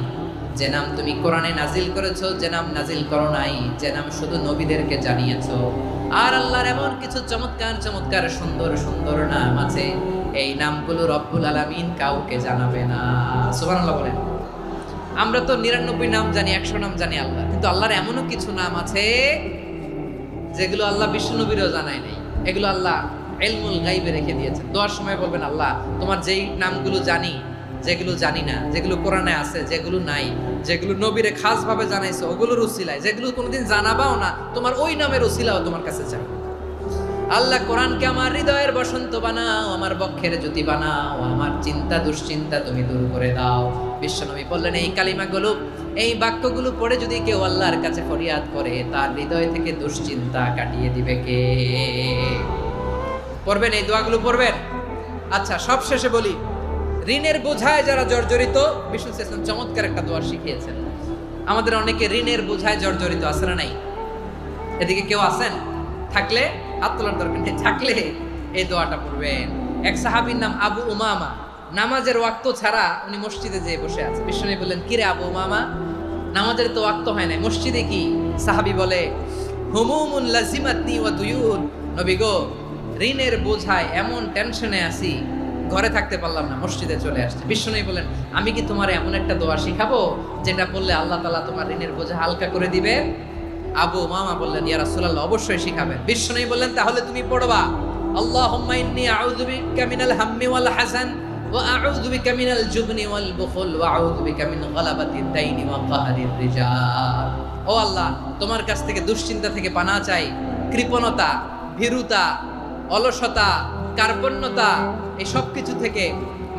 Speaker 1: যে নাম তুমি কোরআনে নাজিল করেছো, যে নাম নাজিল করো নাই, যে নাম শুধু নবীদেরকে জানিয়েছো। আর আল্লাহর এমন কিছু চমৎকার চমৎকার সুন্দর সুন্দর নাম আছে, এই নামগুলো রব্বুল আলামিন কাউকে জানাবে না। সুবহানাল্লাহ বলেন। আমরা তো 99 নাম জানি, 100 নাম জানি আল্লাহ, কিন্তু আল্লাহর এমনও কিছু নাম আছে যেগুলো আল্লাহ বিশ্বনবীরও জানায় নাই। এগুলো আল্লাহ ইলমুল গায়বে রেখে দিয়েছেন। দোয়ার সময় বলবেন, আল্লাহ তোমার যেই নামগুলো জানি, যেগুলো জানি না, যেগুলো কোরআনে আছে, যেগুলো নাই, যেগুলো নবীরে খাসভাবে জানাইছো ওগুলোর উসিলায়, যেগুলো কোনোদিন জানাবাও না, তোমার ওই নামের উসিলাও তোমার কাছে চাই। আল্লাহ কোরআনকে আমার হৃদয়ের বসন্ত বানাও, আমার বক্ষের জ্যোতি বানাও, আমার চিন্তা দুশ্চিন্তা তুমি দূর করে দাও। বিশ্বনবী বললেন, এই কালিমাগুলো, এই বাক্যগুলো পড়ে যদি কেউ আল্লাহর কাছে ফরিয়াদ করে, তার হৃদয় থেকে দুশ্চিন্তা কাটিয়ে দিবে কে? পড়বেন এই দোয়াগুলো পড়বেন। আচ্ছা, সব শেষে বলি, ঋণের বোঝায় যারা জর্জরিত, বিষ্ণু ইসলাম চমৎকার একটা দোয়া শিখিয়েছেন। আমাদের অনেকে ঋণের বোঝায় জর্জরিত, আছে না নাই? এদিকে কেউ আছেন? থাকলে হাত তোলার দরকার নেই, থাকলে এই দোয়াটা পড়বেন। এক সাহাবীর নাম আবু উমামা, নামাজের ওয়াক্ত ছাড়া উনি মসজিদে যেয়ে বসে আছে। বিষ্ণু বললেন, কিরে আবু উমামা, নামাজের তো ওয়াক্ত হয় নাই, মসজিদে কি? সাহাবী বলে, হুমুমুন লাজিমাতনি ওয়া দুয়ুন, নবী গো, ঋণের বোঝায় এমন টেনশনে আছি, ঘরে থাকতে পারলাম না, মসজিদে চলে আসছে। বিষ্ণু বলেন, আমি কি তোমার এমন একটা দোয়া শিখাবো যেটা বললে আল্লাহ তাআলা তোমার ঋণের বোঝা হালকা করে দিবে? আবু উমামা বললেন, ইয়া রাসূলুল্লাহ, অবশ্যই শিখাবেন। বিষ্ণু বললেন, তাহলে তুমি পড়বা, আল্লাহুম্মা ইন্নী আউযু বিকা মিনাল হাম্মি ওয়াল হাসান ওয়া আউযু বিকা মিনাল জুবনি ওয়াল বুখল ওয়া আউযু বিকা মিন গালাবাতিদ দাইনি ওয়া কাহরির রিজাল। ও আল্লাহ, তোমার কাছ থেকে দুশ্চিন্তা থেকে পানাহ চাই, কৃপণতা, ভীরুতা, অলসতা, কার্পণ্যতা, এই সব কিছু থেকে,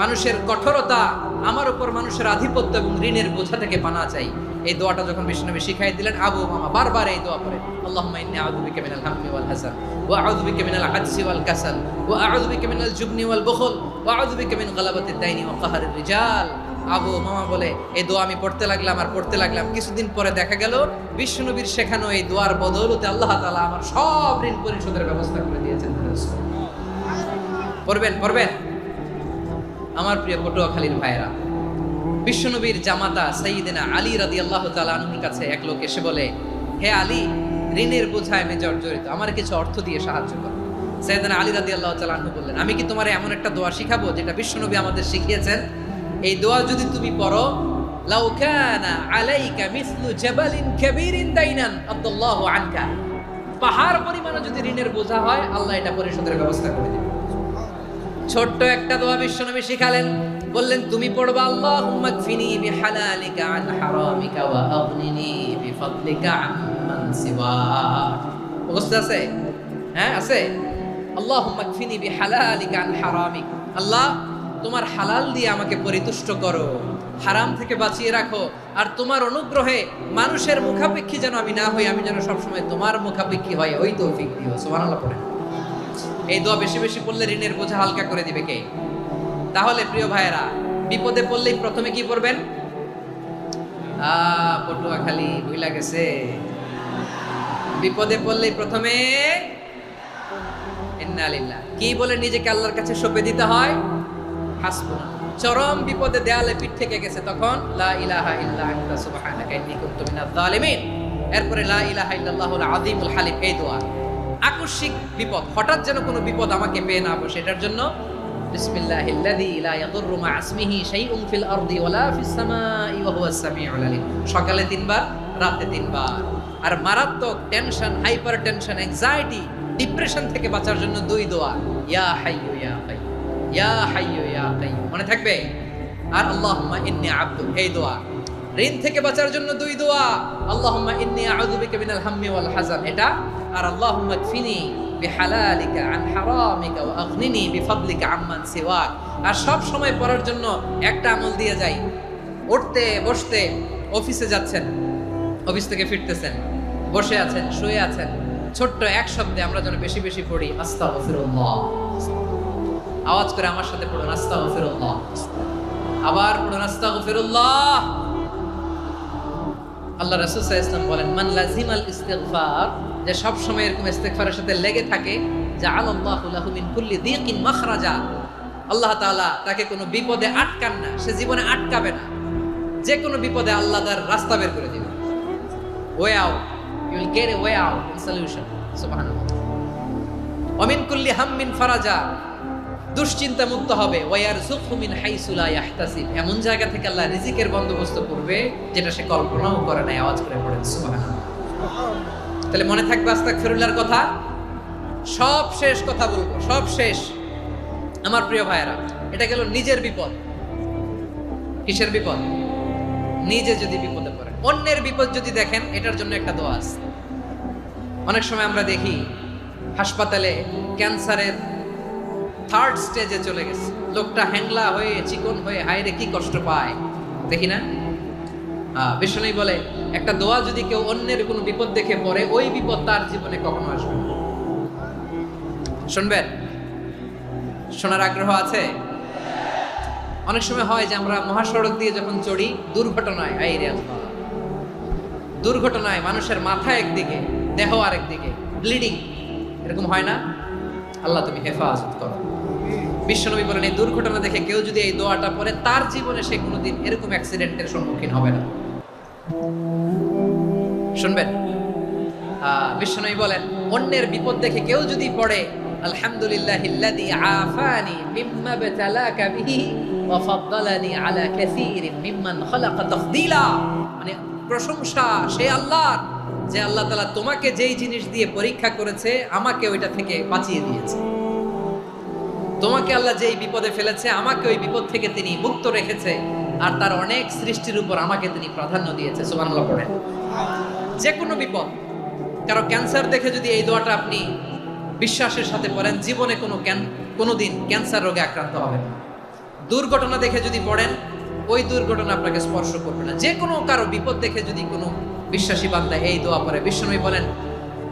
Speaker 1: মানুষের কঠোরতা, আমার উপর মানুষের আধিপত্য এবং ঋণের বোঝা থেকে পানাহ চাই। এই দোয়াটা যখন বিষ্ণুনবী শিখাই দিলেন, আবু উমামা বারবার এই দোয়া পড়ে, আল্লাহুম্মা ইন্নী আউযু বিকা মিনাল হাম্মি ওয়াল হাসান ওয়া আউযু বিকা মিনাল আজজি ওয়াল কাসাল ওয়া আউযু বিকা মিনাল জুবনি ওয়াল বুখল ওয়া আউযু বিকা মিন গালাবাতিদ দাইনি ওয়া কাহরির রিজাল। আবু উমামা বলে, এই দোয়া আমি পড়তে লাগলাম আর পড়তে লাগলাম, কিছুদিন পরে দেখা গেল বিষ্ণুনবীর শেখানো এই দোয়ার বদৌলতে আল্লাহ তাআলা আমার সব ঋণ পরিশোধের ব্যবস্থা করে দিয়েছেন। পড়বেন পড়বেন। আমার প্রিয় পটুয়াখালীর ভাইয়েরা, বিশ্বনবীর জামাতা সাইয়্যিদিনা আলী রাদিয়াল্লাহু তাআলা আনহুর কাছে এক লোক এসে বলে, হে আলী, ঋণের বোঝায় আমি জর্জরিত, আমার কিছু অর্থ দিয়ে সাহায্য করো। সাইয়্যিদিনা আলী রাদিয়াল্লাহু তাআলা আনহু বললেন, আমি কি তোমার এমন একটা দোয়া শিখাবো যেটা বিশ্বনবী আমাদের শিখিয়েছেন? এই দোয়া যদি তুমি পড়ো, লাউ কানা আলাইকা মিসলু জাবালিন কাবীরিন দাইনান আদাল্লাহু আনকা, পাহাড় পরিমাণে যদি ঋণের বোঝা হয়, আল্লাহ এটা পরিশোধের ব্যবস্থা করে দেবে। ছোট্ট একটা দোয়া বিশ্বনবী শিখালেন, বললেন, তুমি পড়বা, আল্লাহুম্মা কফিনি বিহালালিকা আন হারামিকা ওয়া আগনিনি বিফাদলিকা আম্মান সিওয়াক। মুখস্থ আছে? হ্যাঁ, আছে। আল্লাহুম্মা কফিনি বিহালালিকা আন হারামিক, আল্লাহ তোমার হালাল দিয়ে আমাকে পরিতুষ্ট করো, হারাম থেকে বাঁচিয়ে রাখো, আর তোমার অনুগ্রহে মানুষের মুখাপেক্ষী যেন আমি না হই, আমি যেন সবসময় তোমার মুখাপেক্ষী হই, ওই তৌফিক দিও। সুবহানাল্লাহ পড়ে। এই দোয়া বেশি বেশি পড়লে ঋণের বোঝা হালকা করে দিবে কে? তাহলে প্রিয় ভাইয়েরা, বিপদে পড়লেই প্রথমে কি পড়বেন? পটুয়াখালী ভুইলা গেছে, বিপদে পড়লেই প্রথমে ইন্না লিল্লাহ কি বলে নিজেকে আল্লাহর কাছে সঁপে দিতে হয়? হাসবুনা। চরম বিপদে দেয়ালে পিঠ থেকে গেছে, তখন লা ইলাহা ইল্লা আনতা সুবহানাকা ইন্নী কুনতু মিনাজ জালিমিন। এরপরে লা ইলাহা ইল্লাল্লাহুল আযীমুল হালিম, এই দোয়া। আকস্মিক বিপদ, হঠাৎ যেন কোনো বিপদ আমাকে পেয়ে না বসে, এটার জন্য বিসমিল্লাহিল্লাযী লা ইয়াদুররু মা ইসমিহি শাইউন ফিল আরদি ওয়ালা ফিস সামাই ওয়া হুয়াস সামিউল আলীম। সকালে 3 বার, রাতে 3 বার। আর মারাত্মক tension, hyper tension, anxiety, depression থেকে বাঁচার জন্য 2 দোয়া, ইয়া হাইয়্যু ইয়া কাইয়্যুম, ইয়া হাইয়্যু ইয়া কাইয়্যুম, মনে থাকবে? আর আল্লাহুম্মা ইন্নী আবদুক, এই দোয়া। ঋণ থেকে বাঁচার জন্য 2 দোয়া, আল্লাহুম্মা ইন্নী আউযু বিকা মিনাল হাম্মি ওয়াল হাযান, এটা। আর আল্লাহুম্মা কফিনি বিহালালিকা আন হারামিকা ওয়া আগনিনি বিফাদলিকা আম্মান সিওয়াক। আর সব সময় পড়ার জন্য একটা আমল দিয়ে যাই, উঠতে বসতে, অফিসে যাচ্ছেন, অফিস থেকে ফিরতেছেন, বসে আছেন, শুয়ে আছেন, ছোট্ট এক শব্দে আমরা যেন বেশি বেশি পড়ি, আস্তাগফিরুল্লাহ। আওয়াজ করে আমার সাথে পড়ুন, আস্তাগফিরুল্লাহ। আবার পড়ুন, আস্তাগফিরুল্লাহ। আল্লাহ রাসূল সাল্লাল্লাহু আলাইহি ওয়াসাল্লাম বলেন, মান লাজিমাল ইস্তিগফার, যে সব সময় এরকম ইস্তিগফারের সাথে লেগে থাকে, জাআলাল্লাহু লাহু মিন কুল্লি যিকিন মাখরাজা, আল্লাহ তাআলা তাকে কোনো বিপদে আটকান না, সে জীবনে আটকাবে না, যে কোনো বিপদে আল্লাহ তার রাস্তা বের করে দিবেন। Way out, you will get a way out, solution. সুবহানাল্লাহ। ওয়া মিন কুল্লি হাম্মিন ফারাজা, দুশ্চিন্তা মুক্ত হবে। ওয়া ইয়ারযুকহু মিন হাইসু লা ইয়াহতাসিব, এমন জায়গা থেকে আল্লাহ রিজিকের বন্দোবস্ত করবে যেটা সে কল্পনাও করে নাই। আওয়াজ করে পড়েন সুবহানাল্লাহ। তাহলে মনে থাকবে আস্তাগফিরুল্লাহর কথা। সব শেষ কথা বলবো, সব শেষ। আমার প্রিয় ভাইয়েরা, এটা গেল নিজের বিপদ। কিসের বিপদ? নিজে যদি বিপদে পড়েন। অন্যের বিপদ যদি দেখেন, এটার জন্য একটা দোয়া আছে। অনেক সময় আমরা দেখি হাসপাতালে ক্যান্সারের 3rd স্টেজে চলে গেছে, লোকটা হ্যাংলা হয়ে, চিকন হয়ে, হায়রে কি কষ্ট পায়, দেখি না? বিষ্ণু বলে, একটা দোয়া যদি কেউ অন্যের কোনো বিপদ দেখে পড়ে, ওই বিপদ তার জীবনে কখনো আসবে না। শুনবেন? শোনার আগ্রহ আছে? অনেক সময় হয় যে আমরা মহাসড়ক দিয়ে যখন চড়ি, দুর্ঘটনায় দুর্ঘটনায় মানুষের মাথা একদিকে, দেহ আরেকদিকে, ব্লিডিং, এরকম হয় না? আল্লাহ তুমি হেফাজত করো। বিশ্বনবী বলেন এই দুর্ঘটনা দেখে কেউ যদি এই দোয়াটা পড়ে, তার জীবনে সে কোনোদিন এরকম অ্যাক্সিডেন্টের সম্মুখীন হবে না। শুনবেন, বিশ্বনবী বলেন অন্যের বিপদ দেখে কেউ যদি পড়ে, আলহামদুলিল্লাহিল্লাযী আফানি মিম্মা বাতালাকা বিহি ওয়া ফাদ্দালানি আলা কাসীরিন মিম্মান খালাকা তাফদীলা, মানে প্রশংসা সে আল্লাহর, যে আল্লাহ তাআলা তোমাকে যেই জিনিস দিয়ে পরীক্ষা করেছে আমাকে ওইটা থেকে বাঁচিয়ে দিয়েছে। তোমাকে আল্লাহ যেই বিপদে ফেলেছে আমাকে ওই বিপদ থেকে তিনি মুক্ত রেখেছে, আর তার অনেক সৃষ্টির উপর আমাকে তিনি প্রাধান্য দিয়েছে। সুবহানাল্লাহ পড়েন। যে কোনো বিপদ, কারো ক্যান্সার দেখে যদি এই দোয়াটা আপনি বিশ্বাসের সাথে পড়েন, জীবনে কোনোদিন ক্যান্সার রোগে আক্রান্ত হবেন না। দুর্ঘটনা দেখে যদি পড়েন, ওই দুর্ঘটনা আপনাকে স্পর্শ করবে না। যে কোনো কারো বিপদ দেখে যদি কোনো বিশ্বাসী বান্দা এই দোয়া পড়ে, বিশ্বনবী বলেন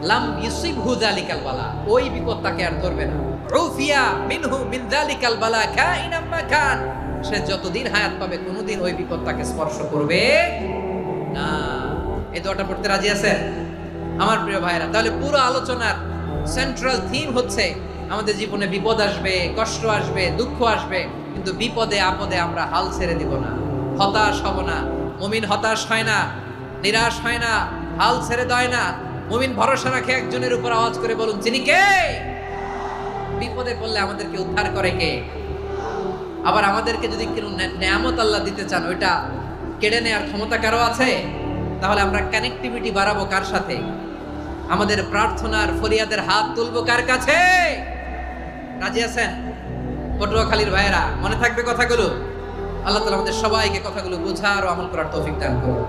Speaker 1: লাম ইউসিবহু যালিকাল বালা, ওই বিপদ তাকে আর ধরবে না। উফিয়া মিনহু মিন যালিকাল বালা কাইনাম মা কান, সে যতদিন হায়াত পাবে কোনোদিন ওই বিপদ তাকে স্পর্শ করবে না। এই দোয়াটা পড়তে রাজি আছেন আমার প্রিয় ভাইরা? তাহলে পুরো আলোচনার সেন্ট্রাল থিম হচ্ছে আমাদের জীবনে বিপদ আসবে, কষ্ট আসবে, দুঃখ আসবে, কিন্তু বিপদে আপদে আমরা হাল ছেড়ে দিব না, হতাশ হব না। মুমিন হতাশ হয় না, নিরাশ হয় না, হাল ছেড়ে দেয় না। মুমিন ভরসা রাখে একজনের উপর। আওয়াজ করে বলুন, যিনি কে? বিপদে পড়লে আমাদেরকে উদ্ধার করে কে? আবার আমাদেরকে যদি কোনো নেয়ামত আল্লাহ দিতে চান, ওইটা কেড়ে নেওয়ার ক্ষমতা কারো আছে? তাহলে আমরা কানেক্টিভিটি বাড়াবো কার সাথে? আমাদের প্রার্থনার ফরিয়াদের হাত তুলবো কার কাছে? রাজি আছেন পটুয়াখালীর ভাইয়েরা? মনে থাকবে কথাগুলো? আল্লাহ তাআলা আমাদের সবাইকে কথাগুলো বোঝার ও আমল করার তৌফিক দান করুন।